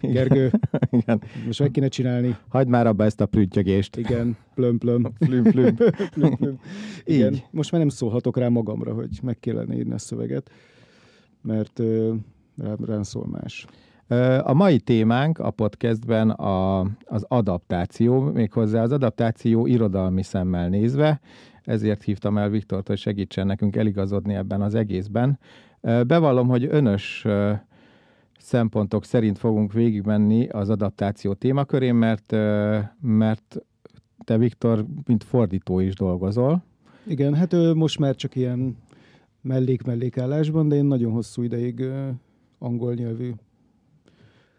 Gergő, Igen. most meg kéne csinálni. Hagyd már abba ezt a prüttyögést. Igen, plöm-plöm. Plüm-plüm. Plüm-plüm. Igen, Így. most már nem szólhatok rá magamra, hogy meg kellene írni a szöveget, mert rám szól más. A mai témánk a podcastben az adaptáció, méghozzá az adaptáció irodalmi szemmel nézve, ezért hívtam el Viktort, hogy segítsen nekünk eligazodni ebben az egészben. Bevallom, hogy önös szempontok szerint fogunk végigmenni az adaptáció témakörén, mert te, Viktor, mint fordító is dolgozol. Igen, hát most már csak ilyen mellékállásban, de én nagyon hosszú ideig angol nyelvű,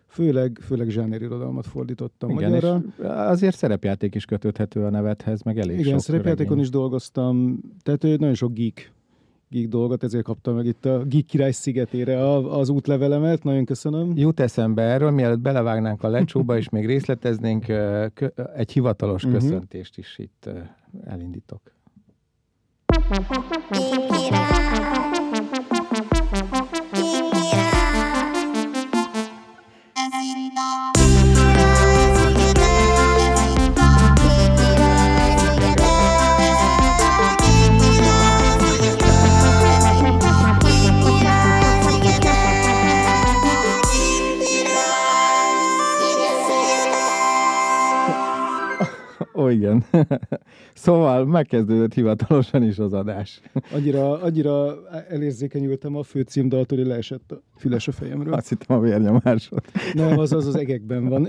főleg zsánerirodalmat fordítottam magyarra. És azért szerepjáték is kötődhető a nevedhez, meg elég igen, sok szerepjátékon regény. is dolgoztam, tehát nagyon sok geek dolgot, ezért kaptam meg itt a Geek Király szigetére az útlevelemet, nagyon köszönöm. Jut eszembe erről, mielőtt belevágnánk a lecsóba, és még részleteznénk, egy hivatalos köszöntést is itt elindítok. Ó, igen. Szóval megkezdődött hivatalosan is az adás. Annyira elérzékenyültem a főcímdaltól, hogy leesett a füles a fejemről. Azt hittem a vérnyomásod. Nem, az egekben van.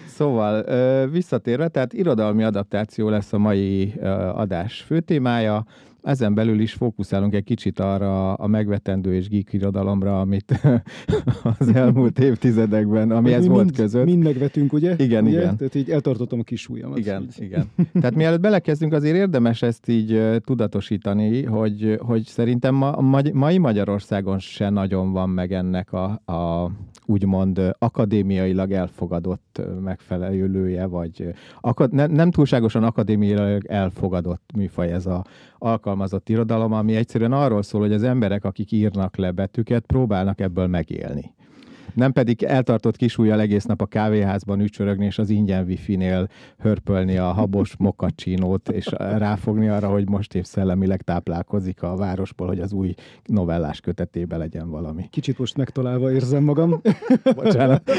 Szóval visszatérve, tehát irodalmi adaptáció lesz a mai adás főtémája. Ezen belül is fókuszálunk egy kicsit arra a megvetendő és geek irodalomra, amit az elmúlt évtizedekben, ami ez volt között. Mind megvetünk, ugye? Igen, ugye? igen. Tehát így eltartottam a kis ujjamat. Igen, igen. Tehát mielőtt belekezdünk, azért érdemes ezt így tudatosítani, hogy szerintem mai Magyarországon se nagyon van meg ennek a úgymond akadémiailag elfogadott megfelelője, vagy nem túlságosan akadémiailag elfogadott műfaj ez a alkalmazott irodalom, ami egyszerűen arról szól, hogy az emberek, akik írnak le betűket, próbálnak ebből megélni. Nem pedig eltartott kisujjal egész nap a kávéházban ücsörögni, és az ingyen wifi-nél hörpölni a habos mokacsinót, és ráfogni arra, hogy most épp szellemileg táplálkozik a városból, hogy az új novellás kötetében legyen valami. Kicsit most megtalálva érzem magam. Bocsánat.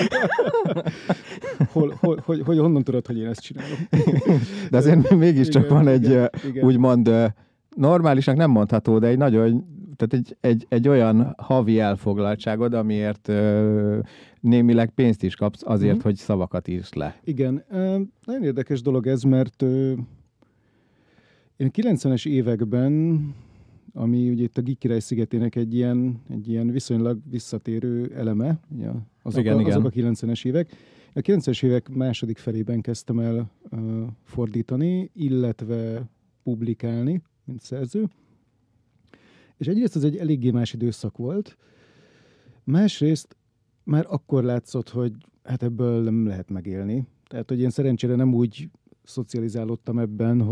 Hogy honnan tudod, hogy én ezt csinálom? De azért mégiscsak van egy igen. úgymond normálisnak nem mondható, de egy nagyon, tehát egy olyan havi elfoglaltságod, amiért némileg pénzt is kapsz azért, hogy szavakat írsz le. Igen. Nagyon érdekes dolog ez, mert én 90-es években, ami ugye itt a Geek Király szigetének egy ilyen viszonylag visszatérő eleme, ugye, azok a 90-es évek. A 90-es évek második felében kezdtem el fordítani, illetve publikálni, mint szerző. És egyrészt ez egy eléggé más időszak volt, másrészt már akkor látszott, hogy hát ebből nem lehet megélni. Tehát, hogy én szerencsére nem úgy szocializálódtam ebben,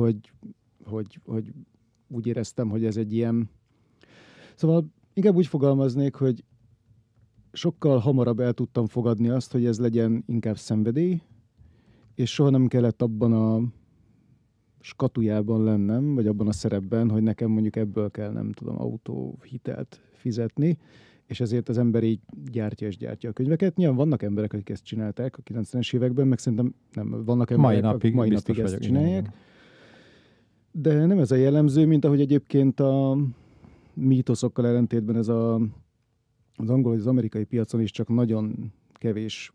hogy úgy éreztem, hogy ez egy ilyen... Szóval inkább úgy fogalmaznék, hogy sokkal hamarabb el tudtam fogadni azt, hogy ez legyen inkább szenvedély, és soha nem kellett abban a skatujában lennem, vagy abban a szerepben, hogy nekem mondjuk ebből kell, nem tudom, autóhitelt fizetni, és ezért az ember így gyártja a könyveket. Nyilván vannak emberek, akik ezt csinálták a 90-es években, meg szerintem nem, vannak emberek, mai napig ezt csinálják. Igen. De nem ez a jellemző, mint ahogy egyébként a mítoszokkal ellentétben ez az angol, az amerikai piacon is csak nagyon kevés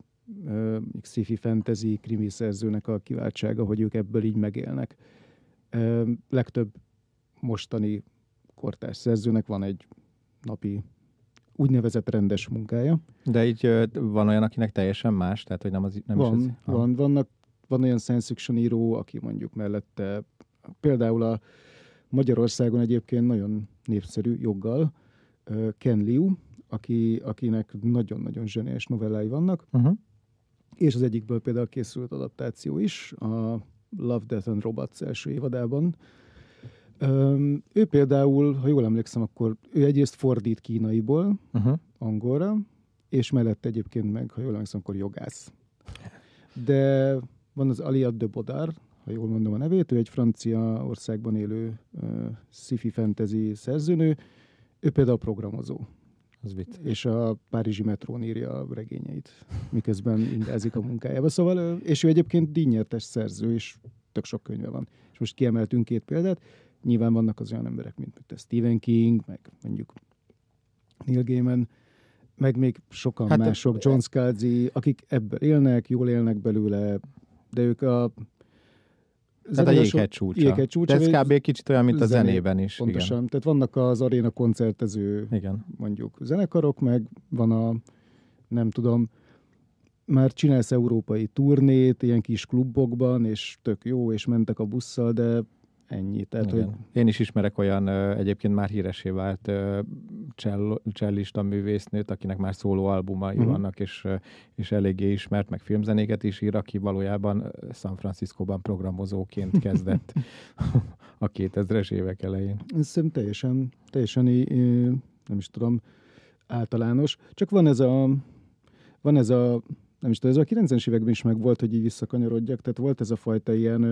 sci-fi fantasy krimi szerzőnek a kiváltsága, hogy ők ebből így megélnek. Legtöbb mostani kortárs szerzőnek van egy napi úgynevezett rendes munkája. De így van olyan, akinek teljesen más? Tehát, hogy Van olyan science fiction író, aki mondjuk mellette például Magyarországon egyébként nagyon népszerű joggal Ken Liu, akinek nagyon-nagyon zseniális novellái vannak, és az egyikből például készült adaptáció is, a Love, Death and Robots első évadában. Ő például, ha jól emlékszem, akkor ő egyrészt fordít kínaiból angolra, és mellett egyébként meg, ha jól emlékszem, akkor jogász. De van az Aliade de Bodard, ha jól mondom a nevét, ő egy francia országban élő sci-fi fantasy szerzőnő, ő például programozó. És a párizsi metrón írja a regényeit, miközben ingázik a munkájába. Szóval, és ő egyébként díjnyertes szerző, és tök sok könyve van. És most kiemeltünk 2 példát. Nyilván vannak az olyan emberek, mint Stephen King, meg mondjuk Neil Gaiman, meg még sokan mások, John Scalzi, akik ebből élnek, jól élnek belőle, de ők tehát a jéghegy csúcsa. De ez kb. Kicsit olyan, mint a zenében is. Pontosan. Igen. Tehát vannak az aréna koncertező, mondjuk zenekarok, meg van a, nem tudom, már csinálsz európai turnét, ilyen kis klubokban, és tök jó, és mentek a busszal, de ennyi. Tehát, hogy... Én is ismerek olyan egyébként már híressé vált csellista művésznőt, akinek már szólóalbumai vannak, és eléggé ismert, meg filmzenéket is ír, aki valójában San Franciscóban programozóként kezdett a 2000-es évek elején. Ez szerintem teljesen nem is tudom, általános. Csak van ez a nem is tudom, ez a 90-es években is meg volt, hogy így visszakanyarodjak, tehát volt ez a fajta ilyen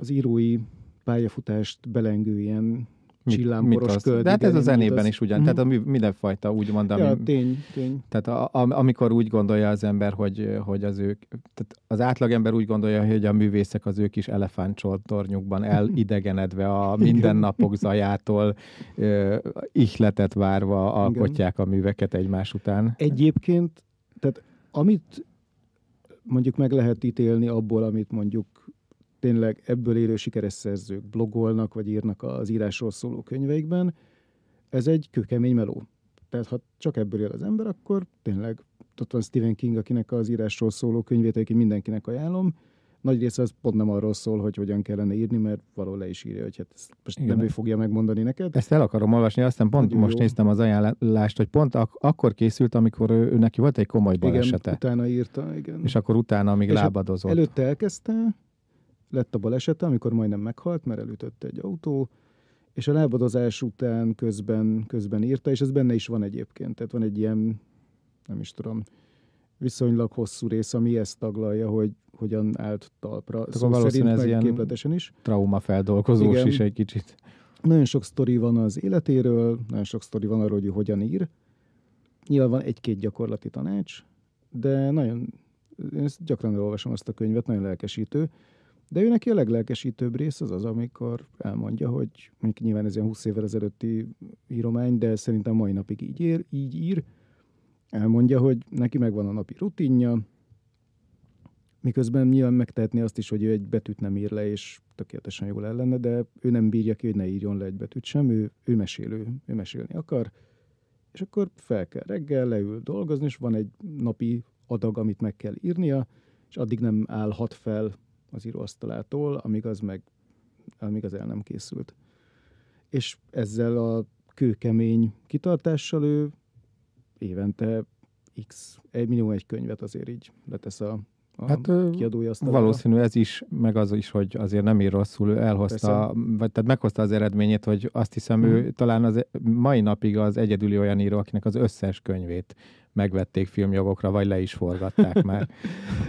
az írói pályafutást belengő ilyen csillámporos köd. De hát ez a zenében is ugyan, tehát mindenfajta úgymond, tény. Tehát amikor úgy gondolja az ember, hogy az ők, tehát az átlagember úgy gondolja, hogy a művészek az ő kis elefántcsontornyukban elidegenedve a mindennapok zajától ihletet várva alkotják a műveket egymás után. Egyébként, tehát amit mondjuk meg lehet ítélni abból, amit mondjuk tényleg ebből élő sikeres szerzők blogolnak, vagy írnak az írásról szóló könyveikben, ez egy kőkemény meló. Tehát ha csak ebből él az ember, akkor tényleg ott van Stephen King, akinek az írásról szóló könyvét egyébként mindenkinek ajánlom. Nagy része az pont nem arról szól, hogy hogyan kellene írni, mert valahol le is írja, hogy hát ezt most nem ő fogja megmondani neked. Ezt el akarom olvasni, aztán pont most néztem az ajánlást, hogy pont akkor készült, amikor ő neki volt egy komoly balesete. Igen, utána írta, igen. És akkor utána még lábadozott. Előtte elkezdte, lett a balesete, amikor majdnem meghalt, mert elütötte egy autó, és a lábadozás után közben írta, és ez benne is van egyébként. Tehát van egy ilyen, nem is tudom, viszonylag hosszú rész, ami ezt taglalja, hogy hogyan állt talpra. Szó szerint meg képletesen is. Traumafeldolgozós is egy kicsit. Nagyon sok sztori van az életéről, nagyon sok sztori van arról, hogy hogyan ír. Nyilván van 1-2 gyakorlati tanács, de én ezt gyakran elolvasom azt a könyvet, nagyon lelkesítő. De ő neki a leglelkesítőbb rész az, amikor elmondja, hogy mondjuk nyilván ez ilyen 20 évvel ezelőtti íromány, de szerintem mai napig így ír. Elmondja, hogy neki megvan a napi rutinja, miközben nyilván megtehetné azt is, hogy ő egy betűt nem ír le, és tökéletesen jól el lenne, de ő nem bírja ki, hogy ne írjon le egy betűt sem, ő mesélő, ő mesélni akar, és akkor fel kell reggel, leül dolgozni, és van egy napi adag, amit meg kell írnia, és addig nem állhat fel az íróasztalától, amíg az el nem készült. És ezzel a kőkemény kitartással ő évente minimum egy könyvet azért így letesz a kiadója asztalára. Valószínű ez is, meg az is, hogy azért nem ír rosszul, elhozta, vagy tehát meghozta az eredményét, hogy azt hiszem ő talán az mai napig az egyedüli olyan író, akinek az összes könyvét megvették filmjogokra, vagy le is forgatták már.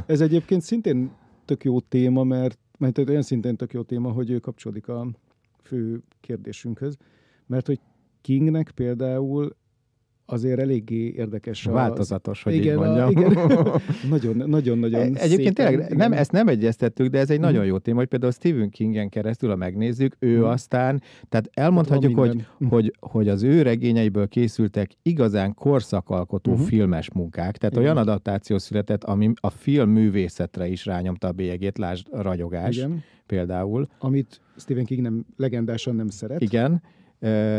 Ez egyébként szintén tök jó téma, mert olyan szintén tök jó téma, hogy ő kapcsolódik a fő kérdésünkhöz, mert hogy Kingnek például azért eléggé érdekes. Változatos, hogy így mondjam. Igen. Nagyon egyébként tényleg, ezt nem egyeztettük, de ez egy nagyon jó téma, hogy például Stephen Kingen keresztül, ha megnézzük, ő aztán, tehát elmondhatjuk, hogy az ő regényeiből készültek igazán korszakalkotó filmes munkák, tehát olyan adaptáció született, ami a filmművészetre is rányomta a bélyegét, lásd Ragyogás például. Amit Stephen King legendásan nem szeret. Igen.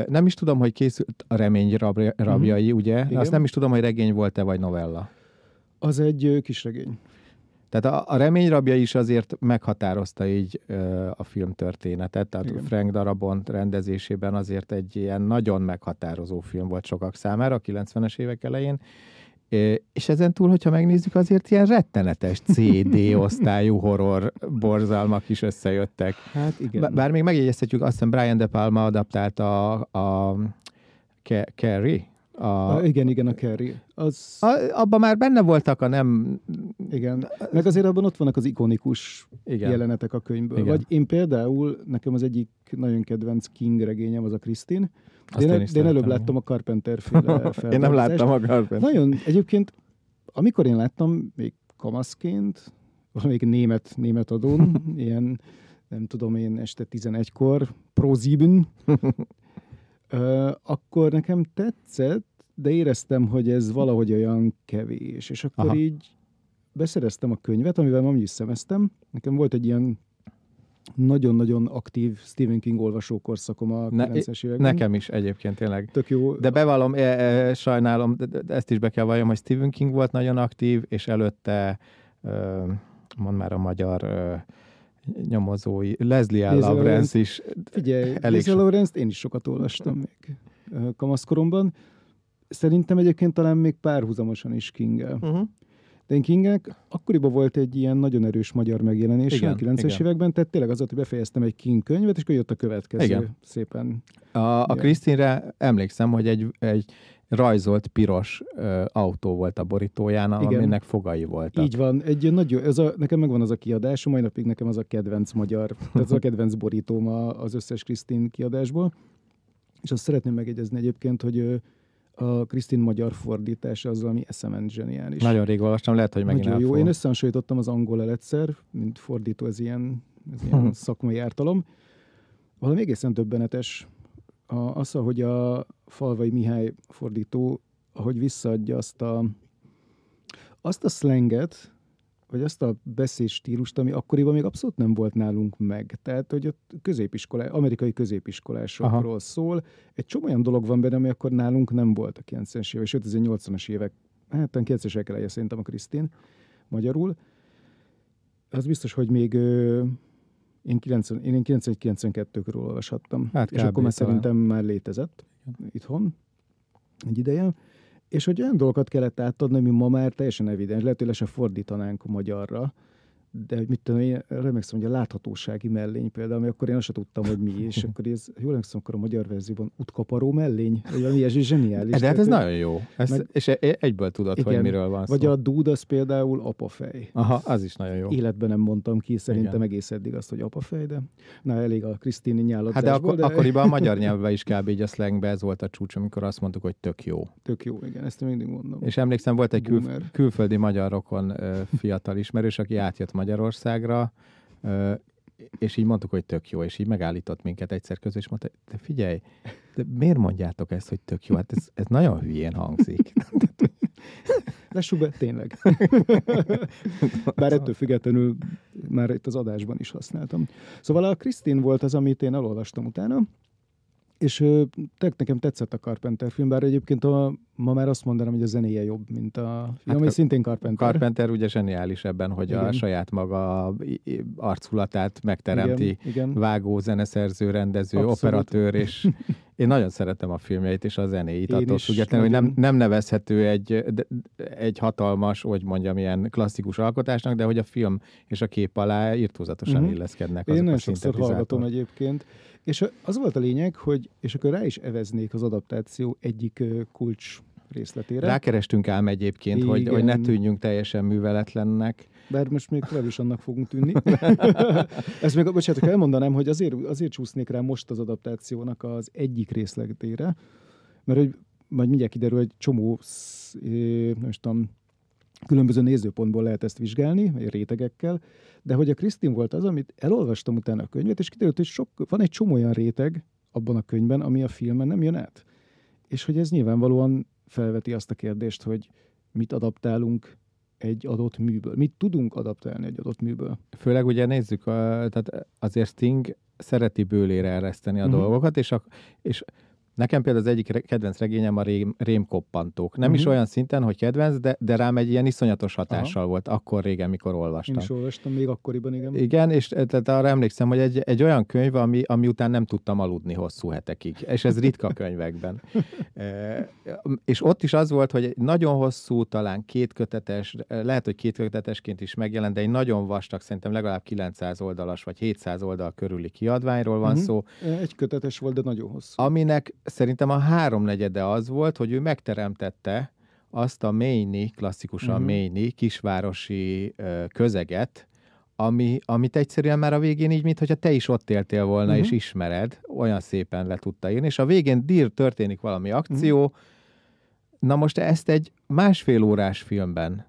Nem is tudom, hogy készült a Remény rabjai, ugye? Igen. Azt nem is tudom, hogy regény volt-e, vagy novella. Az egy kis regény. Tehát a Remény rabja is azért meghatározta így a filmtörténetet. Tehát igen. Frank Darabont rendezésében azért egy ilyen nagyon meghatározó film volt sokak számára a 90-es évek elején. És ezen túl, hogyha megnézzük, azért ilyen rettenetes CD osztályú horror borzalmak is összejöttek. Hát igen. Bár még megjegyezhetjük, azt hiszem Brian De Palma adaptálta a Carrie, Igen, a Carrie. Abban már benne voltak a nem... Igen, meg azért abban ott vannak az ikonikus Igen. jelenetek a könyvből. Igen. Vagy én például, nekem az egyik nagyon kedvenc King regényem az a Christine, de én előbb láttam a Carpenter-féle feltartást. Én nem láttam a Carpenter. Nagyon, egyébként, amikor én láttam, még kamaszként, valamelyik német adón, ilyen, nem tudom én, este 11-kor, Pro7, akkor nekem tetszett, de éreztem, hogy ez valahogy olyan kevés. És akkor így beszereztem a könyvet, amivel ma is szemeztem. Nekem volt egy ilyen nagyon-nagyon aktív Stephen King olvasókorszakom a 90-es években. Nekem is egyébként tényleg. Tök jó. De bevallom, sajnálom, ezt is be kell valljam, hogy Stephen King volt nagyon aktív, és előtte, mondd már a magyar nyomozói, Leslie Lawrence is. Figyelj, Leslie Lawrence-t én is sokat olvastam még kamaszkoromban. Szerintem egyébként talán még párhuzamosan is King-el. De én Kingnek akkoriban volt egy ilyen nagyon erős magyar megjelenése a 90-es években, tehát tényleg az, hogy befejeztem egy King könyvet, és akkor jött a következő. Igen. Szépen. A Christine-re emlékszem, hogy egy rajzolt piros autó volt a borítóján, aminek fogai voltak. Így van. Nekem megvan az a kiadás, mai napig nekem az a kedvenc magyar, tehát az a kedvenc borítóm az összes Christine kiadásból. És azt szeretném megjegyezni egyébként, hogy a Christine magyar fordítása az valami eszement zseniális. Nagyon rég olvastam, lehet, hogy megint nagyon jó. Én összehasonlítottam az angol egyszer, mint fordító, ez ilyen szakmai ártalom. Valami egészen döbbenetes. Az, hogy a Falvai Mihály fordító, ahogy visszaadja azt a szlenget, vagy azt a beszédstílust, ami akkoriban még abszolút nem volt nálunk meg. Tehát, hogy ott amerikai középiskolásokról szól. Egy csomó olyan dolog van benne, ami akkor nálunk nem volt a 90-es évek, sőt, ez 80-as évek, hát 90-es évek eleje szerintem a Christine magyarul. Az biztos, hogy még én 91-92 körül olvashattam. Hát és akkor már szerintem már létezett itthon egy ideje. És hogy olyan dolgokat kellett átadni, ami ma már teljesen evidens. Lehet, hogy le se fordítanánk magyarra, de hogy mit tudom, én remélem, hogy a láthatósági mellény például, ami akkor én azt sem tudtam, hogy mi, és akkor ez, jól emlékszem, akkor a magyar verzióban útkaparó mellény, vagy valami ez zseniális. De hát ez nagyon jó. És egyből tudod, igen, hogy miről van szó. Vagy a dúd, az például apafej. Aha, az is nagyon jó. Életben nem mondtam ki, szerintem igen, egész eddig azt, hogy apafej, de na, elég a Christine nyáladásból. Hát de akkoriban a magyar nyelvben is kb. Így a slangbe ez volt a csúcs, amikor azt mondtuk, hogy tök jó. Tök jó, igen, ezt mindig mondom. És emlékszem, volt egy külföldi magyar rokon fiatal ismerős, aki átjött Magyarországra, és így mondtuk, hogy tök jó, és így megállított minket egyszer közül, és mondta, de figyelj, de miért mondjátok ezt, hogy tök jó? Hát ez nagyon hülyén hangzik. Lássuk be, tényleg. Bár ettől függetlenül már itt az adásban is használtam. Szóval a Christine volt az, amit én elolvastam utána, és nekem tetszett a Carpenter film, bár egyébként ma már azt mondanám, hogy a zenéje jobb, mint a film, ami szintén Carpenter. Carpenter ugye zseniális ebben, hogy igen, a saját maga arculatát megteremti, igen. Vágó, zeneszerző, rendező, abszolút, operatőr, és én nagyon szeretem a filmjeit és a zenéit, attól függetlenül, hogy nem nevezhető egy hatalmas, hogy mondjam, ilyen klasszikus alkotásnak, de hogy a film és a kép alá irtózatosan illeszkednek azok a nagyon sokszor hallgatom egyébként. És az volt a lényeg, hogy, és akkor rá is eveznék az adaptáció egyik kulcs részletére. Rákerestünk ám egyébként, hogy ne tűnjünk teljesen műveletlennek. Bár most még tovább is annak fogunk tűnni. Ezt még, bocsánat, elmondanám, hogy azért csúsznék rá most az adaptációnak az egyik részletére, mert hogy majd mindjárt kiderül, hogy csomó, nem tudom, különböző nézőpontból lehet ezt vizsgálni, vagy rétegekkel, de hogy a Christine volt az, amit elolvastam utána a könyvet, és kiderült, hogy van egy csomó olyan réteg abban a könyvben, ami a filmen nem jön át. És hogy ez nyilvánvalóan felveti azt a kérdést, hogy mit adaptálunk egy adott műből. Mit tudunk adaptálni egy adott műből? Főleg ugye nézzük, tehát azért Sting szereti bőlére ereszteni a dolgokat, és nekem például az egyik kedvenc regényem a rémkoppantók. Nem is olyan szinten, hogy kedvenc, de rám egy ilyen iszonyatos hatással volt akkor régen, mikor olvastam. Én is olvastam még akkoriban, igen. Igen, és tehát arra emlékszem, hogy egy olyan könyv, ami után nem tudtam aludni hosszú hetekig. És ez ritka könyvekben. És ott is az volt, hogy egy nagyon hosszú, talán kétkötetes, lehet, hogy kétkötetesként is megjelent, de egy nagyon vastag, szerintem legalább 900 oldalas, vagy 700 oldal körüli kiadványról van szó. Egy kötetes volt, de nagyon hosszú. Aminek szerintem a háromnegyede az volt, hogy ő megteremtette azt a Maine-i, klasszikusan Maine-i kisvárosi közeget, amit egyszerűen már a végén így, mintha te is ott éltél volna, és ismered, olyan szépen le tudta írni, és a végén történik valami akció. Na most ezt egy 1,5 órás filmben,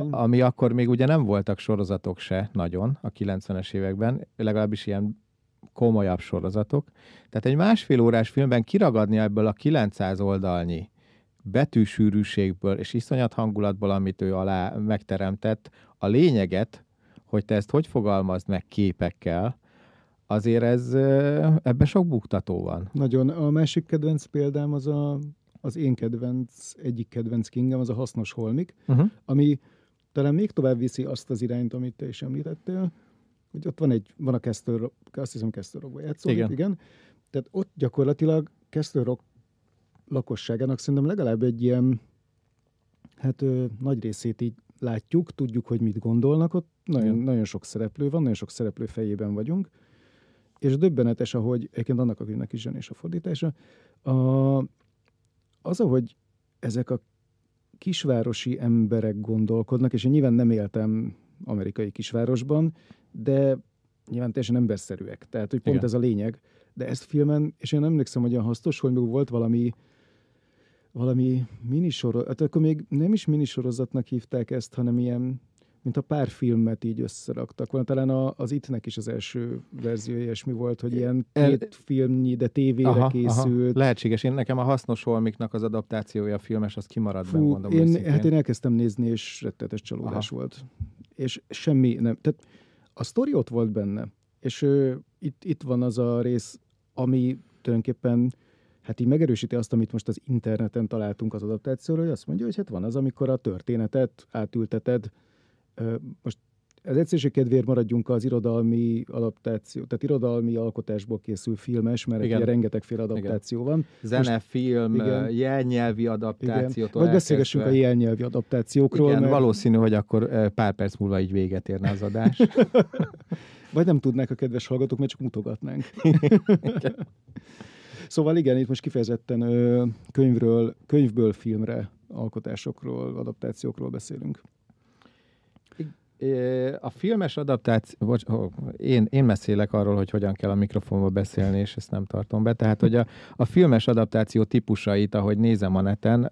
ami akkor még ugye nem voltak sorozatok se nagyon a 90-es években, legalábbis ilyen komolyabb sorozatok. Tehát egy 1,5 órás filmben kiragadni ebből a 900 oldalnyi betűsűrűségből és iszonyat hangulatból, amit ő alá megteremtett, a lényeget, hogy te ezt hogy fogalmazd meg képekkel, azért ebben sok buktató van. Nagyon. A másik kedvenc példám az én egyik kedvenc Kingem, az a Hasznos holmik, ami talán még tovább viszi azt az irányt, amit te is említettél, hogy ott van a Castle Rock, azt hiszem Castle Rockba játszódik, igen. Tehát ott gyakorlatilag Castle Rock lakosságának szerintem legalább egy ilyen, nagy részét így látjuk, tudjuk, hogy mit gondolnak, ott nagyon sok szereplő van, nagyon sok szereplő fejében vagyunk, és döbbenetes, ahogy egyébként annak a filmnek is zseniás a fordítása, az, ahogy ezek a kisvárosi emberek gondolkodnak, és én nyilván nem éltem amerikai kisvárosban, de nyilván teljesen emberszerűek. Tehát, hogy pont ez a lényeg. De ezt filmen, és én emlékszem, hogy a Hasznos holmik volt valami minisorozat, hát akkor még nem is minisorozatnak hívták ezt, hanem ilyen, mint a pár filmet így összeraktak. Talán az Itt-nek is az első verzió ilyesmi volt, hogy ilyen 2 filmnyi, de tévére készült. Lehetséges. Nekem a Hasznos holmiknak az adaptációja a filmes, az kimaradt benne, mondom őszintén. Hát én elkezdtem nézni, és rettenetes csalódás volt. És semmi nem. Tehát a sztori ott volt benne. És itt van az a rész, ami tulajdonképpen hát így megerősíti azt, amit most az interneten találtunk az adaptációról, hogy azt mondja, hogy hát van az, amikor a történetet átülteted. Most az egyszerűség kedvéért maradjunk az irodalmi adaptáció, tehát irodalmi alkotásból készül filmes, mert ugye rengetegféle adaptáció van. Zene, film, jelnyelvi adaptációtól vagy beszélgessünk a jelnyelvi adaptációkról. Igen, valószínű, hogy akkor pár perc múlva így véget érne az adás. Vagy nem tudnák a kedves hallgatók, mert csak mutogatnánk. Szóval igen, itt most kifejezetten könyvből filmre, alkotásokról, adaptációkról beszélünk. A filmes adaptáció, én beszélek arról, hogy hogyan kell a mikrofonba beszélni, és ezt nem tartom be. Tehát, hogy a filmes adaptáció típusait, ahogy nézem a neten,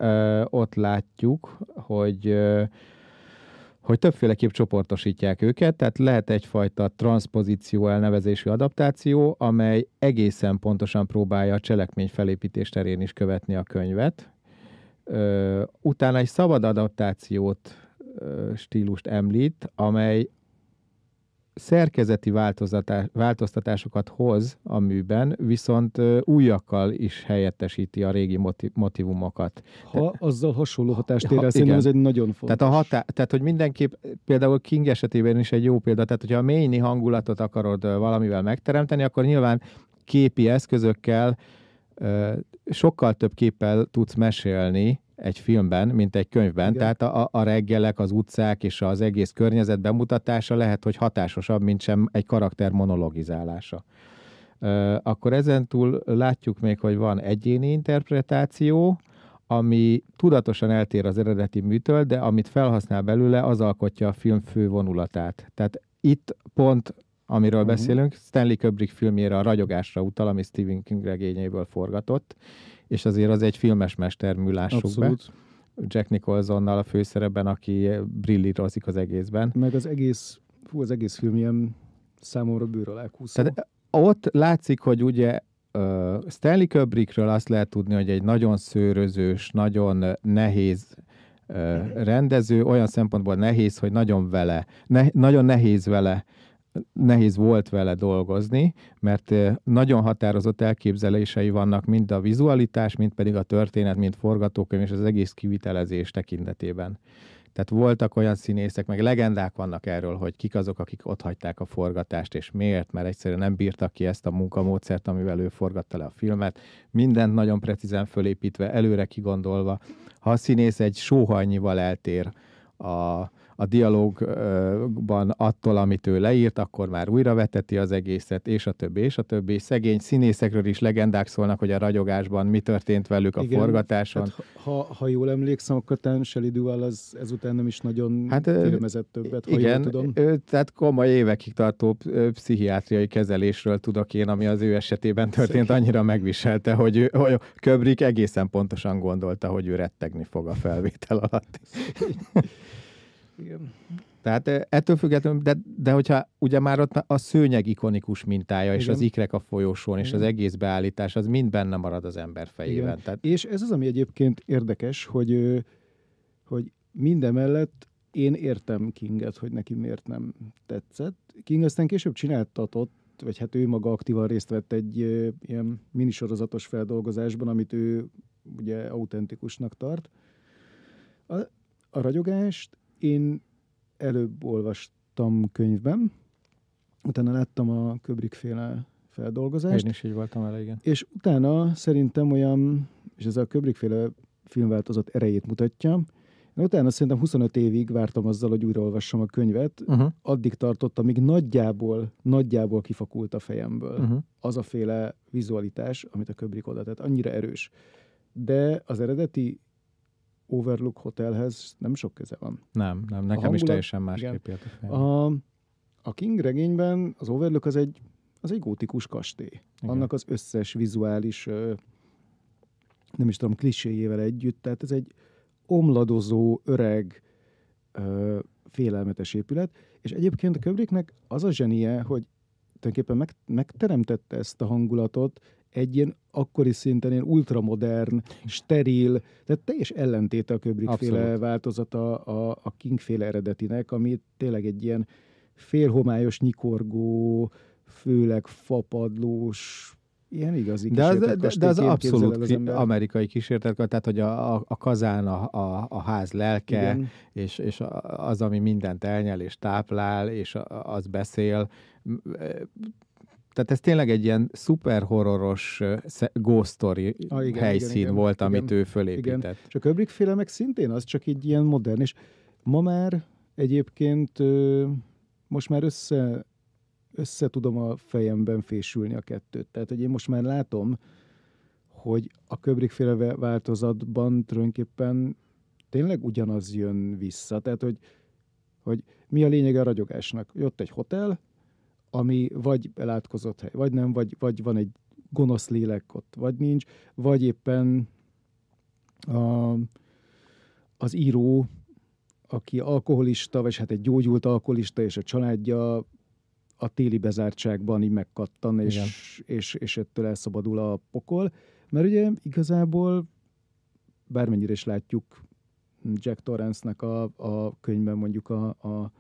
ott látjuk, hogy többféleképp csoportosítják őket, tehát lehet egyfajta transzpozíció elnevezésű adaptáció, amely egészen pontosan próbálja a cselekmény felépítés terén is követni a könyvet. Utána egy szabad adaptációt stílust említ, amely szerkezeti változtatásokat hoz a műben, viszont újakkal is helyettesíti a régi motivumokat. Azzal hasonló hatást ér el, szerintem ez egy nagyon fontos. Tehát, hogy mindenképp, például King esetében is egy jó példa, tehát hogyha a Maine-i hangulatot akarod valamivel megteremteni, akkor nyilván képi eszközökkel sokkal több képpel tudsz mesélni egy filmben, mint egy könyvben. Igen. Tehát a reggelek, az utcák és az egész környezet bemutatása lehet, hogy hatásosabb, mint sem egy karakter monologizálása. Akkor ezentúl látjuk még, hogy van egyéni interpretáció, ami tudatosan eltér az eredeti műtől, de amit felhasznál belőle, az alkotja a film fő vonulatát. Tehát itt pont, amiről beszélünk, Stanley Kubrick filmjére, a Ragyogásra utal, ami Stephen King regényéből forgatott, és azért az egy filmes mestermű, lássuk be. Jack Nicholsonnal a főszerepben, aki brillírozik az egészben. Meg az egész film ilyen számomra bőr alá kúszó. Tehát ott látszik, hogy ugye Stanley Kubrickről azt lehet tudni, hogy egy nagyon szőrözős, nagyon nehéz rendező, olyan szempontból nehéz, hogy nagyon nehéz volt vele dolgozni, mert nagyon határozott elképzelései vannak mind a vizualitás, mind pedig a történet, mind forgatókönyv és az egész kivitelezés tekintetében. Tehát voltak olyan színészek, meg legendák vannak erről, hogy kik azok, akik otthagyták a forgatást, és miért, mert egyszerűen nem bírtak ki ezt a munkamódszert, amivel ő forgatta le a filmet. Mindent nagyon precízen fölépítve, előre kigondolva. Ha a színész egy sóhajnyival eltér a dialógban attól, amit ő leírt, akkor már újra veteti az egészet, és a többi, és a többi. Szegény színészekről is legendák szólnak, hogy a ragyogásban mi történt velük a forgatáson. Hát, ha jól emlékszem, akkor talán Shelley Duvall az ezután nem is nagyon filmezett többet, ha igen, jól tudom. Tehát komoly évekig tartó pszichiátriai kezelésről tudok én, ami az ő esetében történt, annyira megviselte, hogy Kubrick egészen pontosan gondolta, hogy ő rettegni fog a felvétel alatt. Igen. Tehát ettől függetlenül, de hogyha ugye már ott a szőnyeg ikonikus mintája, és igen. az ikrek a folyosón, és az egész beállítás, az mind benne marad az ember fejében. Tehát... És ez az, ami egyébként érdekes, hogy mindemellett én értem Kinget, hogy neki miért nem tetszett. King aztán később csináltatott, vagy hát ő maga aktívan részt vett egy ilyen minisorozatos feldolgozásban, amit ő ugye autentikusnak tart. A ragyogást én előbb olvastam könyvben, utána láttam a Kubrick-féle feldolgozást. Én is így voltam vele, igen. És utána szerintem olyan, és ez a Kubrick-féle filmváltozat erejét mutatja, én utána szerintem 25 évig vártam azzal, hogy újraolvassam a könyvet, addig tartott, amíg nagyjából kifakult a fejemből az a féle vizualitás, amit a Kubrick oda tett, annyira erős. De az eredeti Overlook Hotelhez nem sok köze van. Nem, nekem is teljesen másképp élt a fejemben. A King regényben az Overlook az egy gótikus kastély. Igen. Annak az összes vizuális, nem is tudom, kliséjével együtt, tehát ez egy omladozó, öreg, félelmetes épület, és egyébként a Kubricknek az a zsenie, hogy tulajdonképpen megteremtette ezt a hangulatot egy ilyen akkori szinten ilyen ultramodern, steril, tehát teljes ellentéte a Kubrick-féle változata a King-féle eredetinek, ami tényleg egy ilyen félhomályos, nyikorgó, főleg fapadlós, ilyen igazi kísértetkastélyként de az abszolút amerikai kísértetkastély, tehát hogy a kazán a ház lelke, és az, ami mindent elnyel és táplál, és az beszél. Tehát ez tényleg egy ilyen szuper horroros ghost story helyszín volt, amit ő fölépített. Igen. És a Kubrick-féle meg szintén az csak egy ilyen modern, és ma már egyébként most már össze tudom a fejemben fésülni a kettőt. Tehát, hogy én most már látom, hogy a Kubrick-féle változatban tulajdonképpen tényleg ugyanaz jön vissza. Tehát, hogy mi a lényege a ragyogásnak? Jött egy hotel, ami vagy elátkozott hely, vagy nem, vagy van egy gonosz lélek ott, vagy nincs, vagy éppen az író, aki alkoholista, vagy hát egy gyógyult alkoholista, és a családja a téli bezártságban így megkattan, és ettől elszabadul a pokol. Mert ugye igazából bármennyire is látjuk Jack Torrance-nek a könyvben mondjuk a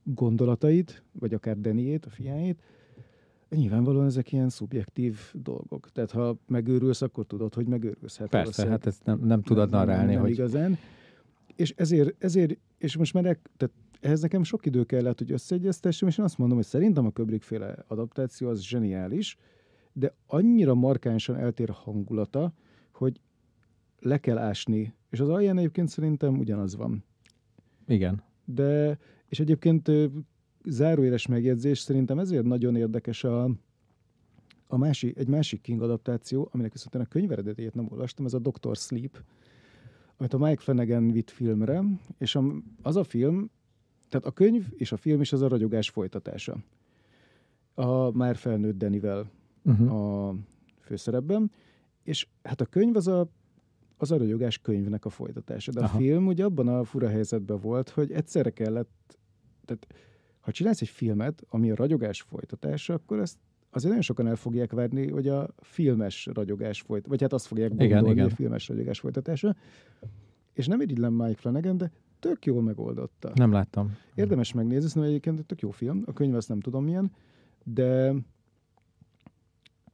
gondolatait, vagy akár Dannyét, a fiáét, nyilvánvalóan ezek ilyen szubjektív dolgok. Tehát ha megőrülsz, akkor tudod, hogy megőrülsz. Hát persze, hát ezt nem tudod narrálni. Nem igazán. És ezért és most már tehát ehhez nekem sok idő kellett, hogy összeegyeztessem, és én azt mondom, hogy szerintem a Kubrick-féle adaptáció az zseniális, de annyira markánsan eltér a hangulata, hogy le kell ásni. És az alján egyébként szerintem ugyanaz van. Igen. De, és egyébként záróéles megjegyzés, szerintem ezért nagyon érdekes egy másik King adaptáció, aminek viszont a könyv eredetiét nem olvastam, ez a Dr. Sleep, amit a Mike Flanagan vitt filmre, és az a film, tehát a könyv és a film is az a ragyogás folytatása. A már felnőtt Dannyvel a főszerepben, és hát a könyv az a ragyogás könyvnek a folytatása. De a film ugye abban a fura helyzetben volt, hogy egyszerre kellett, tehát ha csinálsz egy filmet, ami a ragyogás folytatása, akkor ezt azért nagyon sokan el fogják várni, hogy a filmes ragyogás folytatása, vagy hát azt fogják gondolni, igen. A filmes ragyogás folytatása. És nem irigylem Mike Flanagan, de tök jól megoldotta. Nem láttam. Érdemes megnézni, mert egyébként tök jó film. A könyv azt nem tudom milyen,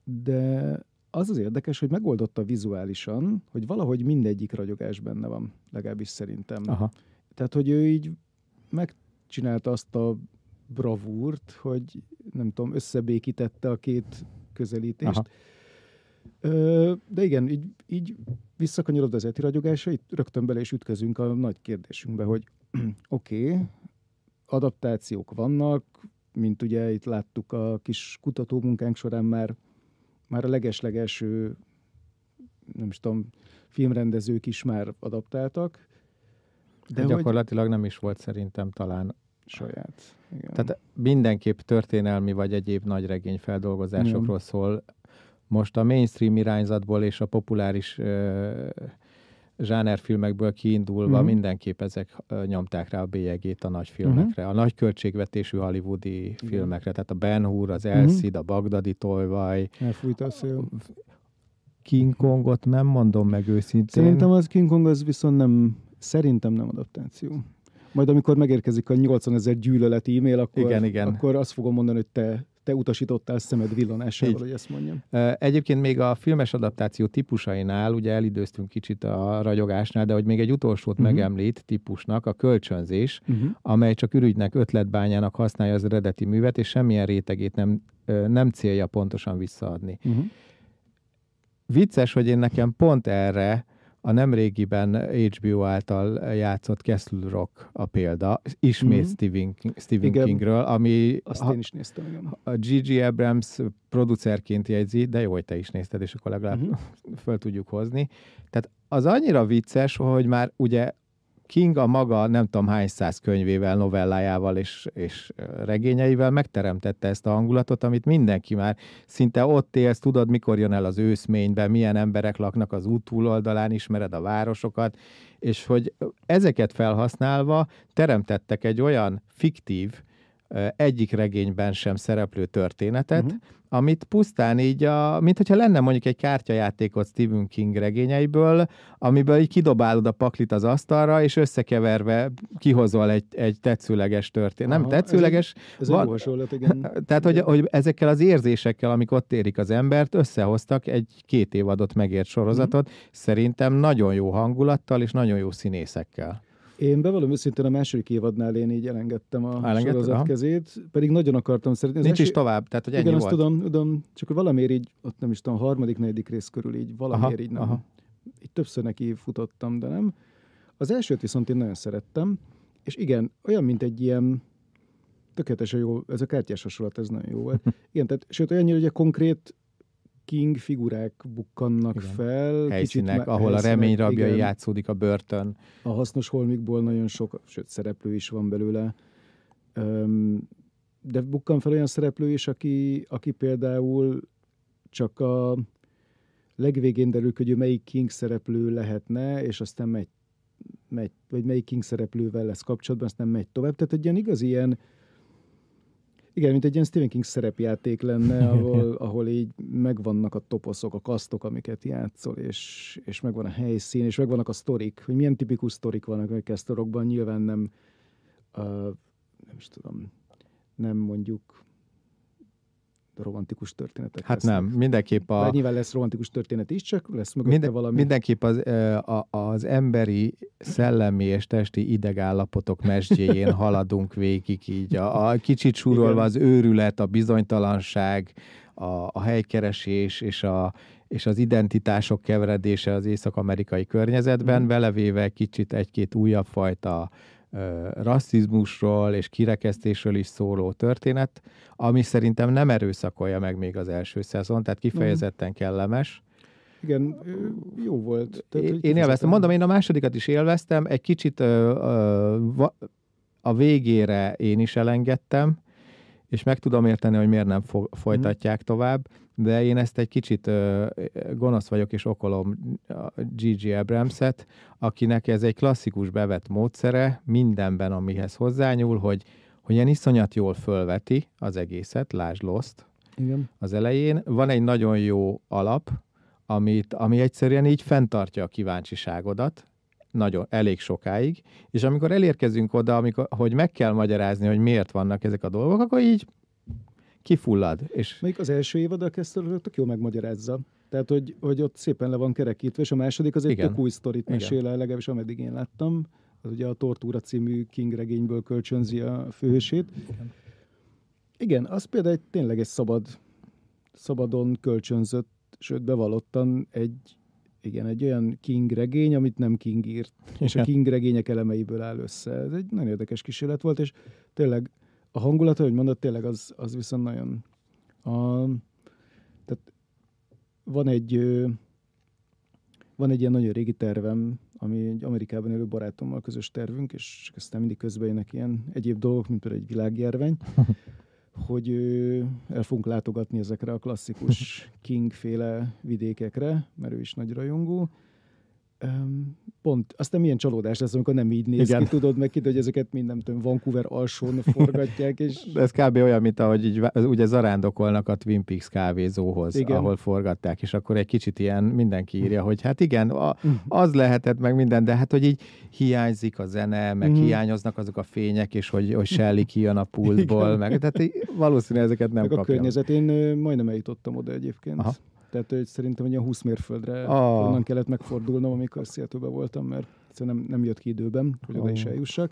de az érdekes, hogy megoldotta vizuálisan, hogy valahogy mindegyik ragyogás benne van, legalábbis szerintem. Aha. Tehát, hogy ő így megcsinálta azt a bravúrt, hogy nem tudom, összebékítette a két közelítést. De igen, így visszakanyarodva az eti ragyogásra, itt rögtön bele is ütközünk a nagy kérdésünkbe, hogy oké, adaptációk vannak, mint ugye itt láttuk a kis kutatómunkánk során már a leges-legelső, nem is tudom, filmrendezők is már adaptáltak. De gyakorlatilag nem is volt szerintem talán saját. Igen. Tehát mindenképp történelmi vagy egyéb nagy regény feldolgozásokról szól. Most a mainstream irányzatból és a populáris zsánerfilmekből kiindulva mindenképp ezek nyomták rá a bélyegét a nagy filmekre, a nagy költségvetésű hollywoodi filmekre, tehát a Ben Hur, az Elszid, a Bagdadi tolvaj. Elfújt a szél. King Kongot nem mondom meg őszintén. Szerintem az King Kong az viszont szerintem nem adaptáció. Majd amikor megérkezik a 80 000 gyűlöleti e-mail, akkor azt fogom mondani, hogy te utasítottál szemed villanásával, hogy ezt mondjam. Egyébként még a filmes adaptáció típusainál, ugye elidőztünk kicsit a ragyogásnál, de hogy még egy utolsót megemlít típusnak, a kölcsönzés, amely csak ürügynek, ötletbányának használja az eredeti művet, és semmilyen rétegét nem célja pontosan visszaadni. Vicces, hogy én nekem pont erre a nemrégiben HBO által játszott Castle Rock a példa, ismét Stephen Kingről, ami azt én is néztem, igen. A J.J. Abrams producerként jegyzi, de jó, hogy te is nézted, és akkor legalább föl tudjuk hozni. Tehát az annyira vicces, hogy már ugye King a maga nem tudom hány száz könyvével, novellájával és regényeivel megteremtette ezt a hangulatot, amit mindenki már szinte ott élsz, tudod, mikor jön el az őszménybe, milyen emberek laknak az út túloldalán, ismered a városokat, és hogy ezeket felhasználva teremtettek egy olyan fiktív, egyik regényben sem szereplő történetet, amit pusztán így, mint hogyha lenne mondjuk egy kártyajátékot Stephen King regényeiből, amiből így kidobálod a paklit az asztalra, és összekeverve kihozol egy tetszőleges történet. Nem tetszőleges. Ez egy jó hasonlat, igen. Tehát, hogy ezekkel az érzésekkel, amik ott érik az embert, összehoztak egy 2 évadot megért sorozatot, szerintem nagyon jó hangulattal és nagyon jó színészekkel. Én bevallom őszintén, a második évadnál én így elengedtem a sorozat kezét, pedig nagyon akartam szeretni. Nincs is tovább, tehát hogy ennyi igen, volt. Azt tudom, csak valamiért így, ott nem is tudom, harmadik, negyedik rész körül így valamiért így nem. Így többször neki futottam, de nem. Az elsőt viszont én nagyon szerettem, és igen, olyan, mint egy ilyen tökéletesen jó, ez a kártyás hasonlat, ez nagyon jó volt. Igen, tehát sőt olyannyira, hogy a konkrét King figurák bukkannak fel. Helyszínek, ahol a remény rabjai játszódik a börtön. A hasznos holmikból nagyon sok, sőt szereplő is van belőle. De bukkan fel olyan szereplő is, aki például csak a legvégén derül, hogy ő melyik King szereplő lehetne, és aztán megy, vagy melyik King szereplővel lesz kapcsolatban, aztán megy tovább. Tehát egy ilyen igazi ilyen, igen, mint egy ilyen Stephen King szerepjáték lenne, ahol így megvannak a toposzok, a kasztok, amiket játszol, és megvan a helyszín, és megvannak a sztorik, hogy milyen tipikus sztorik vannak a Castle Rockban, nyilván nem is tudom, nem mondjuk romantikus történetek. Hát lesznek. Nem, mindenképp de nyilván lesz romantikus történet is, csak lesz mögötte valami. Mindenképp az emberi szellemi és testi idegállapotok mesdjéjén haladunk végig így. A kicsit súrolva az őrület, a bizonytalanság, a helykeresés és az identitások keveredése az észak-amerikai környezetben, belevéve kicsit egy-két újabb fajta rasszizmusról és kirekesztésről is szóló történet, ami szerintem nem erőszakolja meg még az első szezon, tehát kifejezetten kellemes. Igen, jó volt. Én élveztem. Mondom, én a másodikat is élveztem, egy kicsit a végére én is elengedtem, és meg tudom érteni, hogy miért nem folytatják tovább, de én ezt egy kicsit gonosz vagyok, és okolom J.J. Abramset, akinek ez egy klasszikus bevett módszere mindenben, amihez hozzányúl, hogy ilyen iszonyat jól fölveti az egészet, lásd Lost az elején. Van egy nagyon jó alap, ami egyszerűen így fenntartja a kíváncsiságodat, elég sokáig, és amikor elérkezünk oda, hogy meg kell magyarázni, hogy miért vannak ezek a dolgok, akkor így kifullad. És még az első évaddal kezdve tök jól megmagyarázza. Tehát, hogy ott szépen le van kerekítve, és a második az egy tök új sztorit mesél el, legalábbis ameddig én láttam. Az ugye a Tortúra című King regényből kölcsönzi a főhősét. Igen, az például tényleg egy szabadon kölcsönzött, sőt bevallottan egy Igen, egy olyan King regény, amit nem King írt, és a King regények elemeiből áll össze. Ez egy nagyon érdekes kísérlet volt, és tényleg a hangulata, hogy mondod, tényleg az viszont nagyon... Tehát van egy ilyen nagyon régi tervem, ami egy Amerikában élő barátommal közös tervünk, és aztán mindig közben jönnek ilyen egyéb dolgok, mint például egy világjárvány, hogy el fogunk látogatni ezekre a klasszikus King-féle vidékekre, mert ő is nagy rajongó. Pont, aztán milyen csalódás lesz, amikor nem így néz ki, tudod meg, hogy ezeket nem tudom, Vancouver alsón forgatják. És... Ez kb. Olyan, mint ahogy így, ugye zarándokolnak a Twin Peaks kávézóhoz, igen. Ahol forgatták, és akkor egy kicsit ilyen mindenki írja, hogy hát igen, az lehetett meg minden, de hát, hogy így hiányzik a zene, meg hiányoznak azok a fények, és hogy Shelley kijön a pultból, meg tehát valószínűleg ezeket nem kapja. A környezet, én majdnem eljutottam oda egyébként. Aha. Tehát hogy szerintem egy 20 mérföldre onnan kellett megfordulnom, amikor Seattle-ben voltam, mert nem jött ki időben, hogy oda is eljussak.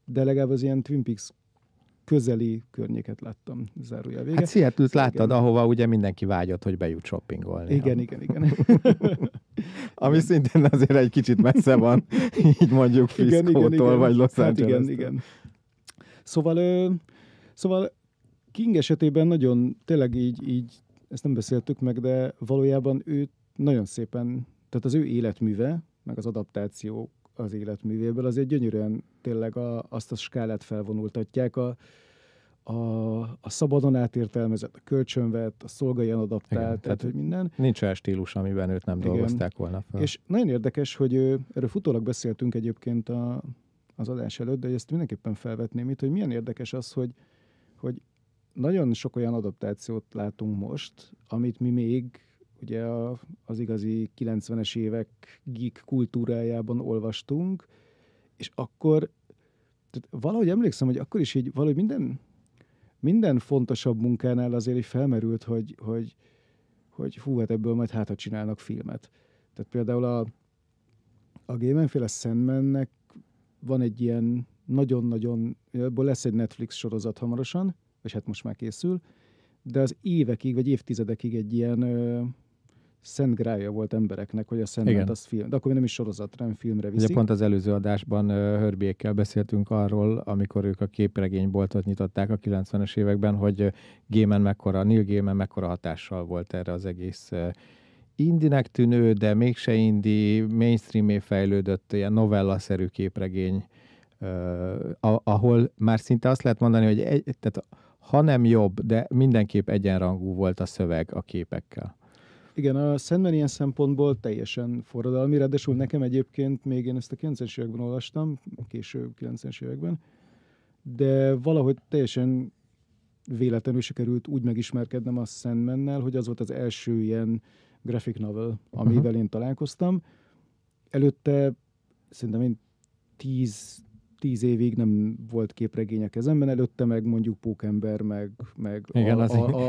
De legalább az ilyen Twin Peaks közeli környéket láttam, zárójel vége. Hát Seattle-t láttad, ahova ugye mindenki vágyott, hogy bejut shoppingolni. Igen. Ami szintén azért egy kicsit messze van, így mondjuk Frisco-tól, vagy Los Angeles-től. Igen. Szóval King esetében nagyon, tényleg így ezt nem beszéltük meg, de valójában ő nagyon szépen, tehát az ő életműve, meg az adaptáció az életművéből, azért gyönyörűen tényleg azt a skálát felvonultatják, a szabadon átértelmezett, a kölcsönvett, a szolgáljan adaptált, tehát hogy minden. Nincs olyan stílus, amiben őt nem dolgozták volna fel. És nagyon érdekes, hogy erről futólag beszéltünk egyébként az adás előtt, de ezt mindenképpen felvetném itt, hogy milyen érdekes az, hogy nagyon sok olyan adaptációt látunk most, amit mi még ugye az igazi 90-es évek geek kultúrájában olvastunk, és akkor valahogy emlékszem, hogy akkor is így valahogy minden fontosabb munkánál azért így felmerült, hogy hú, hát ebből majd hátra csinálnak filmet. Tehát például a Gaiman-féle Sandmannek van egy ilyen nagyon-nagyon, ebből lesz egy Netflix sorozat hamarosan, vagy hát most már készül, de az évekig, vagy évtizedekig egy ilyen szent grája volt embereknek, hogy a Sandman az film. De akkor nem is sorozatra, nem filmre viszik. Ugye pont az előző adásban Herbie-ekkel beszéltünk arról, amikor ők a képregényboltot nyitották a 90-es években, hogy Neil Gaiman mekkora hatással volt erre az egész indinek tűnő, de mégse indi, mainstreamé fejlődött ilyen novellaszerű képregény, ahol már szinte azt lehet mondani, hogy tehát, ha nem jobb, de mindenképp egyenrangú volt a szöveg a képekkel. Igen, a Sandman ilyen szempontból teljesen forradalmi, ráadásul nekem egyébként még én ezt a 90-es években olvastam, késő 90-es években, de valahogy teljesen véletlenül sikerült úgy megismerkednem a Sandmannel, hogy az volt az első ilyen graphic novel, amivel én találkoztam. Előtte szerintem én 10 évig nem volt képregény a kezemben, előtte meg mondjuk Pókember, meg igen,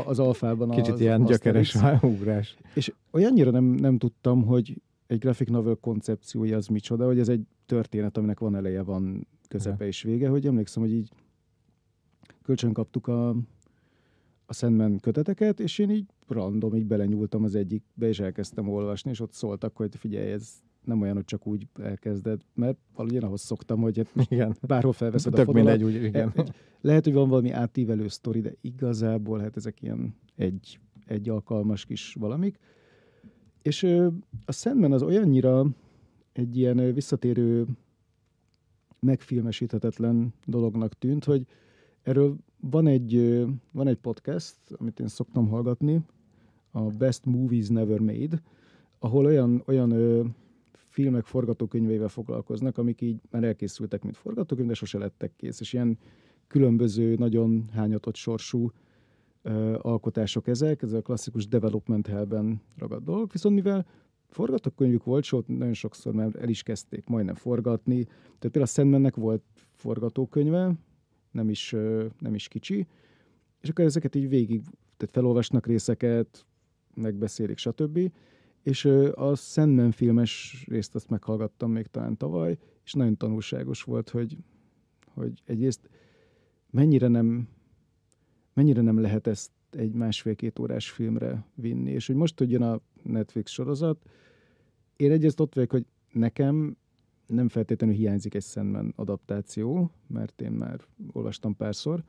az Alfában kicsit ilyen gyökeres ugrás. És olyannyira nem tudtam, hogy egy graphic novel koncepciója az micsoda, hogy ez egy történet, aminek van eleje, van közepe és vége, hogy emlékszem, hogy így kölcsön kaptuk a Sandman köteteket, és én így random, így belenyúltam az egyikbe, és elkezdtem olvasni, és ott szóltak, hogy figyelj, ez nem olyan, hogy csak úgy elkezded, mert valahogy én ahhoz szoktam, hogy hát igen. Bárhol felveszed a fonalat. Mindegy, úgy, igen. Lehet, hogy van valami átívelő sztori, de igazából hát ezek ilyen egy alkalmas kis valamik. És a Sandman az olyannyira egy ilyen visszatérő, megfilmesíthetetlen dolognak tűnt, hogy erről van egy podcast, amit én szoktam hallgatni, a Best Movies Never Made, ahol olyan filmek forgatókönyveivel foglalkoznak, amik így már elkészültek, mint forgatókönyv, de sose lettek kész. És ilyen különböző, nagyon hányatott sorsú alkotások ezek a klasszikus development hellben ragadt dolgok. Viszont mivel forgatókönyvük volt, sőt, nagyon sokszor már el is kezdték majdnem forgatni. Tehát például a Sandmannek volt forgatókönyve, nem is kicsi, és akkor ezeket így végig, tehát felolvasnak részeket, megbeszélik, stb. És a Sandman filmes részt azt meghallgattam még talán tavaly, és nagyon tanulságos volt, hogy egyrészt mennyire nem lehet ezt egy 1,5-2 órás filmre vinni. És hogy most, hogy jön a Netflix sorozat, én egyrészt ott vagyok, hogy nekem nem feltétlenül hiányzik egy Sandman adaptáció, mert én már olvastam párszor,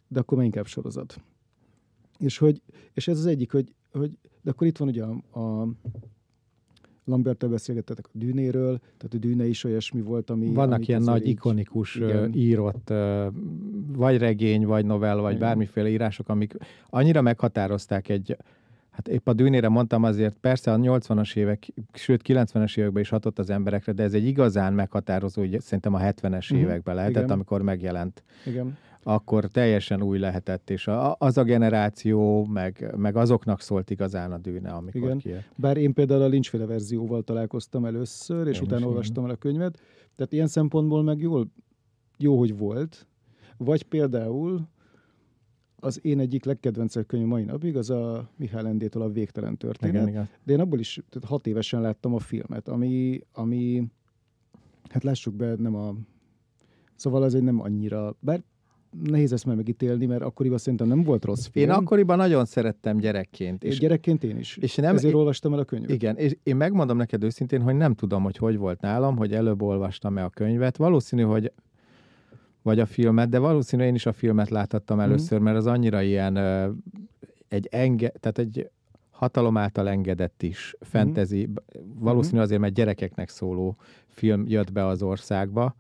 de akkor már inkább sorozat. És ez az egyik, hogy de akkor itt van ugye a Lamberttel beszélgettetek a Dűnéről, tehát a Dűne is olyasmi volt, ami... Vannak ilyen nagy, ikonikus írott, vagy regény, vagy novella, vagy bármiféle írások, amik annyira meghatározták hát épp a Dűnére mondtam azért, persze a 80-as évek, sőt 90-es években is hatott az emberekre, de ez egy igazán meghatározó, ugye, szerintem a 70-es években lehetett, igen. Amikor megjelent. Igen. Akkor teljesen új lehetett, és az a generáció, meg azoknak szólt igazán a Dűne, amikor kijött. Bár én például a Lynch-féle verzióval találkoztam először, és utána olvastam el a könyvet, tehát ilyen szempontból meg jó, hogy volt. Vagy például az én egyik legkedvencebb könyv mai napig, az a Mihály Endétől a Végtelen történet. Igen. De én abból is 6 évesen láttam a filmet, ami hát lássuk be, szóval az egy nem annyira, bár nehéz ezt már megítélni, mert akkoriban szerintem nem volt rossz film. Én akkoriban nagyon szerettem gyerekként. És gyerekként én is. És ezért olvastam el a könyvet. Igen, és én megmondom neked őszintén, hogy nem tudom, hogy volt nálam, hogy előbb olvastam-e a könyvet. Valószínű, hogy vagy a filmet, de valószínű én is a filmet láthattam először, mert az annyira ilyen tehát egy hatalom által engedett is fantasy, valószínű azért, mert gyerekeknek szóló film jött be az országba,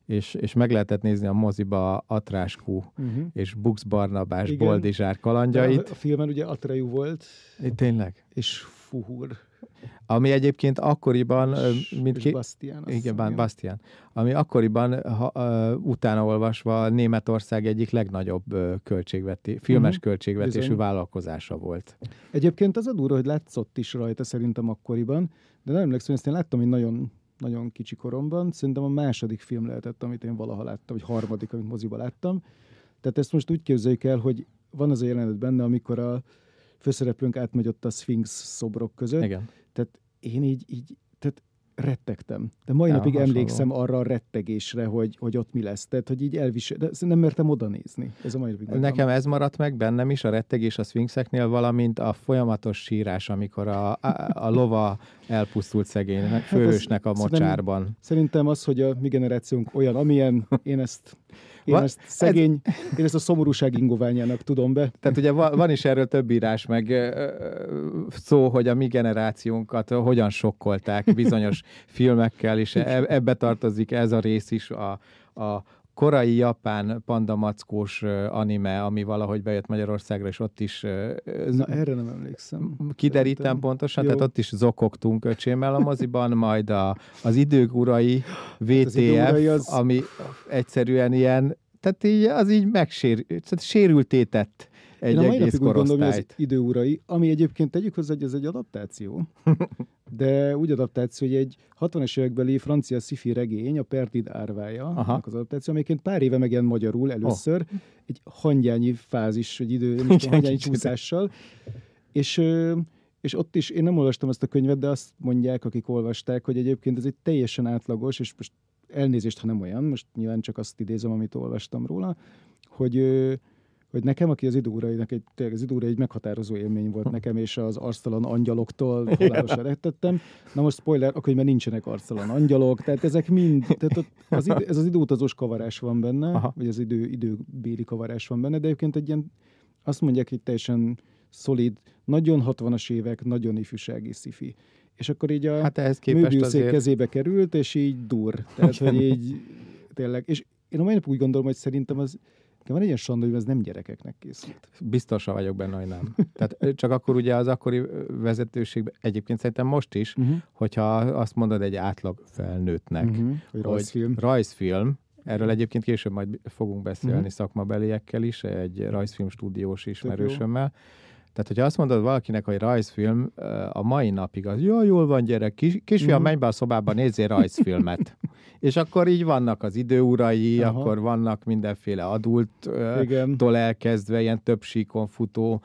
és meg lehetett nézni a moziba Atráskú és Bux Barnabás Boldizsár kalandjait. A filmen ugye Atreyu volt. Tényleg? És Fuhur. Ami egyébként akkoriban... És Bastian. Igen, Bastian. Ami akkoriban, utána olvasva, Németország egyik legnagyobb filmes költségvetésű bizony. Vállalkozása volt. Egyébként az a durva, hogy látszott is rajta szerintem akkoriban, de nem emlékszem, ezt én láttam, hogy nagyon, nagyon kicsi koromban. Szerintem a második film lehetett, amit én valaha láttam, vagy harmadik, amit moziba láttam. Tehát ezt most úgy képzeljük el, hogy van az a jelenet benne, amikor a főszereplőnk átmegy ott a Sphinx szobrok között. Igen. Tehát én így rettegtem. De mai napig emlékszem arra a rettegésre, hogy ott mi lesz. Tehát, hogy így de nem mertem oda nézni. Ez a mai napig nekem ez maradt meg bennem is, a rettegés a szfinxeknél, valamint a folyamatos sírás, amikor a lova elpusztult szegény főhősnek a mocsárban. Szerintem az, hogy a mi generációnk olyan, amilyen, én ezt szegény, én ezt a szomorúság ingoványának tudom be. Tehát ugye van is erről több írás, meg szó, hogy a mi generációnkat hogyan sokkolták bizonyos filmekkel, és ebbe tartozik ez a rész is, a korai japán pandamackós anime, ami valahogy bejött Magyarországra, és ott is... Na, erre nem emlékszem. Kiderítem pontosan, jó. Tehát ott is zokogtunk öcsémmel a moziban, majd az Idők urai VTF, ami egyszerűen ilyen, tehát így, az így sérülté tett egy egész korosztályt. Gondolom, hogy az Idő urai, ami egyébként tegyük hozzá, hogy ez egy adaptáció, de úgy adaptáció, hogy egy 60-es évekbeli francia sci-fi regény, a Perdid árvája, az adaptáció, amelyiként pár éve megjelent magyarul először, egy hangyányi fázis, egy hangyányi csúszással, és ott is, én nem olvastam ezt a könyvet, de azt mondják, akik olvasták, hogy egyébként ez egy teljesen átlagos, és most elnézést, ha nem olyan, most nyilván csak azt idézem, amit olvastam róla, hogy nekem, aki az Idő urainak az Idő urai egy meghatározó élmény volt nekem, és az arctalan angyaloktól halálosan rettettem. Na most spoiler, akkor már nincsenek arctalan angyalok, tehát ezek mind, tehát ez az időutazós kavarás van benne, vagy az időbéli kavarás van benne, de egyébként egy ilyen, azt mondják, hogy teljesen szolid, nagyon 60-as évek, nagyon ifjúsági sci-fi. És akkor így a Möbiuszék kezébe került, és így dur. Tehát, hogy így tényleg. És én a mai nap úgy gondolom, hogy szerintem van egy ilyen sanda, hogy ez nem gyerekeknek készült. Biztosan vagyok benne, hogy nem. Tehát csak akkor ugye az akkori vezetőségben, egyébként szerintem most is, hogyha azt mondod egy átlag felnőttnek, hogy rajzfilm, erről egyébként később majd fogunk beszélni szakmabeliekkel is, egy rajzfilm stúdiós ismerősömmel. Tehát, hogyha azt mondod valakinek, hogy rajzfilm, a mai napig az, jól van gyerek, kisfiam, menj be a szobába, nézzél rajzfilmet. És akkor így vannak az Idő urai, akkor vannak mindenféle adulttól elkezdve, ilyen több síkon futó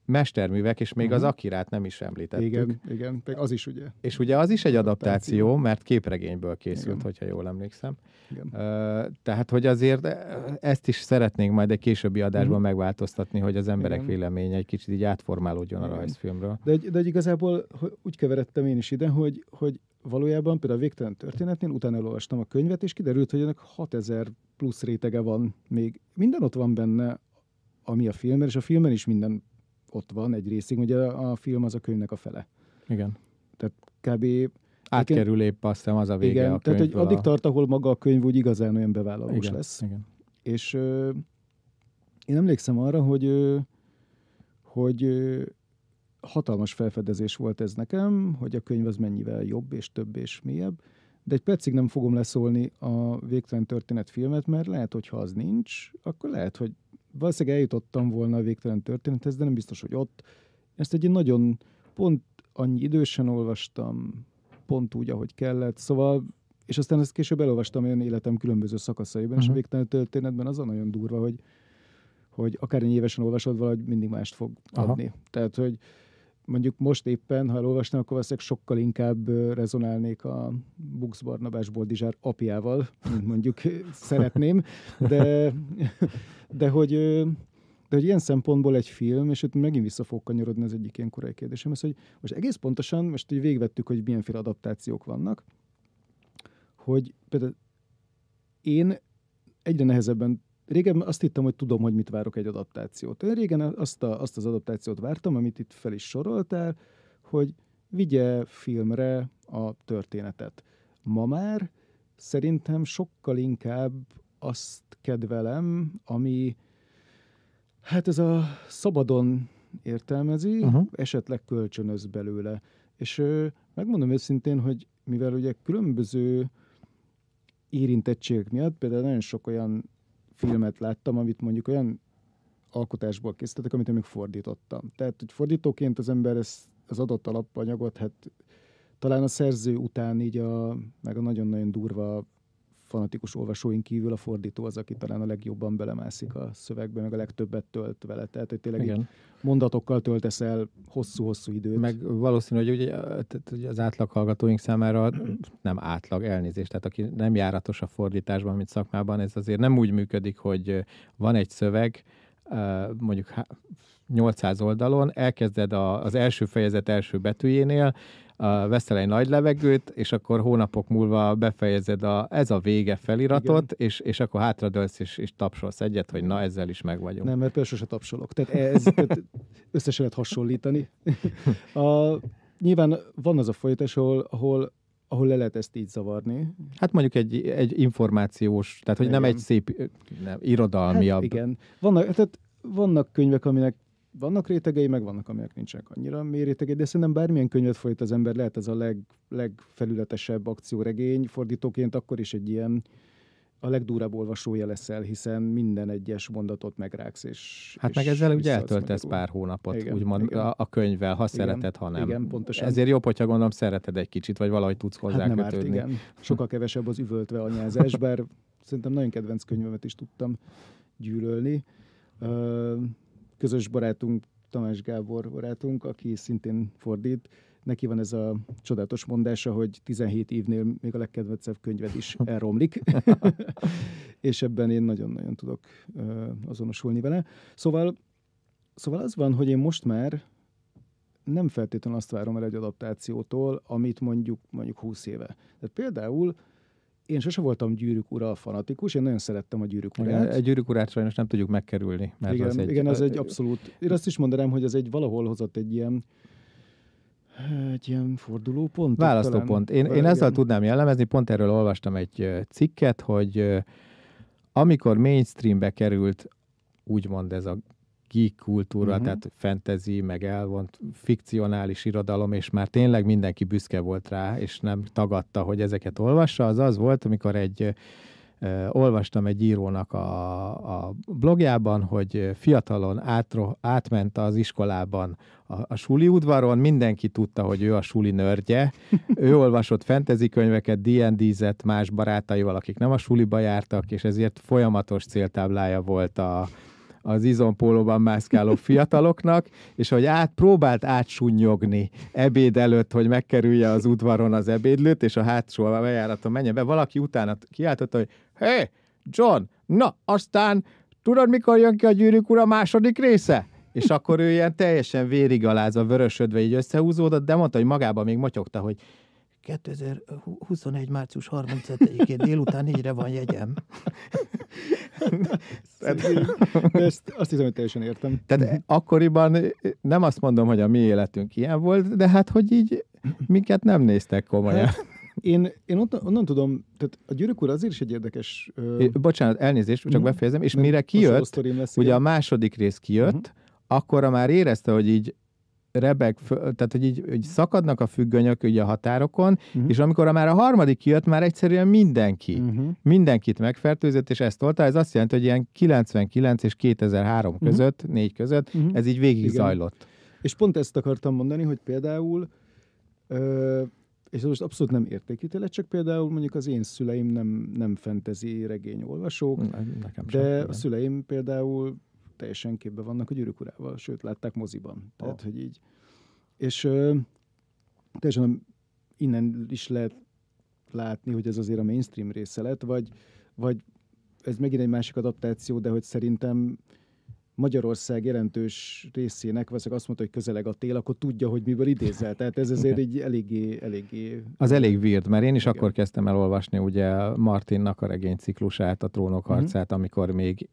mesterművek, és még az Akirát nem is említettük. Igen, az is ugye. És ugye az is egy adaptáció, mert képregényből készült, igen, hogyha jól emlékszem. Igen. Tehát, hogy azért ezt is szeretnénk majd egy későbbi adásban megváltoztatni, hogy az emberek véleménye egy kicsit így átformálódjon a rajzfilmről. De igazából úgy keveredtem én is ide, hogy valójában például a Végtelen történetnél utána elolvastam a könyvet, és kiderült, hogy ennek 6000 plusz rétege van még. Minden ott van benne, ami a filmben, és a filmben is minden ott van egy részig, ugye a film az a könyvnek a fele. Igen. Tehát kb. Átkerül épp, azt hiszem, az a vége igen, a tehát hogy addig tart, ahol maga a könyv úgy igazán olyan bevállalós lesz. Igen. És én emlékszem arra, hogy hatalmas felfedezés volt ez nekem, hogy a könyv az mennyivel jobb és több és mélyebb, de egy percig nem fogom leszólni a Végtelen történet filmet, mert lehet, hogy ha az nincs, akkor lehet, hogy valószínűleg eljutottam volna a Végtelen történethez, de nem biztos, hogy ott. Ezt egy nagyon pont annyi idősen olvastam, pont úgy, ahogy kellett, szóval, és aztán ezt később elolvastam olyan életem különböző szakaszaiban, és a Végtelen történetben az a nagyon durva, hogy akár évesen olvasod, valahogy mindig mást fog adni. Tehát, hogy mondjuk most éppen, ha elolvastam, akkor valószínűleg sokkal inkább rezonálnék a Bux Barnabás Boldizsár apjával, mint mondjuk szeretném, de hogy ilyen szempontból egy film, és itt megint vissza fog kanyarodni az egyik ilyen korai kérdésem, ez, hogy most egész pontosan, most így végvettük, hogy milyenféle adaptációk vannak, hogy például én egyre nehezebben, régen azt hittem, hogy tudom, hogy mit várok egy adaptációt. Én régen azt az adaptációt vártam, amit itt fel is soroltál, hogy vigye filmre a történetet. Ma már szerintem sokkal inkább azt kedvelem, ami hát ez a szabadon értelmezi, esetleg kölcsönöz belőle. És megmondom őszintén, hogy mivel ugye különböző érintettségek miatt, például nagyon sok olyan filmet láttam, amit mondjuk olyan alkotásból készítettek, amit én még fordítottam. Tehát, hogy fordítóként az ember az adott alapanyagot, hát talán a szerző után így meg a nagyon-nagyon durva fanatikus olvasóink kívül a fordító az, aki talán a legjobban belemászik a szövegbe, meg a legtöbbet tölt vele. Tehát, hogy tényleg mondatokkal töltesz el hosszú-hosszú időt. Meg valószínű, hogy ugye az átlag hallgatóink számára nem átlag elnézést, tehát aki nem járatos a fordításban, mint szakmában, ez azért nem úgy működik, hogy van egy szöveg, mondjuk 800 oldalon, elkezded az első fejezet első betűjénél, veszel egy nagy levegőt, és akkor hónapok múlva befejezed ez a vége feliratot, és akkor hátradőlsz, és tapsolsz egyet, hogy na, ezzel is meg vagyunk. Nem, mert például sose tapsolok. Tehát tehát össze lehet hasonlítani. Nyilván van az a folytatás, ahol le lehet ezt így zavarni. Hát mondjuk egy információs, tehát hogy nem egy szép irodalmiabb. Hát igen. Vannak könyvek, aminek vannak rétegei, meg vannak, amelyek nincsenek annyira mély rétegei, de szerintem bármilyen könyvet folyt az ember, lehet ez a legfelületesebb akcióregény, fordítóként akkor is egy ilyen a legdurább olvasója leszel, hiszen minden egyes mondatot megrágsz, és hát meg ezzel ugye eltöltesz pár hónapot, igen, úgymond igen. A könyvvel, ha szereted, ha nem. Igen, pontosan. Ezért jobb, hogyha gondolom szereted egy kicsit, vagy valahogy tudsz hozzá nem kötődni. Árt, igen. Sokkal kevesebb az üvöltve anyázás, bár szerintem nagyon kedvenc könyvemet is tudtam gyűlölni. Közös barátunk, Tamás Gábor barátunk, aki szintén fordít, neki van ez a csodálatos mondása, hogy 17 évnél még a legkedvencebb könyved is elromlik. És ebben én nagyon-nagyon tudok azonosulni vele. Szóval az van, hogy én most már nem feltétlenül azt várom el egy adaptációtól, amit mondjuk 20 éve. Tehát például én sose voltam Gyűrűk ura fanatikus, én nagyon szerettem a Gyűrűk urát. Egy Gyűrűk urát sajnos nem tudjuk megkerülni. Mert igen, az egy abszolút... Én azt is mondanám, hogy ez egy valahol hozott egy ilyen fordulópont. Választópont. Én ezzel tudnám jellemezni, pont erről olvastam egy cikket, hogy amikor mainstreambe került, úgymond ez a geek kultúra, tehát fantasy, meg elvont fikcionális irodalom, és már tényleg mindenki büszke volt rá, és nem tagadta, hogy ezeket olvassa, az volt, amikor olvastam egy írónak a blogjában, hogy fiatalon átment az iskolában a suli udvaron, mindenki tudta, hogy ő a suli nördje, ő olvasott fantasy könyveket, D&D-zett más barátaival, akik nem a suliba jártak, és ezért folyamatos céltáblája volt az izompólóban mászkáló fiataloknak, és hogy próbált átsunnyogni ebéd előtt, hogy megkerülje az udvaron az ebédlőt, és a hátsó bejáraton menjen be. Valaki utána kiáltotta, hogy hé, John, na, aztán tudod, mikor jön ki a Gyűrűk Ura második része? És akkor ő ilyen teljesen vérigalázva, vörösödve így összehúzódott, de mondta, hogy magában még motyogta, hogy 2021. március 31-én délután 4-re van jegyem. De ezt azt hiszem, hogy teljesen értem. Tehát akkoriban nem azt mondom, hogy a mi életünk ilyen volt, de hát, hogy így minket nem néztek komolyan. Hát, én onnan tudom, tehát a Gyűrűk Ura azért is egy érdekes... Bocsánat, elnézést, csak befejezem, és mire kijött, ugye a második rész kijött, akkorra már érezte, hogy így tehát hogy így szakadnak a függönyök ugye a határokon, és amikor már a harmadik kijött, már egyszerűen mindenkit megfertőzött, és ezt tolta. Ez azt jelenti, hogy ilyen 99 és 2003 között, 4 között, ez így végig zajlott. És pont ezt akartam mondani, hogy például, és ez most abszolút nem értékítélet, csak például mondjuk az én szüleim nem fantasy regényolvasók, de a szüleim például teljesen képbe vannak a Gyűrűk Urával, sőt, látták moziban. Tehát, hogy így. És teljesen innen is lehet látni, hogy ez azért a mainstream része lett, vagy ez megint egy másik adaptáció, de hogy szerintem Magyarország jelentős részének, vagy azt mondta, hogy közeleg a tél, akkor tudja, hogy miből idézel. Tehát ez azért így eléggé... Az elég weird, mert én is akkor kezdtem el olvasni ugye Martinnak a regényciklusát, a Trónok harcát, amikor még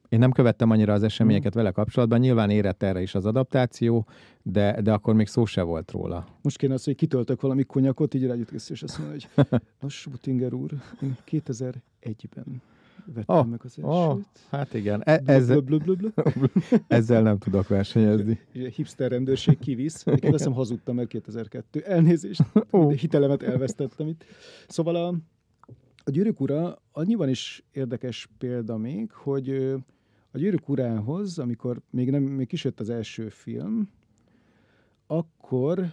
én nem követtem annyira az eseményeket vele kapcsolatban, nyilván érett erre is az adaptáció, de akkor még szó se volt róla. Most kéne az, hogy kitöltök valami konyakot, így rájött kész, és azt mondja, hogy nos, Buttinger úr, én 2001-ben vettem meg az elsőt. Hát igen. Ezzel nem tudok versenyezni. Hipster rendőrség kivisz. Én azt hiszem hazudtam, mert 2002. Elnézést, hitelemet elvesztettem itt. Szóval a Gyűrűk Ura annyiban is érdekes példa még, hogy a Gyűrűk Urához, amikor még kisjött az első film, akkor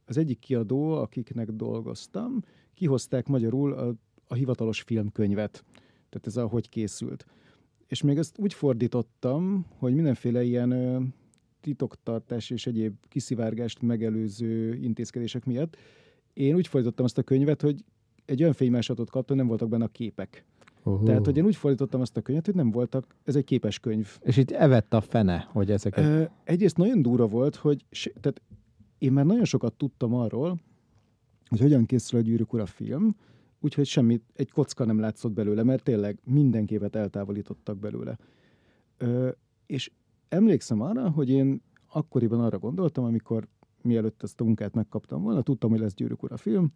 az egyik kiadó, akiknek dolgoztam, kihozták magyarul a hivatalos filmkönyvet. Tehát ez ahogy készült. És még ezt úgy fordítottam, hogy mindenféle ilyen titoktartás és egyéb kiszivárgást megelőző intézkedések miatt én úgy fordítottam azt a könyvet, hogy egy olyan fénymásolatot kaptam, nem voltak benne a képek. Tehát, hogy én úgy fordítottam azt a könyvet, hogy nem voltak, ez egy képes könyv. És itt evett a fene, hogy ezeket... Egyrészt nagyon durva volt, hogy tehát én már nagyon sokat tudtam arról, hogy hogyan készül a Gyűrűk Ura film, úgyhogy semmit, egy kocka nem látszott belőle, mert tényleg minden képet eltávolítottak belőle. És emlékszem arra, hogy én akkoriban arra gondoltam, amikor mielőtt ezt a munkát megkaptam volna, tudtam, hogy lesz Gyűrűk Ura film,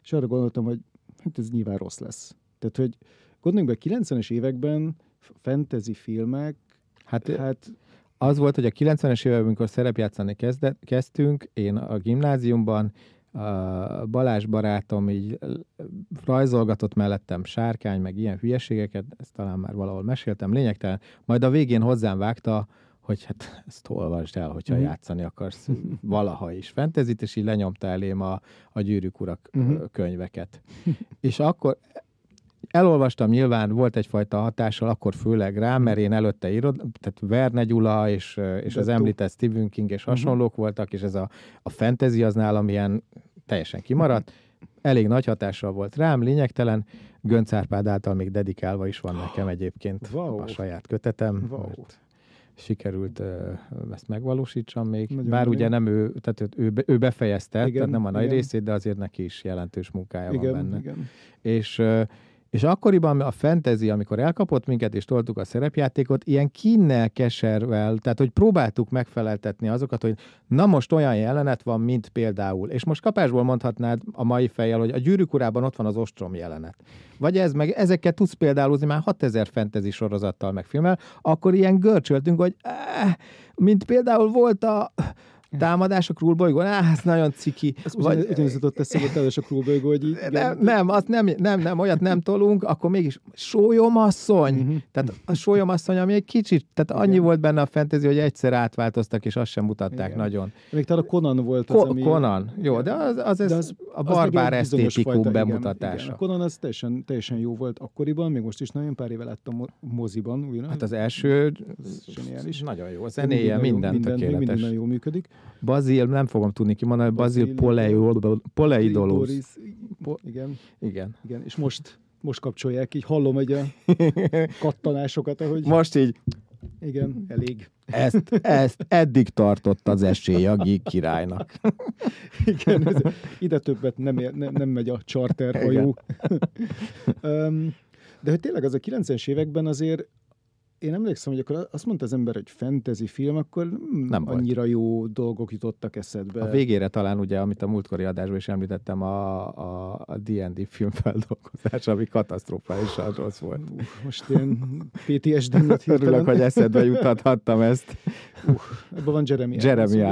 és arra gondoltam, hogy hát ez nyilván rossz lesz. Tehát, hogy gondoljunk be, 90-es években fantasy filmek, hát az volt, hogy a 90-es években, amikor szerepjátszani kezdtünk, én a gimnáziumban, a Balázs barátom így rajzolgatott mellettem sárkány, meg ilyen hülyeségeket, ezt talán már valahol meséltem, lényegtelen. Majd a végén hozzám vágta, hogy hát ezt olvasd el, hogyha játszani akarsz valaha is fantasyt, és így lenyomta elém a Gyűrűk Ura könyveket. És akkor elolvastam, nyilván volt egyfajta hatással, akkor főleg rám, mert én előtte tehát Verne Gyula és az említett Stephen King és hasonlók voltak, és ez a fantasy az nálam ilyen teljesen kimaradt. Elég nagy hatással volt rám, lényegtelen. Gönc Árpád által még dedikálva is van nekem egyébként a saját kötetem. Sikerült ezt megvalósítsam még. Nagyon bár ugye nem ő, tehát ő befejezte, igen, tehát nem a nagy részét, de azért neki is jelentős munkája van benne. Igen. És akkoriban a fantasy, amikor elkapott minket, és toltuk a szerepjátékot, ilyen kínnel, keservel, tehát hogy próbáltuk megfeleltetni azokat, hogy na most olyan jelenet van, mint például, és most kapásból mondhatnád a mai fejjel, hogy a Gyűrűk Urában ott van az ostrom jelenet. Vagy ezekkel tudsz példálozni már 6000 fantasy sorozattal meg filmmel, akkor ilyen görcsöltünk, hogy mint például volt támadás a Krúl bolygón, ez nagyon ciki. Ez ugyanaz jutott eszembe támadás a Krúl bolygó, hogy így... Nem, olyat nem tolunk, akkor mégis sólyomasszony. Tehát a sólyomasszony, ami egy kicsit, tehát annyi volt benne a fantasy, hogy egyszer átváltoztak, és azt sem mutatták nagyon. Még talán a Conan volt az, ami... Conan, jó, de az a barbár esztétikum bemutatása. Igen. A Conan az teljesen jó volt akkoriban, még most is nagyon pár éve láttam moziban újra. Hát az első nagyon jó, a zenéje, minden tökéletes. Minden nagyon jól működik. Bazil, nem fogom tudni kimondani, Bazil Poleidolus. Igen. És most kapcsolják, így hallom egy a kattanásokat, ahogy... Most így... Igen, elég. Ezt eddig tartott az esély a Geek királynak. Igen, ide többet nem megy a charter hajó. De hogy tényleg az a 90-es években azért én emlékszem, hogy akkor azt mondta az ember, hogy fantasy film, akkor nem annyira volt. Jó dolgok jutottak eszedbe. A végére talán ugye, amit a múltkori adásban is említettem, a D&D filmfeldolgozás, ami katasztrofálisan rossz volt. Most én PTSD-net örülök, hogy eszedbe jutathattam ezt. Ebben van Jeremy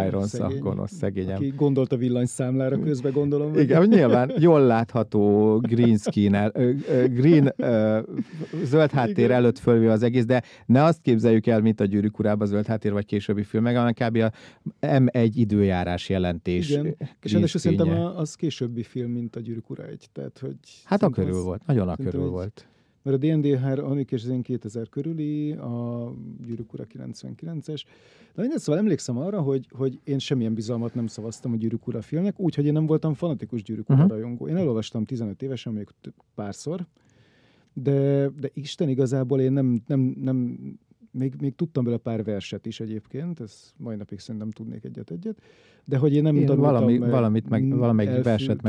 Irons, a gonosz szegényem. Aki gondolt a villanyszámlára közben, gondolom. Igen, nyilván jól látható green screen, zöld háttér előtt fölvé az egész, de ne azt képzeljük el, mint a Gyűrűk urában zöld háttér vagy későbbi filmek, hanem kb. A M1 időjárás jelentés. Igen, és ennek szerintem az későbbi film, mint a Gyűrűk ura 1. Tehát, hogy hát a körül volt, nagyon a körül volt. Mert a D&D 3 és az én 2000 körüli, a Gyűrűk ura 99-es. De én szóval emlékszem arra, hogy én semmilyen bizalmat nem szavaztam a Gyűrűk ura filmnek, úgyhogy én nem voltam fanatikus Gyűrűk ura rajongó. Én elolvastam 15 évesen, még párszor, de Isten igazából én nem még tudtam belőle pár verset is egyébként, ez mai napig szerintem tudnék egyet, de hogy én nem tanultam... Valamelyik verset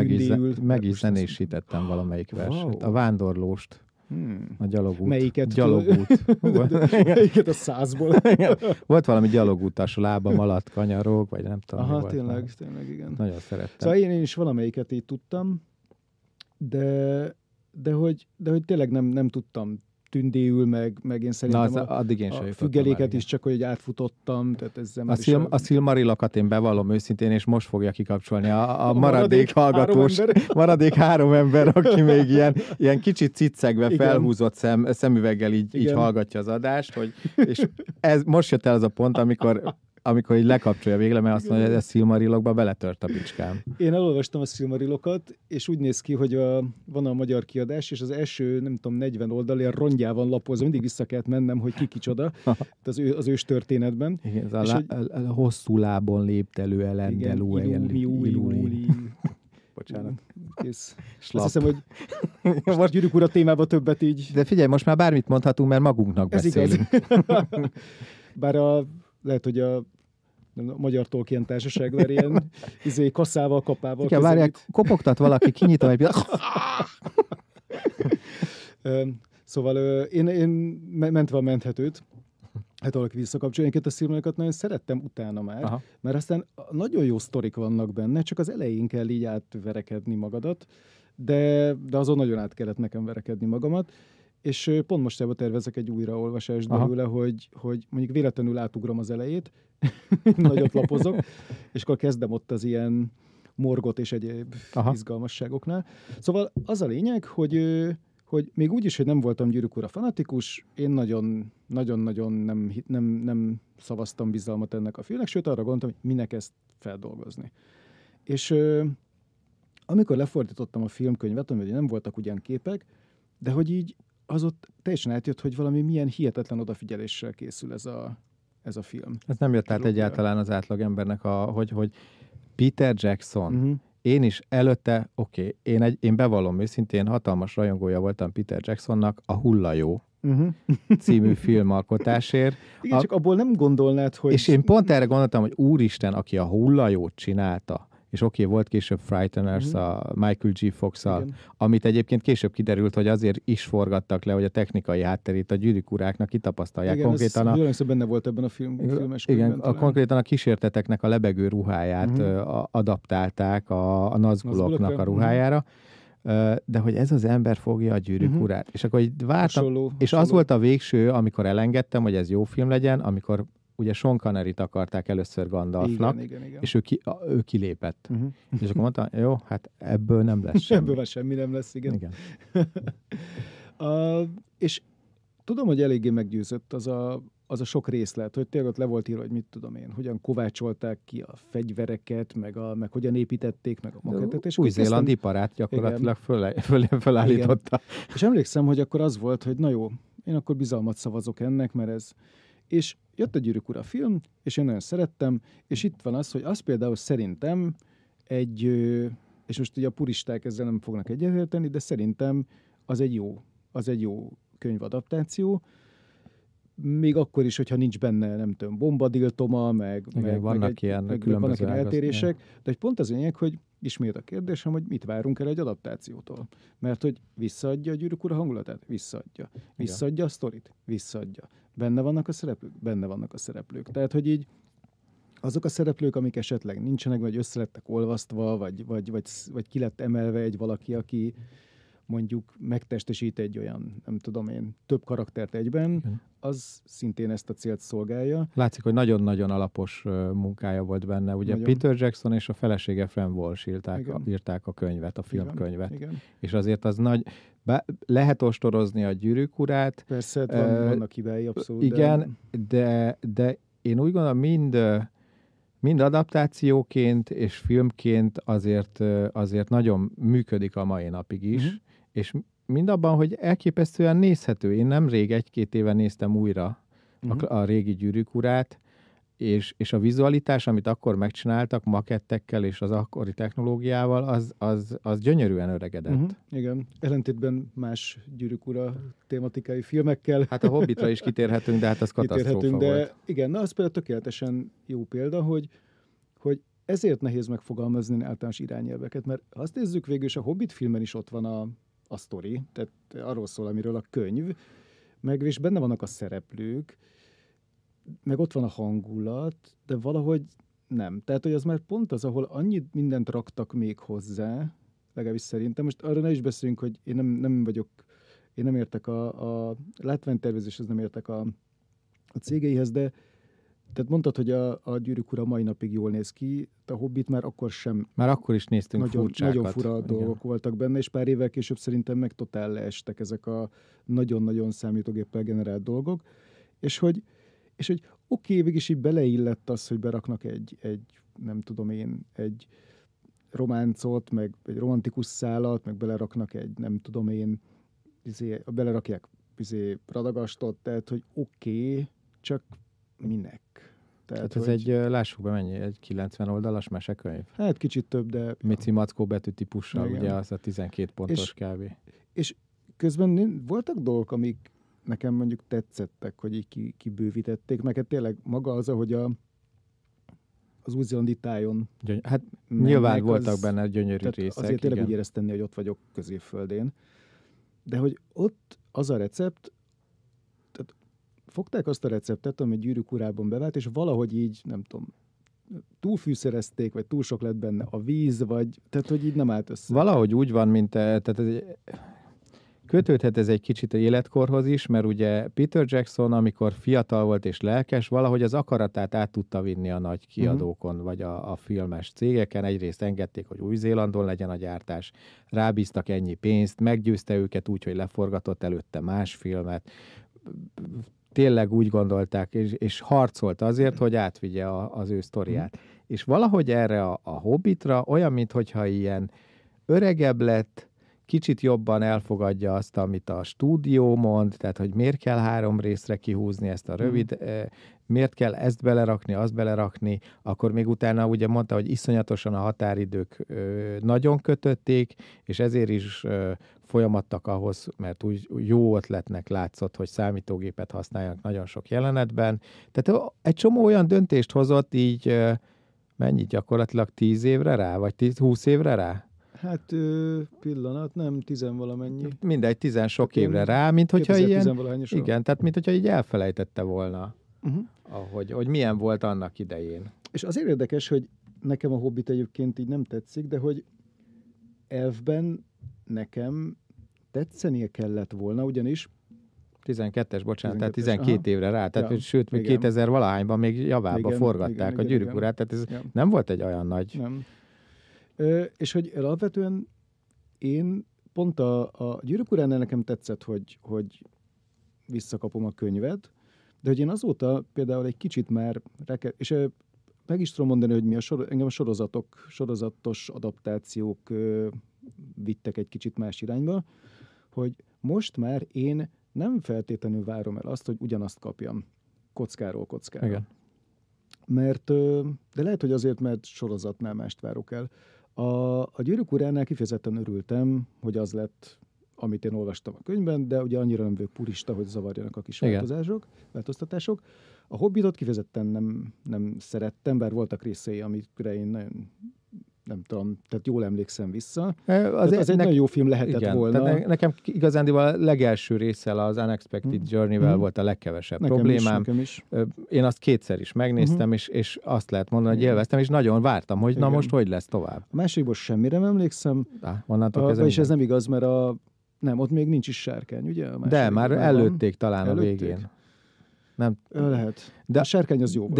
meg is zenésítettem valamelyik verset. Wow. A Vándorlóst. A gyalogút. Melyiket? Gyalogút. Melyiket a 100-ból? Volt valami gyalogútas lábam alatt kanyarok, vagy nem tudom. Aha, tényleg, igen. Nagyon szerettem. Szóval én is valamelyiket így tudtam, de hogy tényleg nem tudtam tündéül, meg én szerintem a függeléket is csak, hogy átfutottam. Tehát ezzel a Silmarilokat én bevallom őszintén, és most fogja kikapcsolni a maradék hallgatós, maradék 3 ember, aki még ilyen kicsit ciccegve felhúzott szemüveggel így hallgatja az adást, és ez most jött el az a pont, amikor így lekapcsolja végre, mert azt mondja, hogy a Silmarilokba beletört a bicskám. Én elolvastam a Silmarilokat, és úgy néz ki, hogy van a magyar kiadás, és az első, nem tudom, 40 oldal ilyen rongyában lapozva, mindig vissza kellett mennem, hogy ki kicsoda az ős történetben. Igen, a hosszú lábon léptelő elendelú. Bocsánat. Kész. Azt hiszem, hogy most Gyűrűk ura témában többet így... De figyelj, most már bármit mondhatunk, mert magunknak beszélünk. Bár lehet, hogy a magyar Tolkien társaság már ilyen kasszával, kapával. Igen, várják, kopogtat valaki, kinyitom egy Szóval én mentve a menthetőt, hát valaki visszakapcsolja. Én a Silmarilokat nagyon szerettem utána már, mert aztán nagyon jó sztorik vannak benne, csak az elején kell így átverekedni magadat, de azon nagyon át kellett nekem verekedni magamat. És pont most tervezek egy újraolvasást belőle, hogy mondjuk véletlenül átugrom az elejét, nagyot lapozok, és akkor kezdem ott az ilyen morgot és egyéb izgalmasságoknál. Szóval az a lényeg, hogy még úgy is, hogy nem voltam Gyűrűk ura fanatikus, én nagyon-nagyon nem szavaztam bizalmat ennek a filmnek, sőt arra gondoltam, hogy minek ezt feldolgozni. És amikor lefordítottam a filmkönyvet, amivel nem voltak ugyan képek, de hogy így az ott teljesen átjött, hogy valami milyen hihetetlen odafigyeléssel készül ez a film. Ez nem jött át egyáltalán az átlagembernek, hogy Peter Jackson. Én is előtte, én bevallom őszintén, hatalmas rajongója voltam Peter Jacksonnak a Hullajó című filmalkotásért. Igen, csak abból nem gondolnád, hogy... És én pont erre gondoltam, hogy úristen, aki a Hullajót csinálta, és volt később Frighteners a Michael G. Fox-szal, amit egyébként később kiderült, hogy azért is forgattak le, hogy a technikai hátterét a Gyűrűk uráknak kitapasztalják. Igen, konkrétan ez benne volt ebben a filmes könyvben. Igen, konkrétan a kísérteteknek a lebegő ruháját adaptálták a Nazguloknak a ruhájára. De hogy ez az ember fogja a Gyűrűk urát. És akkor így vártam, hasonló. Az volt a végső, amikor elengedtem, hogy ez jó film legyen, amikor ugye Sean Conneryt akarták először Gandalfnak, Igen. és ő kilépett. És akkor mondta, jó, hát ebből nem lesz semmi. Ebből már semmi nem lesz, igen. Igen. És tudom, hogy eléggé meggyőzött az a sok részlet, hogy tényleg ott le volt írva, hogy mit tudom én, hogyan kovácsolták ki a fegyvereket, meg hogyan építették meg a makettet. És Új-Zéland iparát gyakorlatilag fölállította. Igen. És emlékszem, hogy akkor az volt, hogy na jó, én akkor bizalmat szavazok ennek, mert ez... És jött a Gyűrűk Ura film, és én nagyon szerettem, és itt van az, hogy az például szerintem egy, és most ugye a puristák ezzel nem fognak egyetérteni, de szerintem az egy jó könyvadaptáció, még akkor is, hogyha nincs benne, nem tudom, bombadiltoma, meg vannak ilyen eltérések, de egy pont az lényeg, hogy ismét a kérdésem, hogy mit várunk el egy adaptációtól. Mert hogy visszaadja a Gyűrűk Ura hangulatát? Visszaadja. Visszaadja a sztorit? Visszaadja. Benne vannak a szereplők? Benne vannak a szereplők. Tehát, hogy így azok a szereplők, amik esetleg nincsenek, vagy össze lettek olvasztva, vagy ki lett emelve egy valaki, aki mondjuk megtestesít egy olyan, nem tudom én, több karaktert egyben, az szintén ezt a célt szolgálja. Látszik, hogy nagyon-nagyon alapos munkája volt benne. Ugye nagyon. Peter Jackson és a felesége Fran Walsh írták a könyvet, a filmkönyvet. Igen. És azért az nagy... lehet ostorozni a Gyűrűk Urát. Persze, vannak hibái, abszolút. Igen, de én úgy gondolom, mind adaptációként és filmként azért nagyon működik a mai napig is, és mind abban, hogy elképesztően nézhető. Én nemrég 1-2 éve néztem újra a régi Gyűrűk Urát, és a vizualitás, amit akkor megcsináltak makettekkel és az akkori technológiával, az gyönyörűen öregedett. Igen, ellentétben más Gyűrűk Ura tematikai filmekkel. Hát a Hobbitra is kitérhetünk, de hát az katasztrófa volt. De igen, na az például tökéletesen jó példa, hogy ezért nehéz megfogalmazni általános irányelveket, mert ha azt nézzük végül, és a Hobbit filmben is ott van a sztori, tehát arról szól, amiről a könyv, meg és benne vannak a szereplők, meg ott van a hangulat, de valahogy nem. Tehát, hogy az már pont az, ahol annyit mindent raktak még hozzá, legalábbis szerintem. Most arra ne is beszéljünk, hogy én nem értek a látványtervezéshez, nem értek a cégeihez, de tehát mondtad, hogy a Gyűrűk Ura mai napig jól néz ki, a Hobbit már akkor sem. Már akkor is néztünk furcsákat. Nagyon fura dolgok voltak benne, és pár évvel később szerintem meg totál leestek ezek a nagyon-nagyon számítógéppel generált dolgok. És hogy oké, végig így beleillett az, hogy beraknak egy nem tudom én, egy románcot, meg egy romantikus szálat, meg beleraknak egy, nem tudom én, belerakják Radagastot, tehát, hogy oké, csak minek? Tehát ez egy, lássuk be mennyi, egy 90 oldalas mesekönyv? Hát kicsit több, de... Mici Mackó betű típussal, ugye az a 12 pontos kb. És közben voltak dolgok, amik nekem mondjuk tetszettek, hogy így kibővítették. Meg hát tényleg maga az, ahogy az új-zélandi tájon... Hát nyilván voltak benne gyönyörű részek. Azért tényleg úgy éreztem, hogy ott vagyok Középföldén. De hogy ott az a recept, tehát fogták azt a receptet, ami Gyűrűk Urában bevált, és valahogy így, nem tudom, túlfűszerezték, vagy túl sok lett benne a víz, vagy, tehát hogy így nem állt össze. Valahogy úgy van, mint tehát kötődhet ez egy kicsit a életkorhoz is, mert ugye Peter Jackson, amikor fiatal volt és lelkes, valahogy az akaratát át tudta vinni a nagy kiadókon, vagy a filmes cégeken. Egyrészt engedték, hogy Új-Zélandon legyen a gyártás, rábíztak ennyi pénzt, meggyőzte őket úgy, hogy leforgatott előtte más filmet. Tényleg úgy gondolták, és harcolt azért, hogy átvigye az ő sztoriát. És valahogy erre a Hobbitra olyan, mintha ilyen öregebb lett, kicsit jobban elfogadja azt, amit a stúdió mond, tehát, hogy miért kell 3 részre kihúzni ezt a rövid, miért kell ezt belerakni, azt belerakni, akkor még utána ugye mondta, hogy iszonyatosan a határidők nagyon kötötték, és ezért is folyamattak ahhoz, mert úgy jó ötletnek látszott, hogy számítógépet használjanak nagyon sok jelenetben. Tehát egy csomó olyan döntést hozott így, mennyit gyakorlatilag 10 évre rá, vagy 20 évre rá? Hát pillanat, nem 10-valamennyi. Mindegy, 10 sok évre rá, mint hogyha ilyen... Igen, tehát mint hogyha így elfelejtette volna, hogy milyen volt annak idején. És azért érdekes, hogy nekem a Hobbit egyébként így nem tetszik, de hogy elfben nekem tetszenie kellett volna, ugyanis 12-es, bocsánat, 12-es, tehát 12 évre rá, tehát sőt, még 2000 valahányban még javába forgatták a Gyűrűk urát, tehát ez nem volt egy olyan nagy... Nem. És hogy alapvetően én pont a Gyűrűk uránál nekem tetszett, hogy visszakapom a könyvet, de hogy én azóta például egy kicsit már, és meg is tudom mondani, hogy engem a sorozatos adaptációk vittek egy kicsit más irányba, hogy most már én nem feltétlenül várom el azt, hogy ugyanazt kapjam kockáról kockára. Igen. De lehet, hogy azért, mert sorozatnál mást várok el. A Gyűrűk uránál kifejezetten örültem, hogy az lett, amit én olvastam a könyvben, de ugye annyira nem vagyok purista, hogy zavarjanak a kis változtatások. A Hobbitot kifejezetten nem szerettem, bár voltak részei, amikre én nagyon, nem tudom, tehát jól emlékszem vissza. Az egy nagyon jó film lehetett volna. Tehát nekem igazándiból a legelső résszel, az Unexpected Journey-vel volt a legkevesebb problémám. Nekem is. Én azt kétszer is megnéztem, és azt lehet mondani, hogy élveztem, és nagyon vártam, hogy na most hogy lesz tovább. A másikból semmire nem emlékszem. És ez nem igaz, mert nem, ott még nincs is sárkány, ugye? De már előtték talán a végén. Nem. Lehet. De a sárkány az jó volt.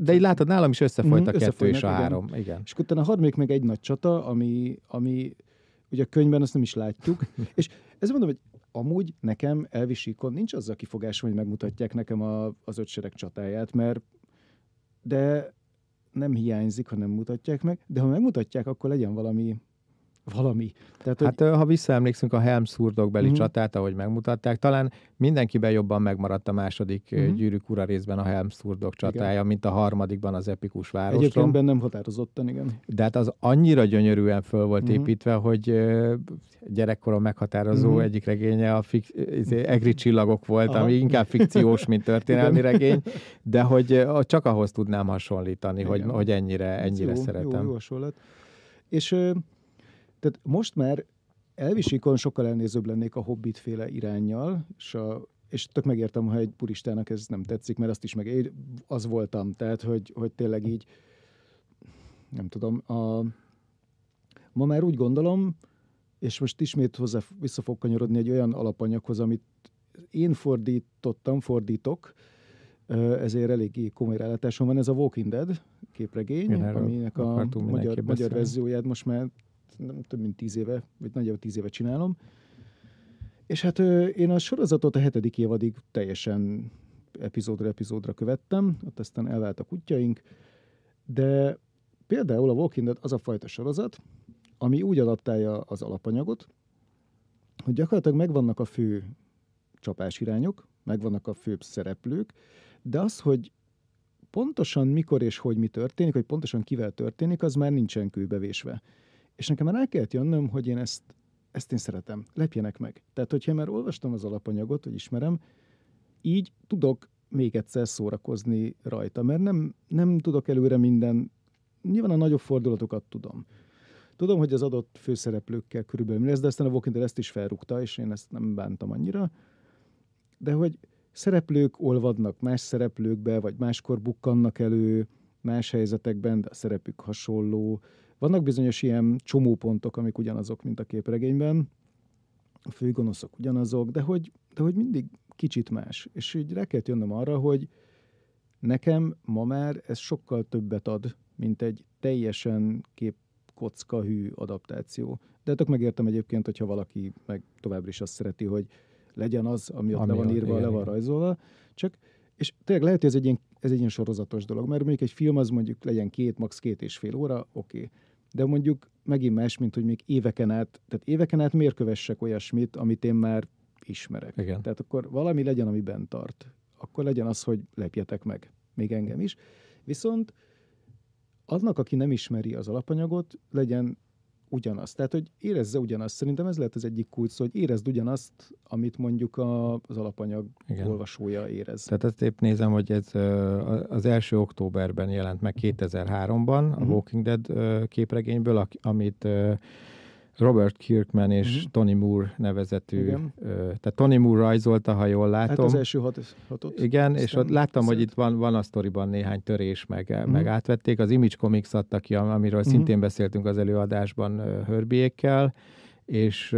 De így látod, nálam is összefolyt a 2 és a 3. Igen. És utána a harmadik meg egy nagy csata, ami ugye a könyvben azt nem is látjuk. És ezt mondom, hogy amúgy nekem Elvisíkon nincs az a kifogásom, hogy megmutatják nekem az 5 sereg csatáját, de nem hiányzik, ha nem mutatják meg, de ha megmutatják, akkor legyen valami. Tehát, hát ha visszaemlékszünk a Helmszurdok-beli csatát, ahogy megmutatták, talán mindenkiben jobban megmaradt a második Gyűrűk ura részben a Helmszurdok csatája, igen, mint a harmadikban az epikus városrom. Egyébként bennem határozottan, igen. De hát az annyira gyönyörűen föl volt építve, hogy gyerekkorom meghatározó egyik regénye a Egri csillagok volt, ami inkább fikciós, mint történelmi regény, de hogy csak ahhoz tudnám hasonlítani, hogy ennyire szeretem. Jó hasonlat. És tehát most már Elvisíkon sokkal elnézőbb lennék a Hobbit-féle iránnyal, és tök megértem, ha egy puristának ez nem tetszik, mert azt is az voltam, tehát, hogy tényleg így, nem tudom, ma már úgy gondolom, és most ismét vissza fog kanyarodni egy olyan alapanyaghoz, amit én fordítok, ezért eléggé komoly rálátásom van, ez a Walking Dead képregény, aminek a magyar verzióját most már nem több mint 10 éve, vagy nagyjából 10 éve csinálom. És hát én a sorozatot a 7. évadig teljesen epizódra követtem, ott aztán elváltak útjaink, de például a Walking Dead az a fajta sorozat, ami úgy adaptálja az alapanyagot, hogy gyakorlatilag megvannak a fő csapásirányok, megvannak a főbb szereplők, de az, hogy pontosan mikor és hogy mi történik, hogy pontosan kivel történik, az már nincsen kőbevésve. És nekem már rá kellett jönnöm, hogy én ezt én szeretem. Lepjenek meg. Tehát, hogyha már olvastam az alapanyagot, hogy ismerem, így tudok még egyszer szórakozni rajta, mert nem tudok előre nyilván a nagyobb fordulatokat tudom. Tudom, hogy az adott főszereplőkkel körülbelül mi lesz, de aztán a Walking Dead ezt is felrúgta, és én ezt nem bántam annyira. De hogy szereplők olvadnak más szereplőkbe, vagy máskor bukkannak elő, más helyzetekben, de a szerepük hasonló. Vannak bizonyos ilyen csomópontok, amik ugyanazok, mint a képregényben. A főgonoszok ugyanazok, de hogy mindig kicsit más. És így rá kellett jönnöm arra, hogy nekem ma már ez sokkal többet ad, mint egy teljesen képkockahű adaptáció. De tök megértem egyébként, hogyha valaki meg továbbra is azt szereti, hogy legyen az, ami ott le van írva, le van rajzolva. És tényleg lehet, hogy ez egy ilyen sorozatos dolog, mert mondjuk egy film az mondjuk legyen max. 2,5 óra, oké. De mondjuk megint más, mint hogy még éveken át miért kövessek olyasmit, amit én már ismerek. Igen. Tehát akkor valami legyen, ami bent tart. Akkor legyen az, hogy lepjetek meg. Még engem is. Viszont annak, aki nem ismeri az alapanyagot, legyen ugyanaz. Tehát, hogy érezze ugyanazt. Szerintem ez lehet az egyik kulcs, hogy érezd ugyanazt, amit mondjuk az alapanyag olvasója érez. Tehát ezt épp nézem, hogy ez az első októberben jelent meg 2003-ban a Walking Dead képregényből, amit Robert Kirkman és Tony Moore nevezetű. Tehát Tony Moore rajzolta, ha jól látom. Hát az első hatot. Igen, és ott láttam, hogy itt van a sztoriban néhány törés, meg átvették. Az Image Comics adta ki, amiről szintén beszéltünk az előadásban Herbie-ékkel, és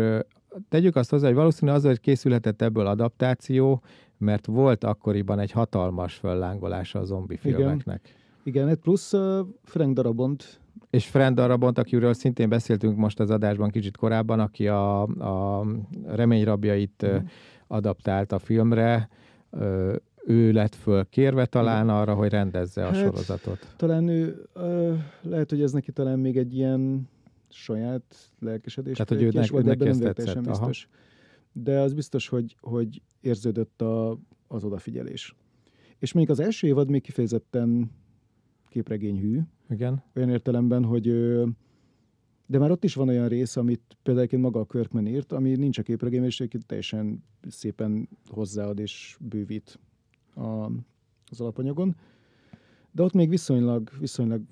tegyük azt hozzá, hogy valószínűleg azért készülhetett ebből adaptáció, mert volt akkoriban egy hatalmas föllángolása a zombi filmeknek. Igen, hát plusz Frank Darabont. És Frank Darabont, akiről szintén beszéltünk most az adásban kicsit korábban, aki a Reményrabjait adaptált a filmre, ő lett fölkérve talán arra, hogy rendezze a sorozatot. Talán ő, lehet, hogy ez neki talán még egy ilyen saját lelkesedés. Tehát, hogy ő neki ezt tetszett. Biztos. De az biztos, hogy érződött az odafigyelés. És mondjuk az első évad még kifejezetten képregényhű. Igen. Olyan értelemben, hogy de már ott is van olyan rész, amit például maga a Kirkman írt, ami nincs a képregényben, és teljesen szépen hozzáad és bővít az alapanyagon. De ott még viszonylag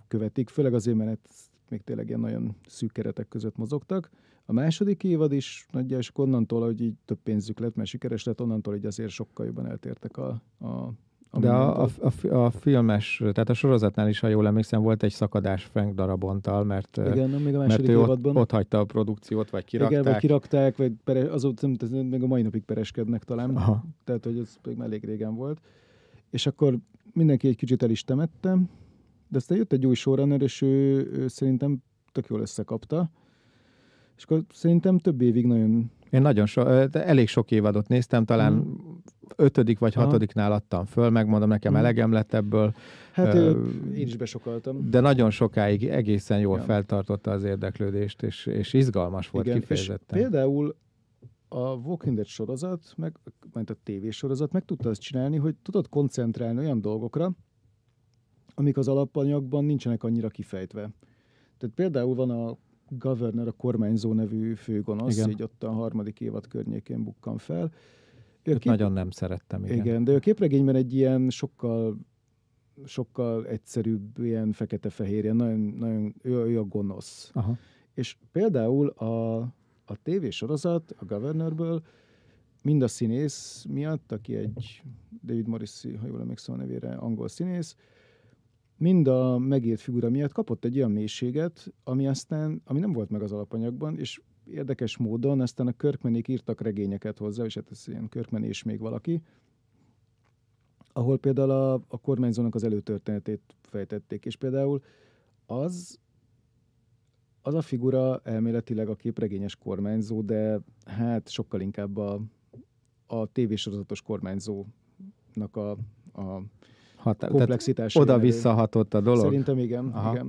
követik, főleg azért, mert még tényleg ilyen nagyon szűk keretek között mozogtak. A második évad is nagyjából, és onnantól, hogy így több pénzük lett, mert sikeres lett, onnantól így azért sokkal jobban eltértek de a filmes, tehát a sorozatnál is, ha jól emlékszem, volt egy szakadás Frank Darabonttal, mert, igen, még a mert ő ott hagyta a produkciót, vagy kirakták. Igen, vagy kirakták, vagy azóta még a mai napig pereskednek talán. Aha. Tehát, hogy ez még elég régen volt. És akkor mindenki egy kicsit el is temette, de aztán jött egy új showrunner, és ő szerintem tök jól összekapta. És akkor szerintem több évig nagyon... Én elég sok évadot néztem, talán 5. vagy 6-nál adtam föl, megmondom, nekem elegem lett ebből. Hát én is besokaltam. De nagyon sokáig egészen jól feltartotta az érdeklődést, és izgalmas volt. Igen, kifejezetten. És például a Walking Dead sorozat, mert a tévésorozat meg tudta azt csinálni, hogy tudod koncentrálni olyan dolgokra, amik az alapanyagban nincsenek annyira kifejtve. Tehát például van a Governor, a kormányzó nevű főgonosz, így ott a 3. évad környékén bukkan fel. Nagyon nem szerettem, igen. De a képregényben egy ilyen sokkal egyszerűbb, ilyen fekete-fehér, nagyon ő a gonosz. Aha. És például a tévésorozat, a Governorből mind a színész miatt, aki egy David Morrissey, ha jól emlékszem a nevére, angol színész, mind a megírt figura miatt kapott egy olyan mélységet, ami nem volt meg az alapanyagban, és érdekes módon aztán a Kirkmanék írtak regényeket hozzá, és hát ez ilyen Kirkman és még valaki, ahol például a kormányzónak az előtörténetét fejtették, és például az a figura elméletileg a képregényes kormányzó, de hát sokkal inkább a tévésorozatos kormányzónak a komplexitása. Oda-vissza hatott a dolog? Szerintem igen. Hát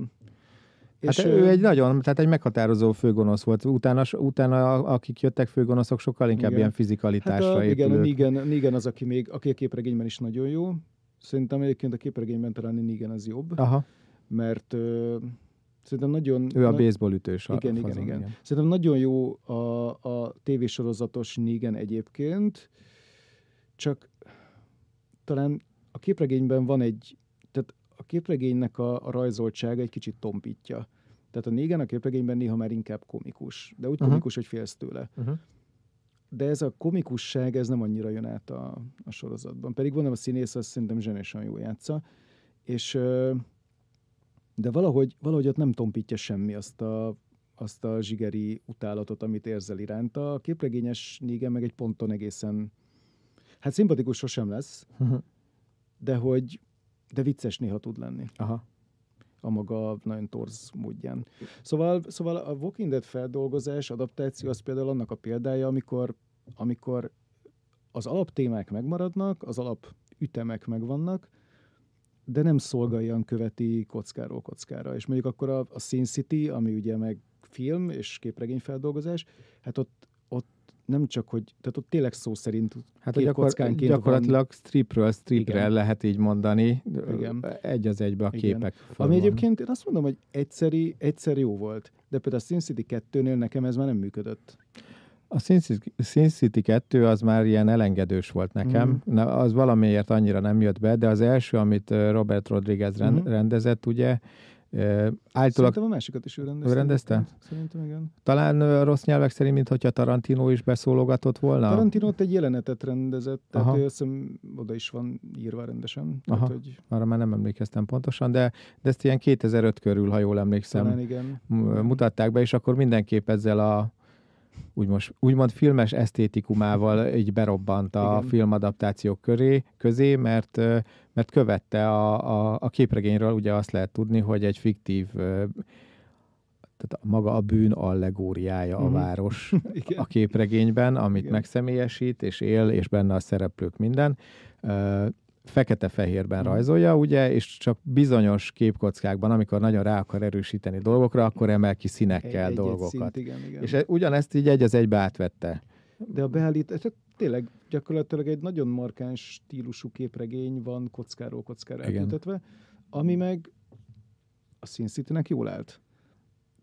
és ő egy meghatározó főgonosz volt. Utána akik jöttek főgonoszok, sokkal inkább ilyen fizikalitásra épülők. Igen, Negan az, aki a képregényben is nagyon jó. Szerintem egyébként a képregényben talán Negan az jobb. Aha. Mert szerintem nagyon... Ő a baseball ütős. Igen. Szerintem nagyon jó a tévésorozatos Negan egyébként, csak talán a képregényben van tehát a képregénynek a rajzoltsága egy kicsit tompítja. Tehát a Negan a képregényben néha már inkább komikus, de úgy komikus, hogy félsz tőle. De ez a komikusság, ez nem annyira jön át a sorozatban. Pedig mondom, a színész az szerintem zseniálisan jól játsza, és de valahogy ott nem tompítja semmi azt a zsigeri utálatot, amit érzel iránta. A képregényes Negan meg egy ponton egészen, hát szimpatikus sosem lesz, de vicces néha tud lenni. Aha. A maga nagyon torz módján. Szóval a Walking Dead feldolgozás, adaptáció az például annak a példája, amikor az alaptémák megmaradnak, az alapütemek megvannak, de nem szolgáljan követi kockáról kockára. És mondjuk akkor a Sin City, ami ugye meg film és képregényfeldolgozás, hát ott nem csak, hogy, tehát ott tényleg szó szerint kockánként gyakorlatilag stripről stripre lehet így mondani. Igen. Egy az egybe a képek. Ami egyébként én azt mondom, hogy egyszer jó volt, de például a Sin City 2-nél nekem ez már nem működött. A Sin City 2 az már ilyen elengedős volt nekem. Az valamiért annyira nem jött be, de az első, amit Robert Rodriguez rendezett, ugye, Szerintem a másikat is ő rendezte. Szerintem igen. Talán rossz nyelvek szerint, mintha Tarantino is beszólogatott volna? Tarantino egy jelenetet rendezett, tehát ő azt hiszem, oda is van írva rendesen. Tehát, hogy... Arra már nem emlékeztem pontosan, de ezt ilyen 2005 körül, ha jól emlékszem, talán igen. Mutatták be, és akkor mindenképp ezzel úgymond filmes esztétikumával így berobbant a filmadaptációk közé, mert követte a képregényről, ugye azt lehet tudni, hogy egy fiktív, tehát maga a bűn allegóriája a város a képregényben, amit megszemélyesít, és él, és benne a szereplők minden. Fekete-fehérben rajzolja, ugye, és csak bizonyos képkockákban, amikor nagyon rá akar erősíteni dolgokra, akkor emel ki színekkel dolgokat. Szint, igen. És ugyanezt így egy az egybe átvette. De a beállítás, tényleg gyakorlatilag egy nagyon markáns stílusú képregény van kockáról kockára elültetve, ami meg a Sin City-nek jól állt.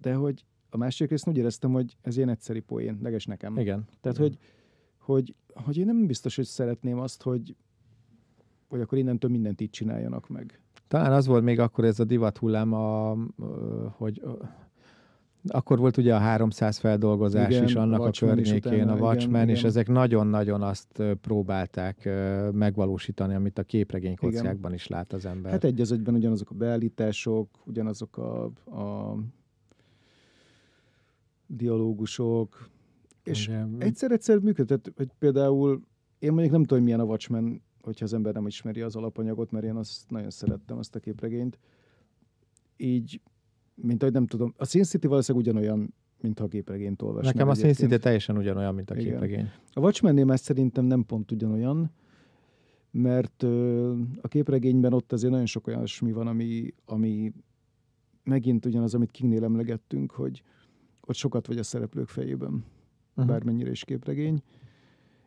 De hogy a másik részt úgy éreztem, hogy ez ilyen egyszeri poén, leges nekem. Igen. Tehát, hogy én nem biztos, hogy szeretném azt, hogy akkor innentől mindent így csináljanak meg. Talán az volt még akkor ez a divat hullám, hogy akkor volt ugye a 300 feldolgozás igen, is annak a környékén, a Watchmen, igen. és ezek nagyon-nagyon azt próbálták megvalósítani, amit a képregénykockákban is lát az ember. Hát egy az egyben ugyanazok a beállítások, ugyanazok a dialógusok, és egyszer működött, hogy például én mondjuk nem tudom, milyen a Watchmen, hogyha az ember nem ismeri az alapanyagot, mert én azt nagyon szerettem, azt a képregényt. Így, mint ahogy nem tudom, a Sin City valószínűleg ugyanolyan, mint ha a képregényt olvasnám. Nekem a Sin City teljesen ugyanolyan, mint a képregény. A Watchmennél már szerintem nem pont ugyanolyan, mert a képregényben ott azért nagyon sok olyasmi van, ami megint ugyanaz, amit Kingnél emlegettünk, hogy ott sokat vagy a szereplők fejében, bármennyire is képregény.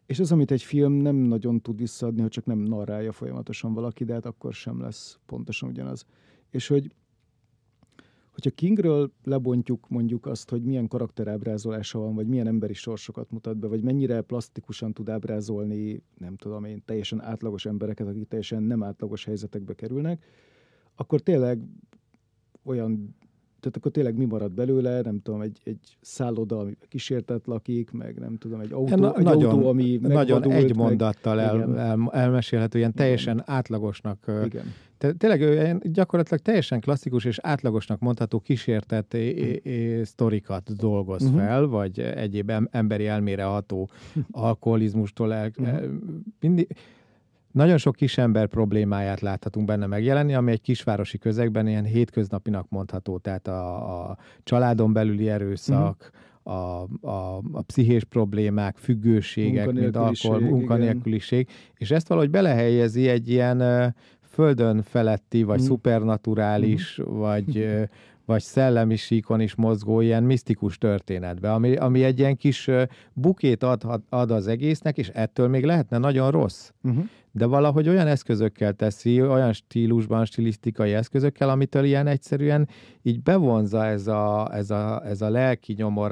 És az, amit egy film nem nagyon tud visszaadni, ha csak nem narrálja folyamatosan valaki, de hát akkor sem lesz pontosan ugyanaz. És hogyha Kingről lebontjuk mondjuk azt, hogy milyen karakterábrázolása van, vagy milyen emberi sorsokat mutat be, vagy mennyire plastikusan tud ábrázolni, nem tudom én, teljesen átlagos embereket, akik teljesen nem átlagos helyzetekbe kerülnek, akkor tényleg tehát akkor tényleg mi marad belőle, nem tudom, egy szálloda, ami kísértett lakik, meg nem tudom, egy autó, ami megvadult. Nagyon egy mondattal elmesélhető, ilyen teljesen átlagosnak. Igen. Tényleg gyakorlatilag teljesen klasszikus és átlagosnak mondható kísértett sztorikat dolgoz fel, vagy egyéb emberi elmére ható alkoholizmustól mindig. Nagyon sok kisember problémáját láthatunk benne megjelenni, ami egy kisvárosi közegben ilyen hétköznapinak mondható. Tehát a családon belüli erőszak, a pszichés problémák, függőségek, mint alkohol, munkanélküliség, és ezt valahogy belehelyezi egy ilyen földön feletti, vagy szupernaturális, vagy szellemi síkon is mozgó ilyen misztikus történetbe, ami egy ilyen kis bukét ad az egésznek, és ettől még lehetne nagyon rossz. De valahogy olyan eszközökkel teszi, olyan stílusban, stilisztikai eszközökkel, amitől ilyen egyszerűen így bevonza ez a lelki nyomor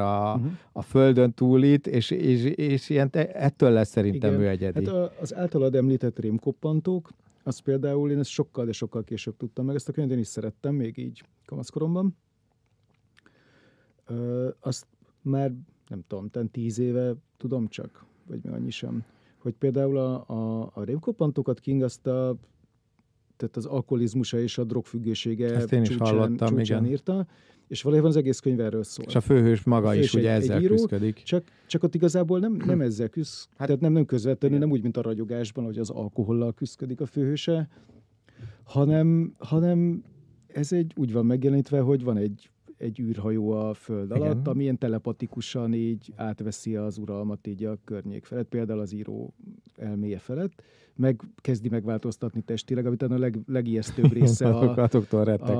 a földön túlit, és ilyen ettől lesz szerintem ő egyedi. Hát az általad említett rémkoppantók, az például én ezt sokkal, de sokkal később tudtam meg. Ezt a könyvet én is szerettem, még így kamaszkoromban. Azt már, nem tudom, 10 éve tudom csak, vagy még annyi sem, hogy például a rémkoppantókat King tehát az alkoholizmusa és a drogfüggősége csúcsán írta, és valójában az egész könyv erről szól. És a főhős maga is ugye ezzel küzdik. Csak ott igazából nem ezzel küzd, tehát nem közvetlenül, nem úgy, mint a ragyogásban, hogy az alkohollal küzdik a főhőse, hanem ez úgy van megjelenítve, hogy van egy űrhajó a föld alatt, ami ilyen telepatikusan így átveszi az uralmat így a környék felett, például az író elméje felett, meg kezdi megváltoztatni testileg, amit a legijesztőbb része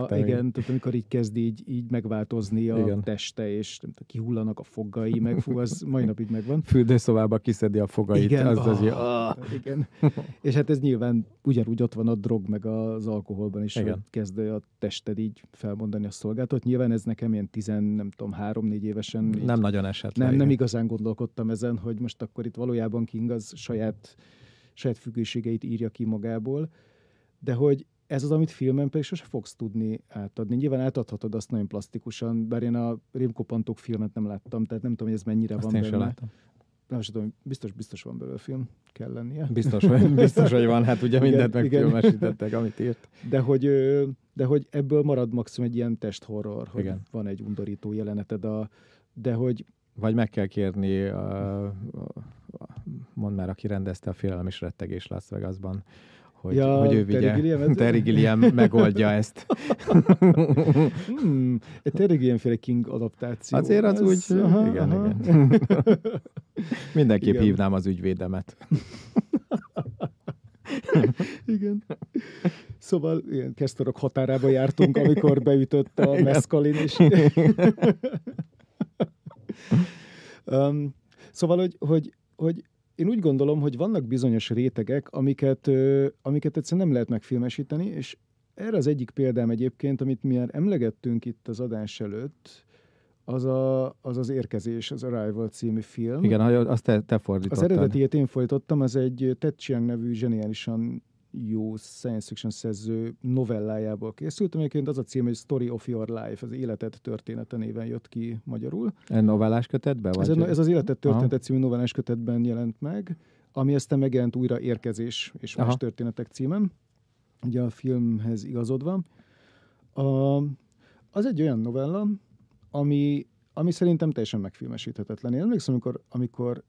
igen, tehát amikor így kezd így megváltozni a teste, és kihullanak a fogai, az mai napig megvan. Fürdőszobába kiszedi a fogait. Igen, igen. És hát ez nyilván ugyanúgy ott van a drog, meg az alkoholban is, hogy kezd a tested így felmondani a szolgáltat. Nyilván ez nekem ilyen 3-4 évesen nem nagyon esett. Nem igazán gondolkodtam ezen, hogy most akkor itt valójában King az saját függőségeit írja ki magából, de hogy ez az, amit filmen pedig sose fogsz tudni átadni. Nyilván átadhatod azt nagyon plastikusan, bár én a Rémkoppantók filmet nem láttam, tehát nem tudom, hogy ez mennyire azt van benne. Nem tudom, biztos van belőle film, kell lennie. Biztos, hogy van, hát ugye mindent megfilmesítettek, amit írt. De hogy ebből marad maximum egy ilyen testhorror, hogy van egy undorító jeleneted, de hogy Vagy meg kell kérni, mondd már, aki rendezte a Félelem és rettegés Las Vegasban, hogy ő vigye, Terry Gilliam megoldja ezt. Egy Terry Gilliam-féle King adaptáció. Azért az úgy, igen. Mindenképp hívnám az ügyvédemet. Igen. Szóval ilyen Kestorok határába jártunk, amikor beütött a meszkalin is. Szóval, hogy én úgy gondolom, hogy vannak bizonyos rétegek, amiket egyszerűen nem lehet megfilmesíteni, és erre az egyik példám egyébként, amit mi már emlegettünk itt az adás előtt, az Érkezés, az Arrival című film. Igen, azt te fordítottad. Az eredetiét én fordítottam, az egy Ted Chiang nevű zseniálisan jó science fiction szerző novellájából készült, amelyként az a cím, hogy Story of Your Life, az Életed története néven jött ki magyarul. Novellás kötetben? Vagy? Ez az Életed története című novellás kötetben jelent meg, ami aztán megjelent újra Érkezés és más történetek címen, ugye a filmhez igazodva. Az egy olyan novella, ami szerintem teljesen megfilmesíthetetlen. Én emlékszem, amikor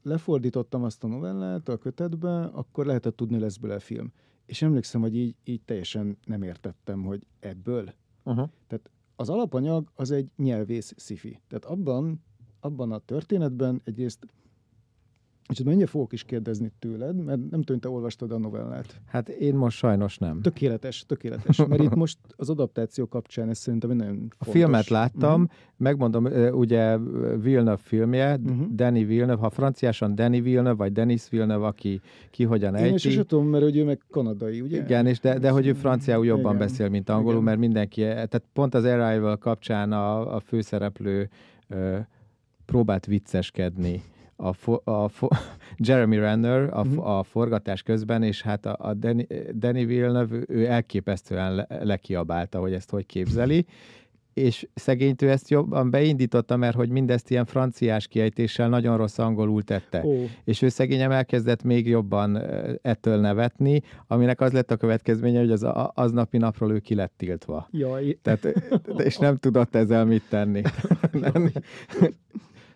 lefordítottam azt a novellát a kötetbe, akkor lehetett tudni, lesz belőle film. És emlékszem, hogy így teljesen nem értettem, hogy ebből. Tehát az alapanyag az egy nyelvész sci-fi. Tehát abban a történetben egyrészt, és mindjárt fogok is kérdezni tőled, mert nem tudom, te olvastad a novellát. Hát én most sajnos nem. Tökéletes. Mert itt most az adaptáció kapcsán ez szerintem egy nagyon fontos. A filmet láttam, megmondom, ugye Villeneuve filmje, Denis Villeneuve, ha franciásan Denis Villeneuve, vagy Denis Villeneuve, ki hogyan ejti. Én is tudom, mert ő meg kanadai, ugye? Igen, és de hogy ő franciául jobban beszél, mint angolul, mert mindenki, tehát pont az Arrival kapcsán a főszereplő próbált vicceskedni. Jeremy Renner a forgatás közben, és hát a Denis Villeneuve, ő elképesztően lekiabálta, hogy ezt hogy képzeli, és szegénytől ezt jobban beindította, mert hogy mindezt ilyen franciás kiejtéssel nagyon rossz angolul tette. És ő szegényem elkezdett még jobban ettől nevetni, aminek az lett a következménye, hogy az aznapi napról ő ki lett tiltva. Jaj. Tehát, és nem tudott ezzel mit tenni.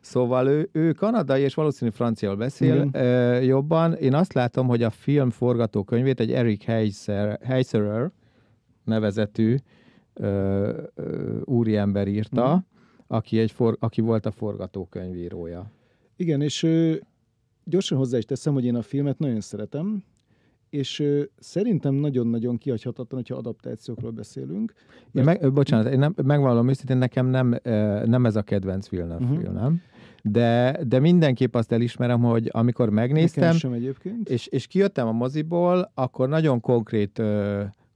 Szóval ő kanadai, és valószínű franciául beszél jobban. Én azt látom, hogy a film forgatókönyvét egy Eric Heiserer nevezetű úriember írta, aki volt a forgatókönyvírója. Igen, és gyorsan hozzá is teszem, hogy én a filmet nagyon szeretem, és szerintem nagyon-nagyon kihagyhatatlan, hogyha adaptációkról beszélünk. Bocsánat, én megvallom őszintén, nekem nem ez a kedvenc Villeneuve filmem. De mindenképp azt elismerem, hogy amikor megnéztem, és kijöttem a moziból, akkor nagyon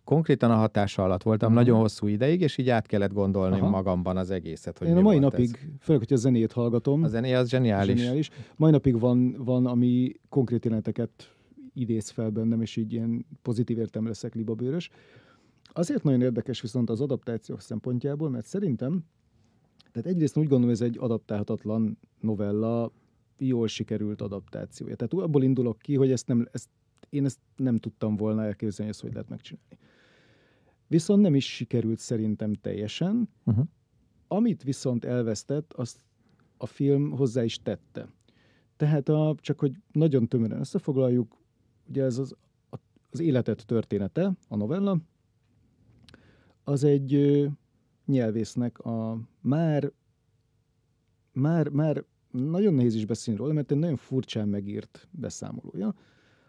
konkrétan a hatása alatt voltam nagyon hosszú ideig, és így át kellett gondolni magamban az egészet. Hogy én a mai napig, főleg, hogy a zenét hallgatom. A zené az zseniális. Mai napig van, ami konkrét jeleneteket idéz fel bennem, és így ilyen pozitív értelemben leszek libabőrös. Azért nagyon érdekes viszont az adaptációk szempontjából, mert szerintem, tehát egyrészt úgy gondolom, ez egy adaptálhatatlan novella, jól sikerült adaptációja. Tehát abból indulok ki, hogy én ezt nem tudtam volna elképzelni, hogy lehet megcsinálni. Viszont nem is sikerült szerintem teljesen. Amit viszont elvesztett, azt a film hozzá is tette. Tehát csak hogy nagyon tömören összefoglaljuk, ugye ez az életed története, a novella, az egy nyelvésznek a már nagyon nehéz is beszélni róla, mert egy nagyon furcsán megírt beszámolója.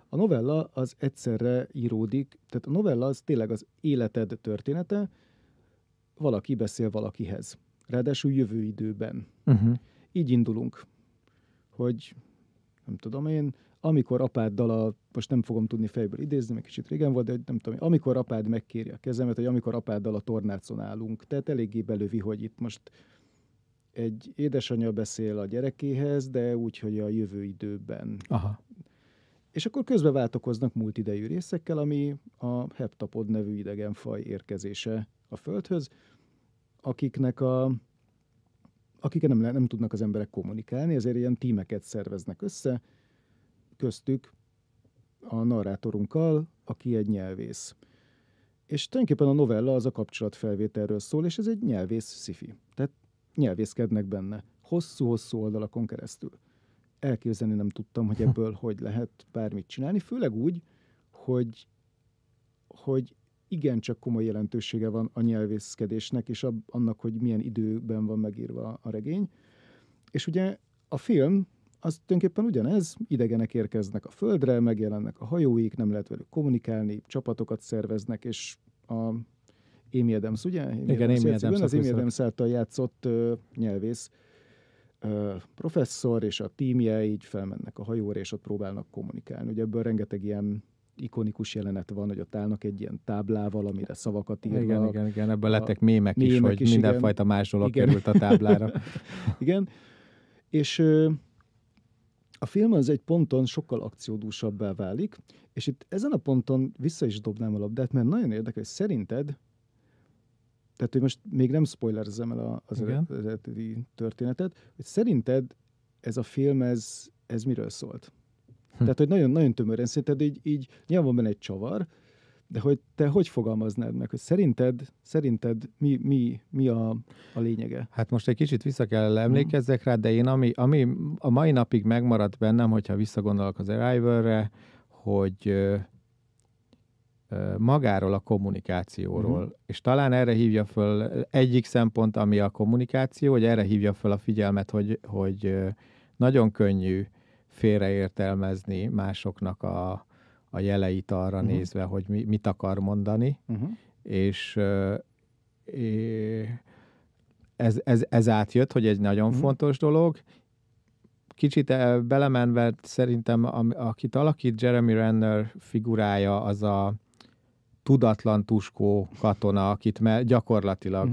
A novella az egyszerre íródik, tehát a novella az tényleg az életed története, valaki beszél valakihez. Ráadásul jövő időben. Így indulunk, hogy nem tudom én, amikor apáddal most nem fogom tudni fejből idézni, meg kicsit régen volt, de nem tudom, amikor apád megkéri a kezemet, vagy amikor apáddal a tornácon állunk. Tehát eléggé belövi, hogy itt most egy édesanyja beszél a gyerekéhez, de úgy, hogy a jövő időben. És akkor közben váltakoznak múltidejű részekkel, ami a heptapod nevű idegenfaj érkezése a Földhöz, akikkel nem tudnak az emberek kommunikálni, ezért ilyen tímeket szerveznek össze, köztük a narrátorunkkal, aki egy nyelvész. És tulajdonképpen a novella az a kapcsolatfelvételről szól, és ez egy nyelvész sci-fi. Tehát nyelvészkednek benne. Hosszú-hosszú oldalakon keresztül. Elképzelni nem tudtam, hogy ebből hogy lehet bármit csinálni, főleg úgy, hogy igencsak komoly jelentősége van a nyelvészkedésnek, és annak, hogy milyen időben van megírva a regény. És ugye a film, az tulajdonképpen ugyanez, idegenek érkeznek a földre, megjelennek a hajóik, nem lehet velük kommunikálni, csapatokat szerveznek, és a Amy Adams, ugye? Az Amy Adams által játszott nyelvész professzor és a tímje így felmennek a hajóra, és ott próbálnak kommunikálni. Ugye ebből rengeteg ilyen ikonikus jelenet van, hogy ott állnak egy ilyen táblával, amire szavakat írnak. Igen, ebből lettek mémek is, hogy mindenfajta más dolog került a táblára. Igen, és a film az egy ponton sokkal akciódúsabbá válik, és itt ezen a ponton vissza is dobnám a labdát, mert nagyon érdekes, szerinted, tehát hogy most még nem spoilerzem el az eredeti történetet, hogy szerinted ez a film, ez miről szólt? Tehát, hogy nagyon, nagyon tömören, szerinted így nyilván van benne egy csavar, de hogy te hogy fogalmaznád meg, hogy szerinted mi a lényege? Hát most egy kicsit vissza kell emlékezzek rá, de én ami a mai napig megmaradt bennem, hogyha visszagondolok az Arrival-re, hogy magáról a kommunikációról, és talán erre hívja föl egyik szempont, ami a kommunikáció, hogy erre hívja föl a figyelmet, hogy nagyon könnyű félreértelmezni másoknak a jeleit arra nézve, hogy mit akar mondani, és ez átjött, hogy egy nagyon fontos dolog. Kicsit belemenve szerintem, akit alakít Jeremy Renner figurája, az a tudatlan tuskó katona, akit gyakorlatilag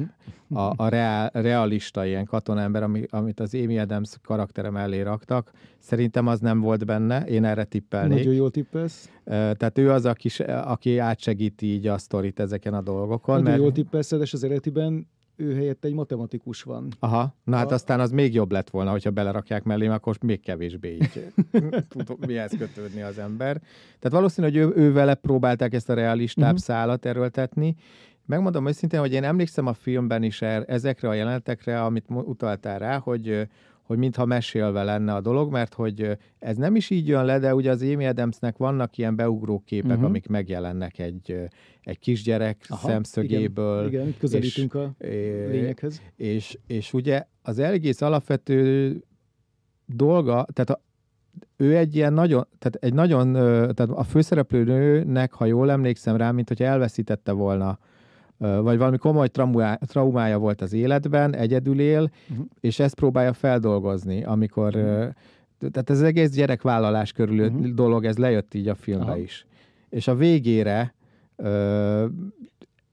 a realista ilyen katonaember, amit az Amy Adams karaktere mellé raktak, szerintem az nem volt benne, én erre tippelnék. Nagyon jól tippelsz. Tehát ő az, aki átsegíti így a sztorit ezeken a dolgokon. Nagyon jól tippelsz, és az eredetiben ő helyett egy matematikus van. Aha, hát aztán az még jobb lett volna, hogyha belerakják mellé, akkor még kevésbé így tud mihez kötődni az ember. Tehát valószínű, hogy ő vele próbálták ezt a realistább szálat erőltetni. Megmondom őszintén, hogy én emlékszem a filmben is ezekre a jelenetekre, amit utaltál rá, hogy mintha mesélve lenne a dolog, mert hogy ez nem is így jön le, de ugye az Amy Adamsnek vannak ilyen beugró képek, amik megjelennek egy kisgyerek szemszögéből. Igen, közelítünk a lényeghez. És ugye az egész alapvető dolga, tehát ő egy ilyen tehát a főszereplő nőnek, ha jól emlékszem rá, mint hogyha elveszítette volna, vagy valami komoly traumája volt az életben, egyedül él, és ezt próbálja feldolgozni, amikor, tehát ez egész gyerekvállalás körül dolog, ez lejött így a filmbe is. És a végére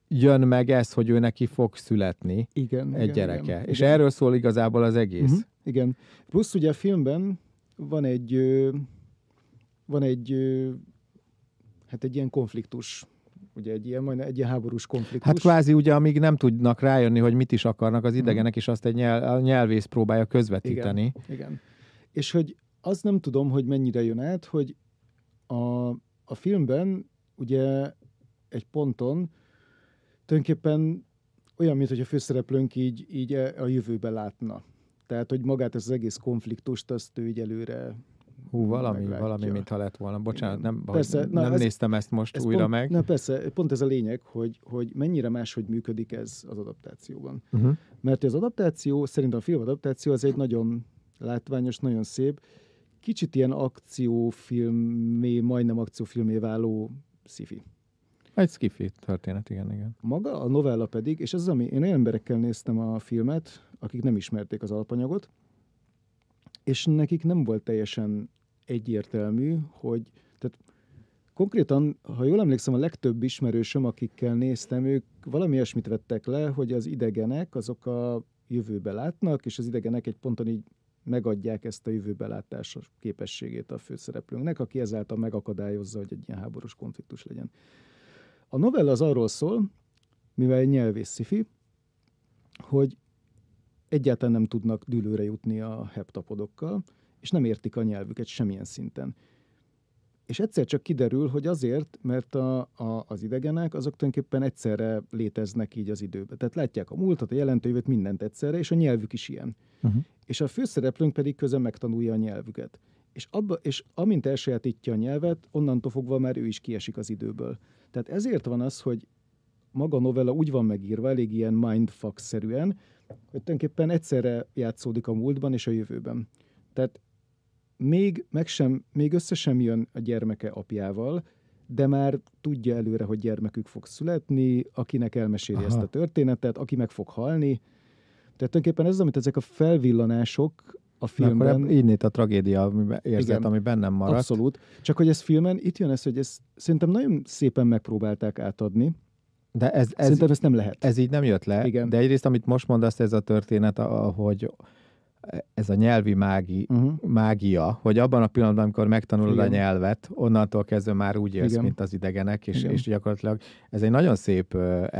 jön meg ez, hogy ő neki fog születni egy gyereke. Igen. És erről szól igazából az egész. Igen. Plusz ugye a filmben van egy ilyen konfliktus, ugye egy ilyen háborús konfliktus. Hát kvázi ugye, amíg nem tudnak rájönni, hogy mit is akarnak az idegenek, és azt a nyelvész próbálja közvetíteni. Igen. És hogy azt nem tudom, hogy mennyire jön át, hogy a filmben ugye egy ponton tulajdonképpen olyan, mint hogy a főszereplőnk így a jövőbe látna. Tehát, hogy magát az egész konfliktust, azt ő így előre valami mintha lett volna. Bocsánat, nem néztem ezt most újra meg. Na persze, pont ez a lényeg, hogy mennyire máshogy működik ez az adaptációban. Mert az adaptáció, szerintem a filmadaptáció az egy nagyon látványos, nagyon szép, kicsit ilyen akciófilmé, majdnem akciófilmé váló sci-fi. Egy sci-fi történet, igen. Maga a novella pedig, és ez az, én olyan emberekkel néztem a filmet, akik nem ismerték az alapanyagot, és nekik nem volt teljesen egyértelmű, hogy tehát konkrétan, ha jól emlékszem, a legtöbb ismerősöm, akikkel néztem, ők valami olyasmit vettek le, hogy az idegenek, azok a jövőbe látnak, és az idegenek egy ponton így megadják ezt a jövőbe látás képességét a főszereplőnknek, aki ezáltal megakadályozza, hogy egy ilyen háborús konfliktus legyen. A novella az arról szól, mivel egy nyelvész sci-fi, hogy egyáltalán nem tudnak dűlőre jutni a heptapodokkal, és nem értik a nyelvüket semmilyen szinten. És egyszer csak kiderül, hogy azért, mert az idegenek azok tulajdonképpen egyszerre léteznek így az időben. Tehát látják a múltat, a jelentőjövőt, mindent egyszerre, és a nyelvük is ilyen. És a főszereplőnk pedig közben megtanulja a nyelvüket. És amint elsajátítja a nyelvet, onnantól fogva már ő is kiesik az időből. Tehát ezért van az, hogy maga a novella úgy van megírva, elég ilyen mindfuck-szerűen, hogy tulajdonképpen egyszerre játszódik a múltban és a jövőben. Tehát még össze sem jön a gyermeke apjával, de már tudja előre, hogy gyermekük fog születni, akinek elmeséli ezt a történetet, aki meg fog halni. Tehát tulajdonképpen ez, amit ezek a felvillanások a filmben... Akkor innét a tragédia érzet, ami bennem maradt. Abszolút. Csak hogy ez filmen, itt jön ez, hogy ezt szerintem nagyon szépen megpróbálták átadni. De szerintem ezt nem lehet. Ez így nem jött le. Igen. De egyrészt, amit most mondasz, ez a történet, hogy ez a nyelvi mágia, hogy abban a pillanatban, amikor megtanulod a nyelvet, onnantól kezdve már úgy élsz, mint az idegenek, és gyakorlatilag ez egy nagyon szép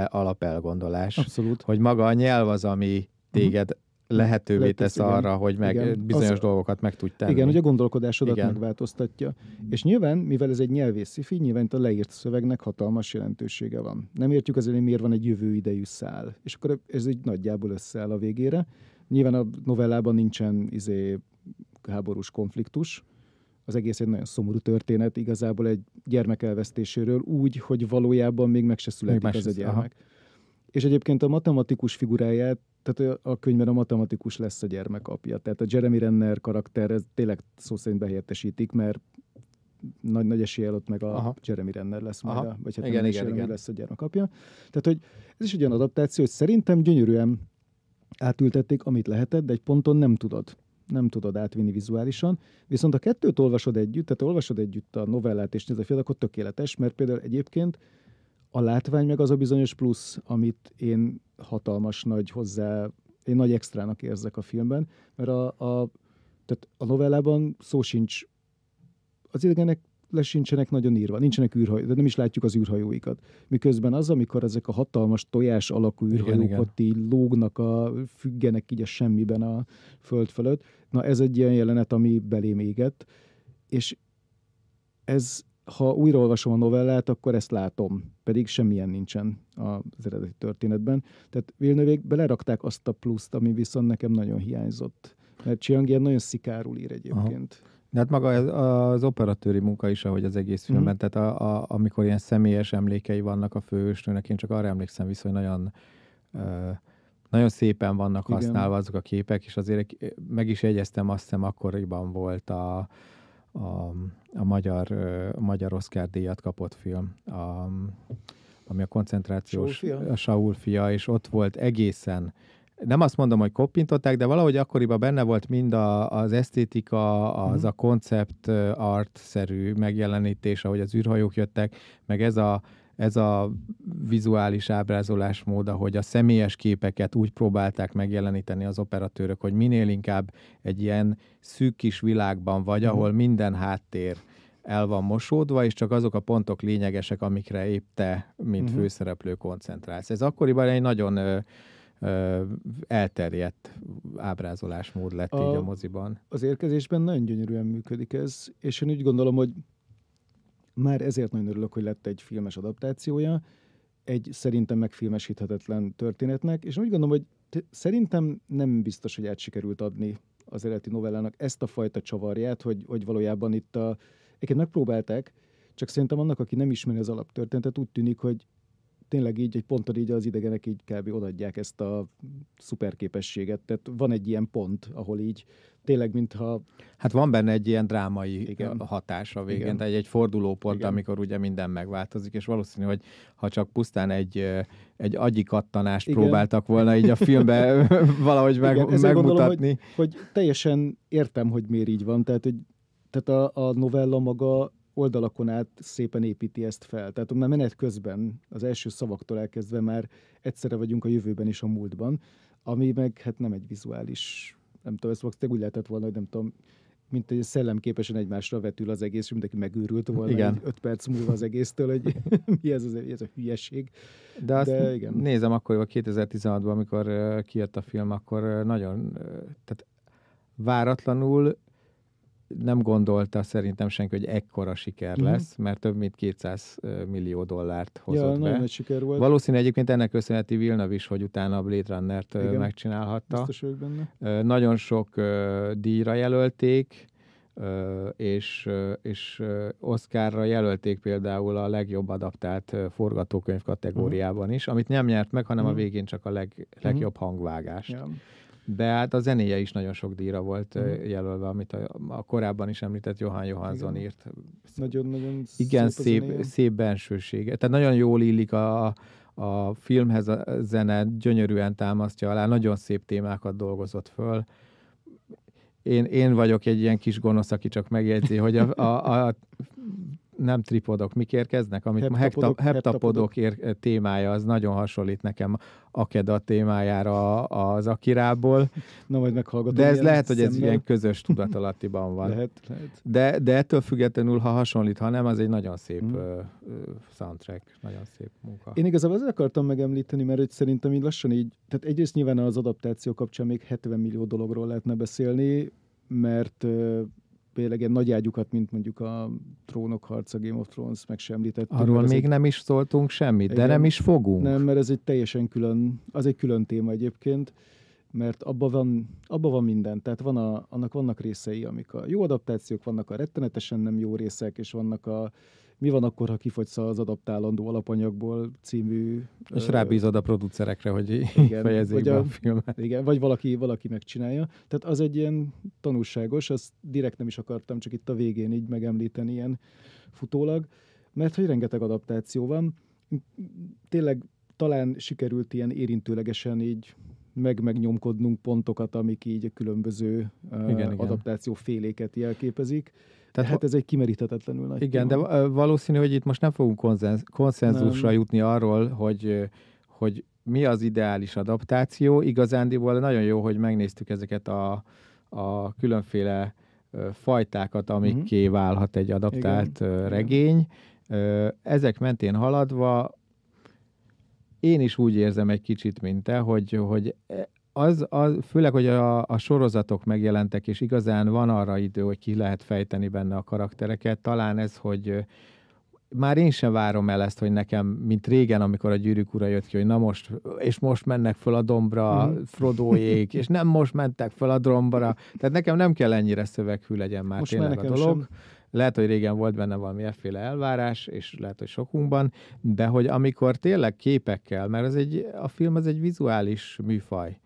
alapelgondolás. Abszolút. Hogy maga a nyelv az, ami téged lehetővé tesz arra, hogy bizonyos dolgokat meg tudj tenni. Igen, hogy a gondolkodásodat megváltoztatja. És nyilván, mivel ez egy nyelvész sci-fi, nyilván a leírt szövegnek hatalmas jelentősége van. Nem értjük azért, hogy miért van egy jövő idejű szál. És akkor ez így nagyjából összeáll a végére. Nyilván a novellában nincsen háborús konfliktus. Az egész egy nagyon szomorú történet, igazából egy gyermek elvesztéséről úgy, hogy valójában még meg se születik az a gyermek. És egyébként a matematikus figuráját, tehát a könyvben a matematikus lesz a gyermek apja. Tehát a Jeremy Renner karakter, ez tényleg szó szerint behelyettesítik, mert nagy eséllyel ott meg a Jeremy Renner lesz majd, vagy hát igen. lesz a gyermek apja. Tehát, hogy ez is egy olyan adaptáció, hogy szerintem gyönyörűen átültették, amit lehetett, de egy ponton nem tudod átvinni vizuálisan. Viszont a kettőt olvasod együtt, tehát olvasod együtt a novellát és nézd a filmet, akkor tökéletes, mert például egyébként a látvány meg az a bizonyos plusz, amit én én nagy extrának érzek a filmben, mert tehát a novellában szó sincs, az idegenek sincsenek nagyon írva, nincsenek űrhajók, de nem is látjuk az űrhajóikat. Miközben az, amikor ezek a hatalmas tojás alakú űrhajók ott így lógnak, függenek így a semmiben a föld fölött, na ez egy ilyen jelenet, ami belém égett, és ez, ha újraolvasom a novellát, akkor ezt látom, pedig semmilyen nincsen az eredeti történetben. Tehát Villeneuve-ék belerakták azt a pluszt, ami viszont nekem nagyon hiányzott. Mert Chiang ilyen nagyon szikárul ír egyébként. De hát maga az operatőri munka is, ahogy az egész filmben, tehát amikor ilyen személyes emlékei vannak a főhősnőnek, én csak arra emlékszem vissza, hogy nagyon szépen vannak használva azok a képek, és azért meg is jegyeztem, azt hiszem akkoriban volt a magyar Oscar díjat kapott film, ami a koncentrációs... A Saul fia, és ott volt egészen, nem azt mondom, hogy koppintották, de valahogy akkoriban benne volt mind az esztétika, a koncept art-szerű megjelenítés, ahogy az űrhajók jöttek, meg ez a vizuális ábrázolásmód, ahogy a személyes képeket úgy próbálták megjeleníteni az operatőrök, hogy minél inkább egy ilyen szűk kis világban vagy, ahol minden háttér el van mosódva, és csak azok a pontok lényegesek, amikre épp te, mint főszereplő koncentrálsz. Ez akkoriban egy nagyon elterjedt ábrázolásmód lett így a moziban. Az érkezésben nagyon gyönyörűen működik ez, és én úgy gondolom, hogy már ezért nagyon örülök, hogy lett egy filmes adaptációja, egy szerintem megfilmesíthetetlen történetnek, és úgy gondolom, hogy szerintem nem biztos, hogy át sikerült adni az eredeti novellának ezt a fajta csavarját, hogy valójában itt egyébként megpróbálták, csak szerintem annak, aki nem ismeri az alaptörténetet, úgy tűnik, hogy tényleg így egy ponton így az idegenek így kb. Odaadják ezt a szuperképességet. Tehát van egy ilyen pont, ahol így tényleg mintha... Hát van benne egy ilyen drámai hatás a végén, tehát egy fordulópont, amikor ugye minden megváltozik, és valószínű, hogy ha csak pusztán egy agyi kattanást próbáltak volna így a filmbe valahogy megmutatni. Hogy teljesen értem, hogy miért így van, tehát a novella maga oldalakon át szépen építi ezt fel. Tehát már menet közben, az első szavaktól elkezdve már egyszerre vagyunk a jövőben és a múltban, ami meg hát nem egy vizuális, nem tudom, ezt úgy lehetett volna, hogy nem tudom, mint egy szellemképesen egymásra vetül az egész, és mindenki megőrült volna 5 perc múlva az egésztől, hogy mi ez a hülyeség. De azt igen. Nézem akkor 2016-ban, amikor kijött a film, akkor nagyon, tehát váratlanul nem gondolta szerintem senki, hogy ekkora siker lesz, mert több mint 200 millió dollárt hozott be. Nagy siker volt. Valószínűleg egyébként ennek köszönheti Villeneuve is, hogy utána a Blade Runnert megcsinálhatta. Biztos vagyok benne. Nagyon sok díjra jelölték, és Oscarra jelölték például a legjobb adaptált forgatókönyv kategóriában is, amit nem nyert meg, hanem a végén csak a legjobb hangvágást. Ja. De hát a zenéje is nagyon sok díjra volt jelölve, amit a korábban is említett Johann Johansson írt. Nagyon igen, szép bensősége. Tehát nagyon jól illik a filmhez a zene, gyönyörűen támasztja alá, nagyon szép témákat dolgozott föl. Én vagyok egy ilyen kis gonosz, aki csak megjegyzi, hogy a nem tripodok, mik érkeznek? Amit heptapodok témája, az nagyon hasonlít nekem Akeda témájára az Akirából. Na, majd meghallgatom. De ez lehet, hogy ez ilyen közös tudatalattiban van. lehet. De ettől függetlenül, ha hasonlít, ha nem, az egy nagyon szép soundtrack, nagyon szép munka. Én igazából azért akartam megemlíteni, mert hogy szerintem így lassan így, tehát egyrészt nyilván az adaptáció kapcsán még 70 millió dologról lehetne beszélni, mert például ilyen nagy ágyukat, mint mondjuk a Trónok harca, Game of Thrones, meg sem említettük. Arról még nem is szóltunk semmit, de nem is fogunk. Nem, mert ez egy teljesen egy külön téma egyébként, mert abban van minden. Tehát annak vannak részei, amik a jó adaptációk, vannak a rettenetesen nem jó részek, és vannak Mi van akkor, ha kifogysz az adaptálandó alapanyagból című... És rábízod a producerekre, hogy fejezzék be a filmet. Igen, vagy valaki megcsinálja. Tehát az egy ilyen tanulságos, azt direkt nem is akartam, csak itt a végén így megemlíteni ilyen futólag, mert hogy rengeteg adaptáció van. Tényleg talán sikerült ilyen érintőlegesen így megnyomkodnunk pontokat, amik így a különböző adaptáció féléket jelképezik. Tehát hát ez egy kimeríthetetlenül nagy igen, téma. De valószínű, hogy itt most nem fogunk konszenzusra jutni arról, hogy mi az ideális adaptáció. Igazándiból nagyon jó, hogy megnéztük ezeket a különféle fajtákat, amikké válhat egy adaptált regény. Ezek mentén haladva én is úgy érzem egy kicsit, mint te, hogy főleg, hogy a sorozatok megjelentek, és igazán van arra idő, hogy ki lehet fejteni benne a karaktereket. Talán ez, hogy már én sem várom el ezt, hogy nekem, mint régen, amikor a Gyűrűk ura jött ki, hogy na most mennek föl a dombra Frodoék, és nem most mentek föl a dombra. Tehát nekem nem kell ennyire szöveghű legyen már most tényleg a dolog. Sem. Lehet, hogy régen volt benne valami efféle elvárás, és lehet, hogy sokunkban, de hogy amikor tényleg képekkel, mert a film az egy vizuális műfaj,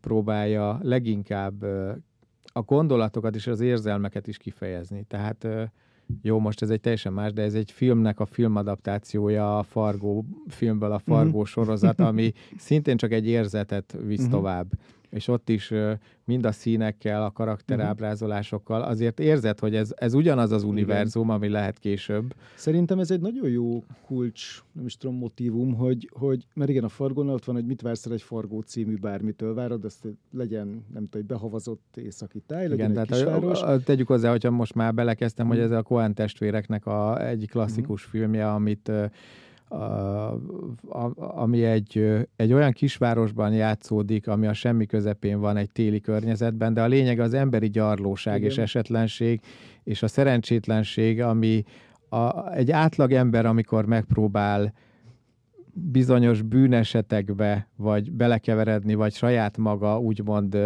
próbálja leginkább a gondolatokat és az érzelmeket is kifejezni. Tehát jó, most ez egy teljesen más, de ez egy filmnek a filmadaptációja, a Fargo filmből a Fargo sorozat, ami szintén csak egy érzetet visz tovább. És ott is mind a színekkel, a karakterábrázolásokkal azért érzed, hogy ez ugyanaz az univerzum, ami lehet később. Szerintem ez egy nagyon jó kulcs, nem is tudom, motívum, hogy mert igen, a Fargónál ott van, hogy mit vársz el egy Fargó című bármitől várod, azt legyen, nem tudom, egy behavazott északi táj, legyen egy kisváros. Tegyük hozzá, hogyha most már belekezdtem, hogy ez a Coen testvéreknek egy klasszikus filmje, amit ami egy olyan kisvárosban játszódik, ami a semmi közepén van egy téli környezetben, de a lényeg az emberi gyarlóság és esetlenség, és a szerencsétlenség, ami egy átlag ember, amikor megpróbál bizonyos bűnesetekbe, vagy belekeveredni, vagy saját maga úgymond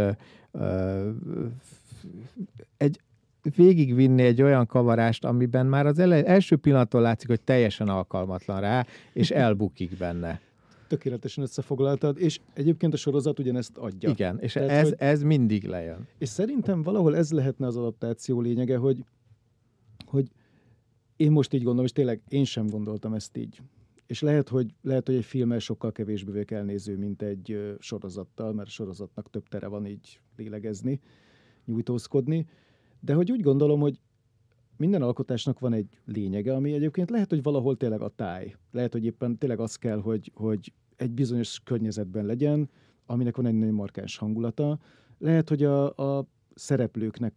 végigvinni egy olyan kavarást, amiben már az első pillanattól látszik, hogy teljesen alkalmatlan rá, és elbukik benne. Tökéletesen összefoglaltad, és egyébként a sorozat ugyanezt adja. Igen, és tehát, ez mindig lejön. És szerintem valahol ez lehetne az adaptáció lényege, hogy én most így gondolom, és tényleg én sem gondoltam ezt így. És lehet, hogy egy filmmel sokkal kevésbé vagyok elnéző, mint egy sorozattal, mert a sorozatnak több tere van így lélegezni, nyújtózkodni. De hogy úgy gondolom, hogy minden alkotásnak van egy lényege, ami egyébként lehet, hogy valahol tényleg a táj. Lehet, hogy éppen tényleg az kell, hogy egy bizonyos környezetben legyen, aminek van egy nagyon markáns hangulata. Lehet, hogy a szereplőknek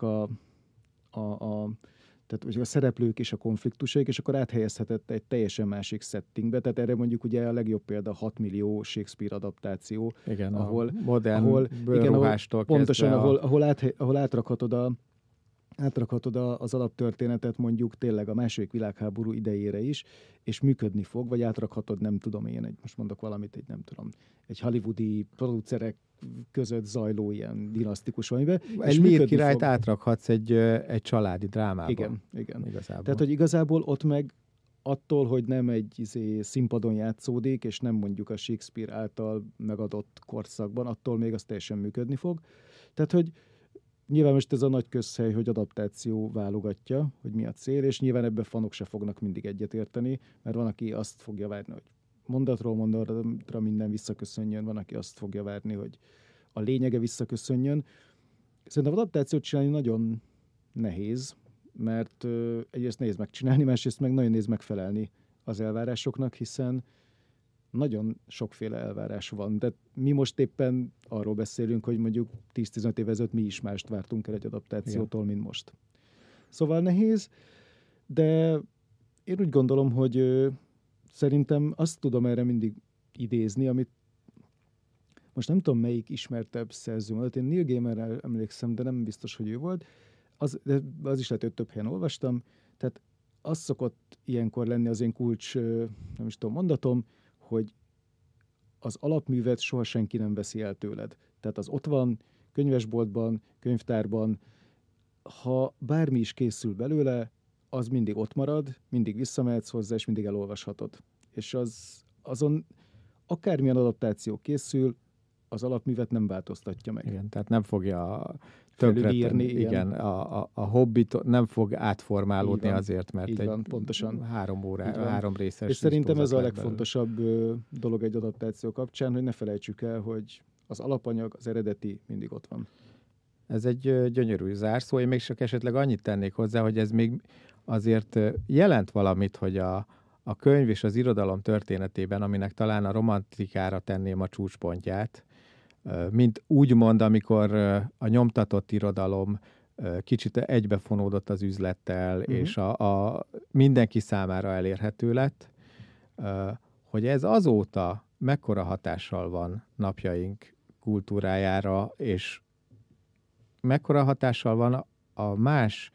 tehát hogy a szereplők és a konfliktusaik, és akkor áthelyezhetett egy teljesen másik settingbe. Tehát erre mondjuk ugye a legjobb példa 6 millió Shakespeare adaptáció. Igen, ahol modern bőrruhástól pontosan, ahol átrakhatod átrakhatod az alaptörténetet mondjuk tényleg a második világháború idejére is, és működni fog, vagy átrakhatod, nem tudom én, most mondok valamit, nem tudom, egy hollywoodi producerek között zajló ilyen dinasztikus valamibe. Egy Lear királyt átrakhatsz egy családi drámába. Igen. Igazából. Tehát, hogy igazából ott meg attól, hogy nem egy színpadon játszódik, és nem mondjuk a Shakespeare által megadott korszakban, attól még az teljesen működni fog. Tehát, hogy nyilván most ez a nagy közhely, hogy adaptáció válogatja, hogy mi a cél, és nyilván ebben fanok se fognak mindig egyetérteni, mert van, aki azt fogja várni, hogy mondatról mondatra minden visszaköszönjön, van, aki azt fogja várni, hogy a lényege visszaköszönjön. Szerintem adaptációt csinálni nagyon nehéz, mert egyrészt nehéz megcsinálni, másrészt meg nagyon nehéz megfelelni az elvárásoknak, hiszen nagyon sokféle elvárás van. De mi most éppen arról beszélünk, hogy mondjuk 10-15 év ezelőtt mi is mást vártunk el egy adaptációtól, mint most. Szóval nehéz, de én úgy gondolom, hogy szerintem azt tudom erre mindig idézni, amit most nem tudom, melyik ismertebb szerző volt. Én Neil Gaimanre emlékszem, de nem biztos, hogy ő volt. Az is lehet, hogy több helyen olvastam. Tehát az szokott ilyenkor lenni az én kulcs, nem is tudom, mondatom, hogy az alapművet soha senki nem veszi el tőled. Tehát az ott van, könyvesboltban, könyvtárban, ha bármi is készül belőle, az mindig ott marad, mindig visszamehetsz hozzá, és mindig elolvashatod. És azon akármilyen adaptáció készül, az alapművet nem változtatja meg. Igen, tehát nem fogja tönkretenni. Igen, a Hobbit nem fog átformálódni azért, mert van, pontosan. 3 részes. És szerintem ez a legfontosabb dolog egy adaptáció kapcsán, hogy ne felejtsük el, hogy az alapanyag, az eredeti mindig ott van. Ez egy gyönyörű zárszó. Én még csak esetleg annyit tennék hozzá, hogy ez még azért jelent valamit, hogy a könyv és az irodalom történetében, aminek talán a romantikára tenném a csúcspontját, mint úgymond, amikor a nyomtatott irodalom kicsit egybefonódott az üzlettel, és a mindenki számára elérhető lett, hogy ez azóta mekkora hatással van napjaink kultúrájára, és mekkora hatással van a más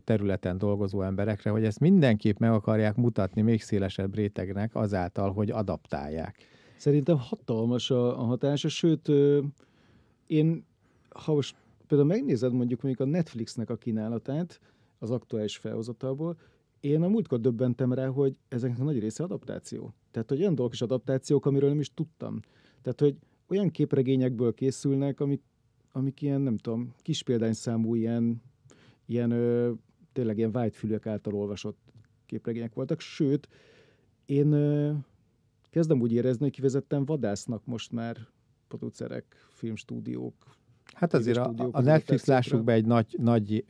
területen dolgozó emberekre, hogy ezt mindenképp meg akarják mutatni még szélesebb rétegnek azáltal, hogy adaptálják. Szerintem hatalmas a hatása, sőt, én, ha most például megnézed mondjuk a Netflixnek a kínálatát az aktuális felhozatalból, én a múltkor döbbentem rá, hogy ezeknek a nagy része adaptáció. Tehát, hogy olyan dolgok is adaptációk, amiről nem is tudtam. Tehát, hogy olyan képregényekből készülnek, amik ilyen, nem tudom, kis példányszámú ilyen tényleg ilyen vágyfülők által olvasott képregények voltak. Sőt, én kezdem úgy érezni, hogy kivezetten vadásznak most már producerek, filmstúdiók. Hát azért a Netflix, lássuk be, egy nagy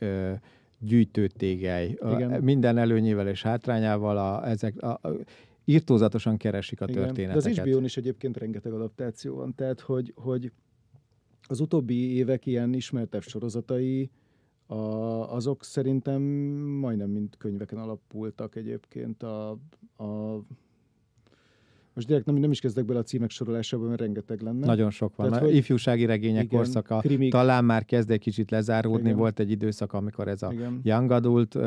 gyűjtőtégely. Minden előnyével és hátrányával ezek irtózatosan keresik a történeteket. De az HBO-n is egyébként rengeteg adaptáció van. Tehát, hogy az utóbbi évek ilyen ismertebb sorozatai, azok szerintem majdnem mind könyveken alapultak egyébként. Most direkt nem is kezdek bele a címek sorolásában, mert rengeteg lenne. Nagyon sok van. Tehát, ifjúsági regények korszaka krimik, talán már kezd egy kicsit lezáródni. Igen. Volt egy időszak, amikor ez a young adult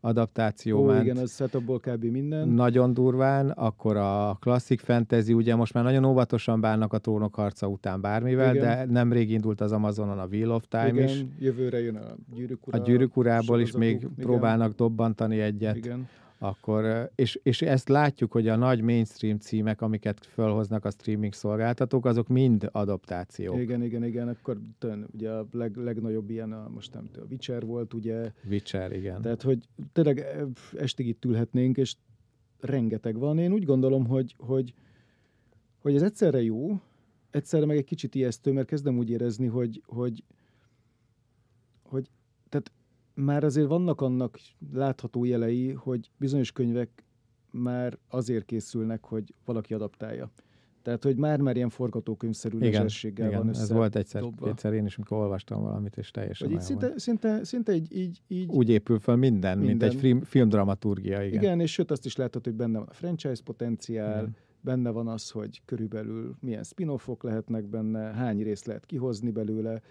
adaptáció ment. Igen, az hát abból kb. Minden. Nagyon durván. Akkor a classic fantasy, ugye most már nagyon óvatosan bánnak a Trónok harca után bármivel, de nemrég indult az Amazonon a Wheel of Time is. Jövőre jön a Gyűrűk Ura. A Gyűrűk Urából is még próbálnak dobbantani egyet. Igen. Akkor, és ezt látjuk, hogy a nagy mainstream címek, amiket felhoznak a streaming szolgáltatók, azok mind adaptációk. Igen. Akkor ugye a legnagyobb ilyen, most nem tudom, a Witcher volt, ugye. Witcher, igen. Tehát, hogy tényleg estig itt ülhetnénk, és rengeteg van. Én úgy gondolom, hogy ez egyszerre jó, egyszerre meg egy kicsit ijesztő, mert kezdem úgy érezni, hogy tehát már azért vannak annak látható jelei, hogy bizonyos könyvek már azért készülnek, hogy valaki adaptálja. Tehát, hogy már ilyen forgatókönyvszerű legességgel van össze. Ez volt egyszer én is, amikor olvastam valamit, és teljesen olyan szinte így... Úgy épül fel minden, mint egy filmdramaturgia. Igen, és sőt azt is láthatod, hogy benne van a franchise potenciál, benne van az, hogy körülbelül milyen spin-offok lehetnek benne, hány részt lehet kihozni belőle,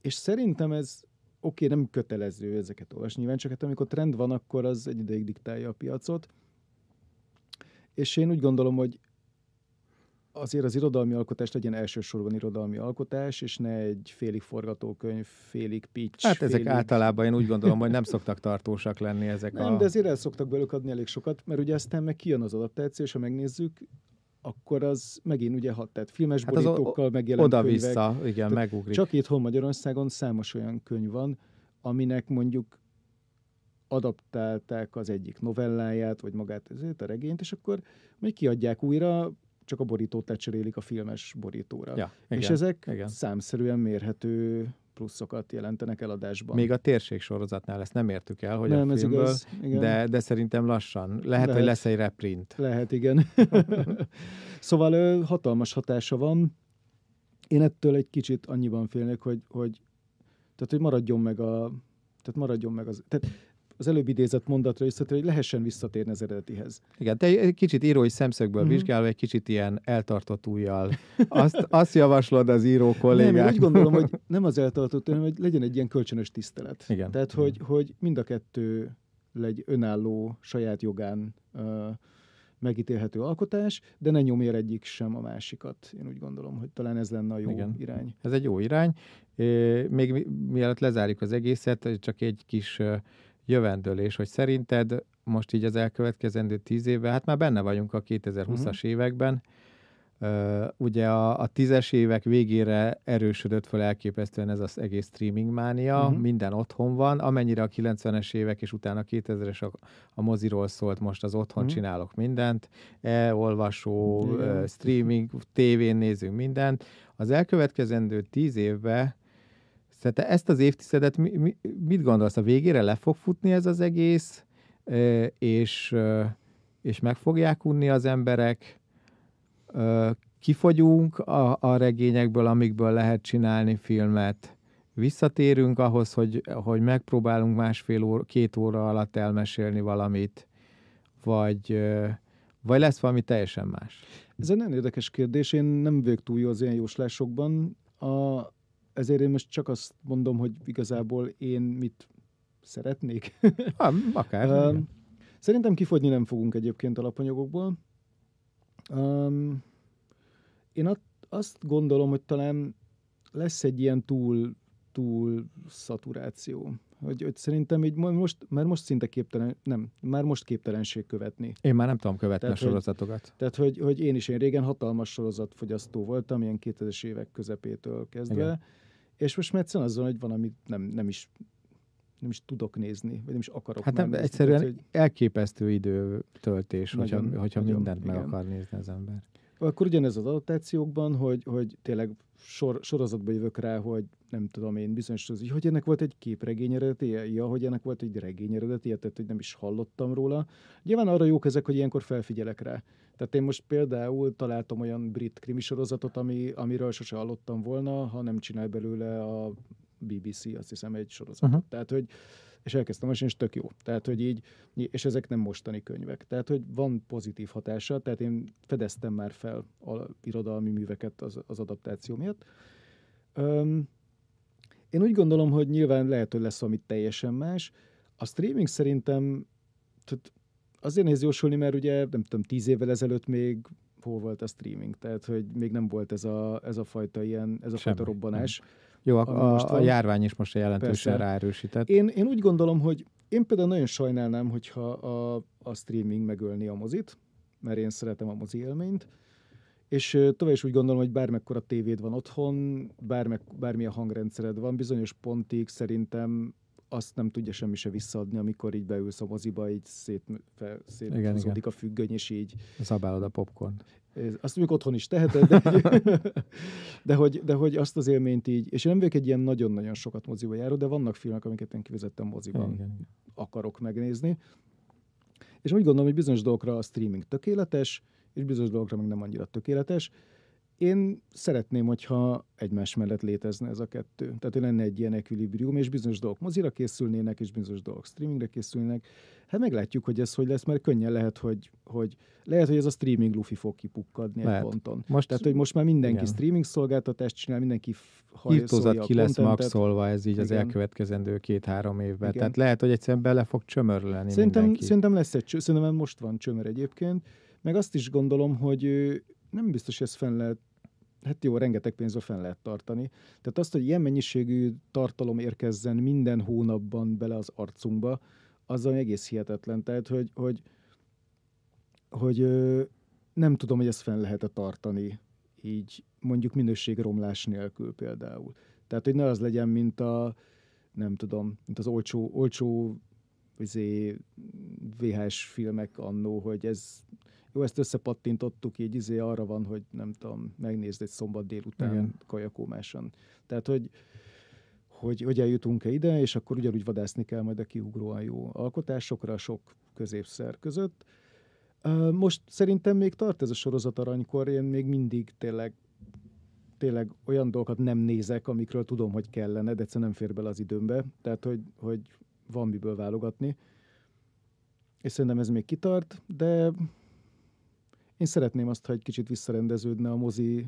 és szerintem ez oké, nem kötelező ezeket olvasni, nyilván csak hát amikor trend van, akkor az egy ideig diktálja a piacot. És én úgy gondolom, hogy azért az irodalmi alkotás legyen elsősorban irodalmi alkotás, és ne egy félig forgatókönyv, félig pitch. Hát ezek félig... általában én úgy gondolom, hogy nem szoktak tartósak lenni ezek nem, de azért el szoktak belőlük adni elég sokat, mert ugye aztán meg kijön az adaptáció, és ha megnézzük, akkor az megint ugye hat, tehát filmes borítókkal megjelent oda-vissza, könyvek. igen, megugrik. Csak itthon Magyarországon számos olyan könyv van, aminek mondjuk adaptálták az egyik novelláját, vagy magát ezért a regényt, és akkor majd kiadják újra, csak a borítót lecserélik a filmes borítóra. Ja, igen, és ezek igen. számszerűen mérhető pluszokat jelentenek eladásban. Még a Térség sorozatnál ezt nem értük el, hogy nem, a filmből, igaz, de szerintem lassan. Lehet, hogy lesz egy reprint. Lehet, igen. Szóval hatalmas hatása van. Én ettől egy kicsit annyiban félnék, hogy maradjon meg az... Tehát az előbb idézett mondatra visszatérve, hogy lehessen visszatérni az eredetihez. Igen, te egy kicsit írói szemszögből vizsgálva, egy kicsit ilyen eltartott ujjal. Azt javaslod az író kollégák. Nem, én úgy gondolom, hogy nem az eltartott, hanem hogy legyen egy ilyen kölcsönös tisztelet. Igen. Tehát, hogy mind a kettő legy önálló, saját jogán megítélhető alkotás, de ne nyomja egyik sem a másikat. Én úgy gondolom, hogy talán ez lenne a jó irány. Ez egy jó irány. Még mielőtt lezárjuk az egészet, csak egy kis jövendőlés, hogy szerinted most így az elkövetkezendő 10 évben, hát már benne vagyunk a 2020-as években, ugye a 10-es évek végére erősödött fel elképesztően ez az egész streaming mánia, minden otthon van, amennyire a 90-es évek és utána 2000-es a moziról szólt, most az otthon csinálok mindent, olvasó, streaming, tévén nézünk mindent. Az elkövetkezendő 10 évben ezt az évtizedet mit gondolsz? A végére le fog futni ez az egész, és meg fogják unni az emberek? Kifogyunk a regényekből, amikből lehet csinálni filmet? Visszatérünk ahhoz, hogy megpróbálunk 2 óra alatt elmesélni valamit? Vagy lesz valami teljesen más? Ez egy nagyon érdekes kérdés. Én nem vagyok túl jó az ilyen jóslásokban. Ezért én most csak azt mondom, hogy igazából én mit szeretnék. Akár. Szerintem kifogyni nem fogunk egyébként alapanyagokból. Én azt gondolom, hogy talán lesz egy ilyen túl szaturáció. Hogy szerintem így már most szinte képtelenség követni. Én már nem tudom követni a sorozatokat. Tehát, hogy én régen hatalmas sorozatfogyasztó voltam, ilyen 2000-es évek közepétől kezdve, igen. És most már egyszerűen azon, hogy van, amit nem is tudok nézni, vagy nem is akarok nézni. Hát egyszerűen hogy elképesztő időtöltés, hogyha mindent meg akar nézni az ember. Akkor ugyanez az adaptációkban, hogy tényleg sorozatba jövök rá, hogy nem tudom én bizonyos, hogy ennek volt egy képregény eredetije, hogy ennek volt egy regény eredetije, tehát hogy nem is hallottam róla. Nyilván arra jók ezek, hogy ilyenkor felfigyelek rá. Tehát én most például találtam olyan brit krimi sorozatot, amiről sose hallottam volna, ha nem csinál belőle a BBC, azt hiszem, egy sorozatot. Tehát, hogy és elkezdtem, és tök jó. Tehát, hogy így, és ezek nem mostani könyvek. Tehát, hogy van pozitív hatása, tehát én fedeztem már fel az irodalmi műveket az adaptáció miatt. Én úgy gondolom, hogy nyilván lehet, hogy lesz valami teljesen más. A streaming szerintem azért nehéz jósolni, mert ugye, nem tudom, 10 évvel ezelőtt még hol volt a streaming, tehát, hogy még nem volt ez a fajta fajta robbanás. Nem. Jó, a járvány is most jelentősen ráerősített. Én úgy gondolom, hogy én például nagyon sajnálnám, hogyha a streaming megölni a mozit, mert én szeretem a mozi élményt, és tovább is úgy gondolom, hogy bármekkora tévéd van otthon, bármilyen hangrendszered van, bizonyos pontig szerintem azt nem tudja semmi se visszaadni, amikor így beülsz a moziba, így széthúzódik a függöny, és így... Zabálod a popcorn. Azt mondjuk otthon is teheted, de hogy azt az élményt így... És én nem vagyok egy ilyen nagyon-nagyon sokat moziba járó, de vannak filmek, amiket én kivezettem moziban akarok megnézni. És úgy gondolom, hogy bizonyos dolgokra a streaming tökéletes, és bizonyos dolgokra meg nem annyira tökéletes. Én szeretném, hogyha egymás mellett létezne ez a kettő. Tehát, hogy lenne egy ilyen ekvilibrium, és bizonyos dolgok mozira készülnének, és bizonyos dolgok streamingre készülnének. Hát meglátjuk, hogy ez hogy lesz, mert könnyen lehet, hogy ez a streaming lufi fog kipukkadni egy ponton. Tehát, hogy most már mindenki streaming szolgáltatást csinál, mindenki írtózat ki lesz maxolva ez így az elkövetkezendő 2-3 évben. Igen. Tehát lehet, hogy egyszerűen bele fog csömörleni mindenki. Szerintem lesz szerintem most van csömör egyébként. Meg azt is gondolom, hogy nem biztos, hogy ez fenn lehet. Hát jó, rengeteg pénzre fenn lehet tartani. Tehát azt, hogy ilyen mennyiségű tartalom érkezzen minden hónapban bele az arcunkba, az egész hihetetlen. Tehát, hogy nem tudom, hogy ezt fenn lehet tartani így mondjuk minőségromlás nélkül például. Tehát, hogy ne az legyen, mint mint az olcsó VHS filmek annó, hogy ezt összepattintottuk, így arra van, hogy nem tudom, megnézd egy szombat délután kajakómásan. Tehát, hogy eljutunk-e ide, és akkor ugyanúgy vadászni kell majd a kiugróan jó alkotásokra, sok középszer között. Most szerintem még tart ez a sorozat aranykor, én még mindig tényleg olyan dolgokat nem nézek, amikről tudom, hogy kellene, de egyszerűen nem fér bele az időmbe. Tehát, hogy van miből válogatni. És szerintem ez még kitart, de én szeretném azt, ha egy kicsit visszarendeződne a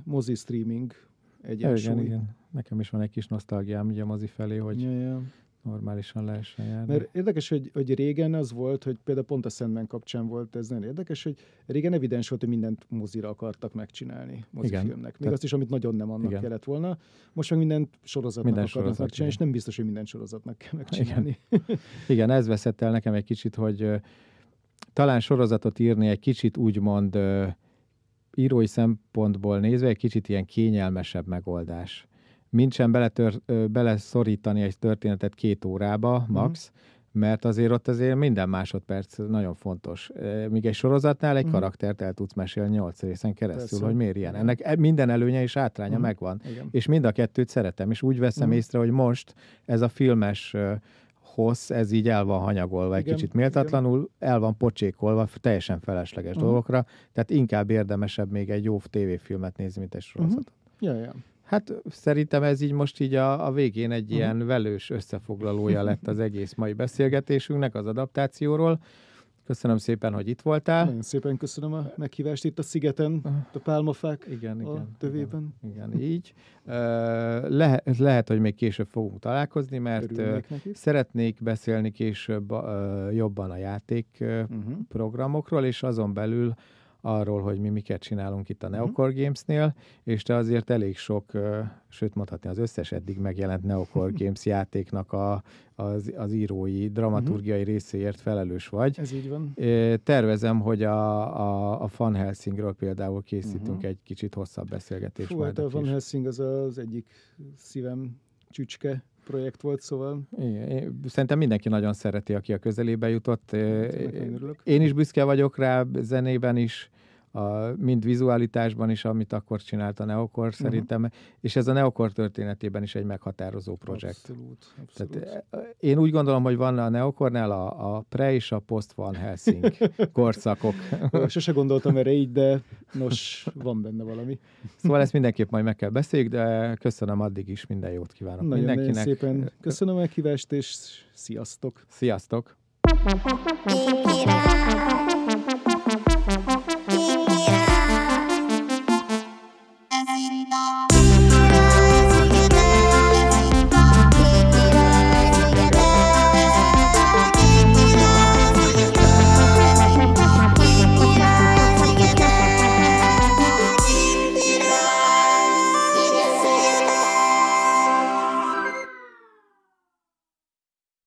mozi streaming egyensúly. Igen. Nekem is van egy kis nosztalgiám ugye a mozi felé, hogy normálisan lehessen járni. Mert érdekes, hogy régen az volt, hogy például pont a Sandman kapcsán volt ez nagyon érdekes, hogy régen evidens volt, hogy mindent mozira akartak megcsinálni mozifilmnek. Még azt is, amit nagyon nem annak kellett volna. Most meg mindent sorozatnak akarnak megcsinálni, és nem biztos, hogy minden sorozatnak kell megcsinálni. Igen, ez veszett el nekem egy kicsit, hogy talán sorozatot írni egy kicsit úgymond írói szempontból nézve egy kicsit ilyen kényelmesebb megoldás. Mint sem beleszorítani egy történetet 2 órába max, mert azért ott minden másodperc nagyon fontos. Míg egy sorozatnál egy karaktert el tudsz mesélni 8 részen keresztül, persze, hogy miért ilyen. Ennek minden előnye és hátránya megvan. Igen. És mind a kettőt szeretem, és úgy veszem észre, hogy most ez a filmes hossz, ez így el van hanyagolva egy kicsit méltatlanul, el van pocsékolva, teljesen felesleges dolgokra, tehát inkább érdemesebb még egy jó tévéfilmet nézni, mint egy sorozatot. Hát szerintem ez így most így a végén egy ilyen velős összefoglalója lett az egész mai beszélgetésünknek az adaptációról. Köszönöm szépen, hogy itt voltál. Nagyon szépen köszönöm a meghívást itt a szigeten, a pálmafák tövében. Igen, így. Lehet, hogy még később fogunk találkozni, mert szeretnék beszélni később jobban a játék programokról, és azon belül arról, hogy mi miket csinálunk itt a Neocore Games-nél, és te azért elég sok, sőt mondhatni az összes eddig megjelent Neocore Games játéknak az írói, dramaturgiai részéért felelős vagy. Ez így van. Tervezem, hogy a Van Helsingről például készítünk egy kicsit hosszabb beszélgetést. Hát a Van Helsing az egyik szívem csücske projekt volt, szóval. Igen, szerintem mindenki nagyon szereti, aki a közelébe jutott. Én is büszke vagyok rá, zenében is, mind vizualitásban is, amit akkor csinált a Neocore szerintem, és ez a Neocore történetében is egy meghatározó projekt. Abszolút. Tehát én úgy gondolom, hogy van a Neocore-nál a pre és a post Van Helsing korszakok. Sose gondoltam erre így, de nos, van benne valami. Szóval ezt mindenképp majd meg kell beszéljük, de köszönöm addig is, minden jót kívánok mindenkinek. Nagyon szépen köszönöm a meghívást, és sziasztok! Sziasztok!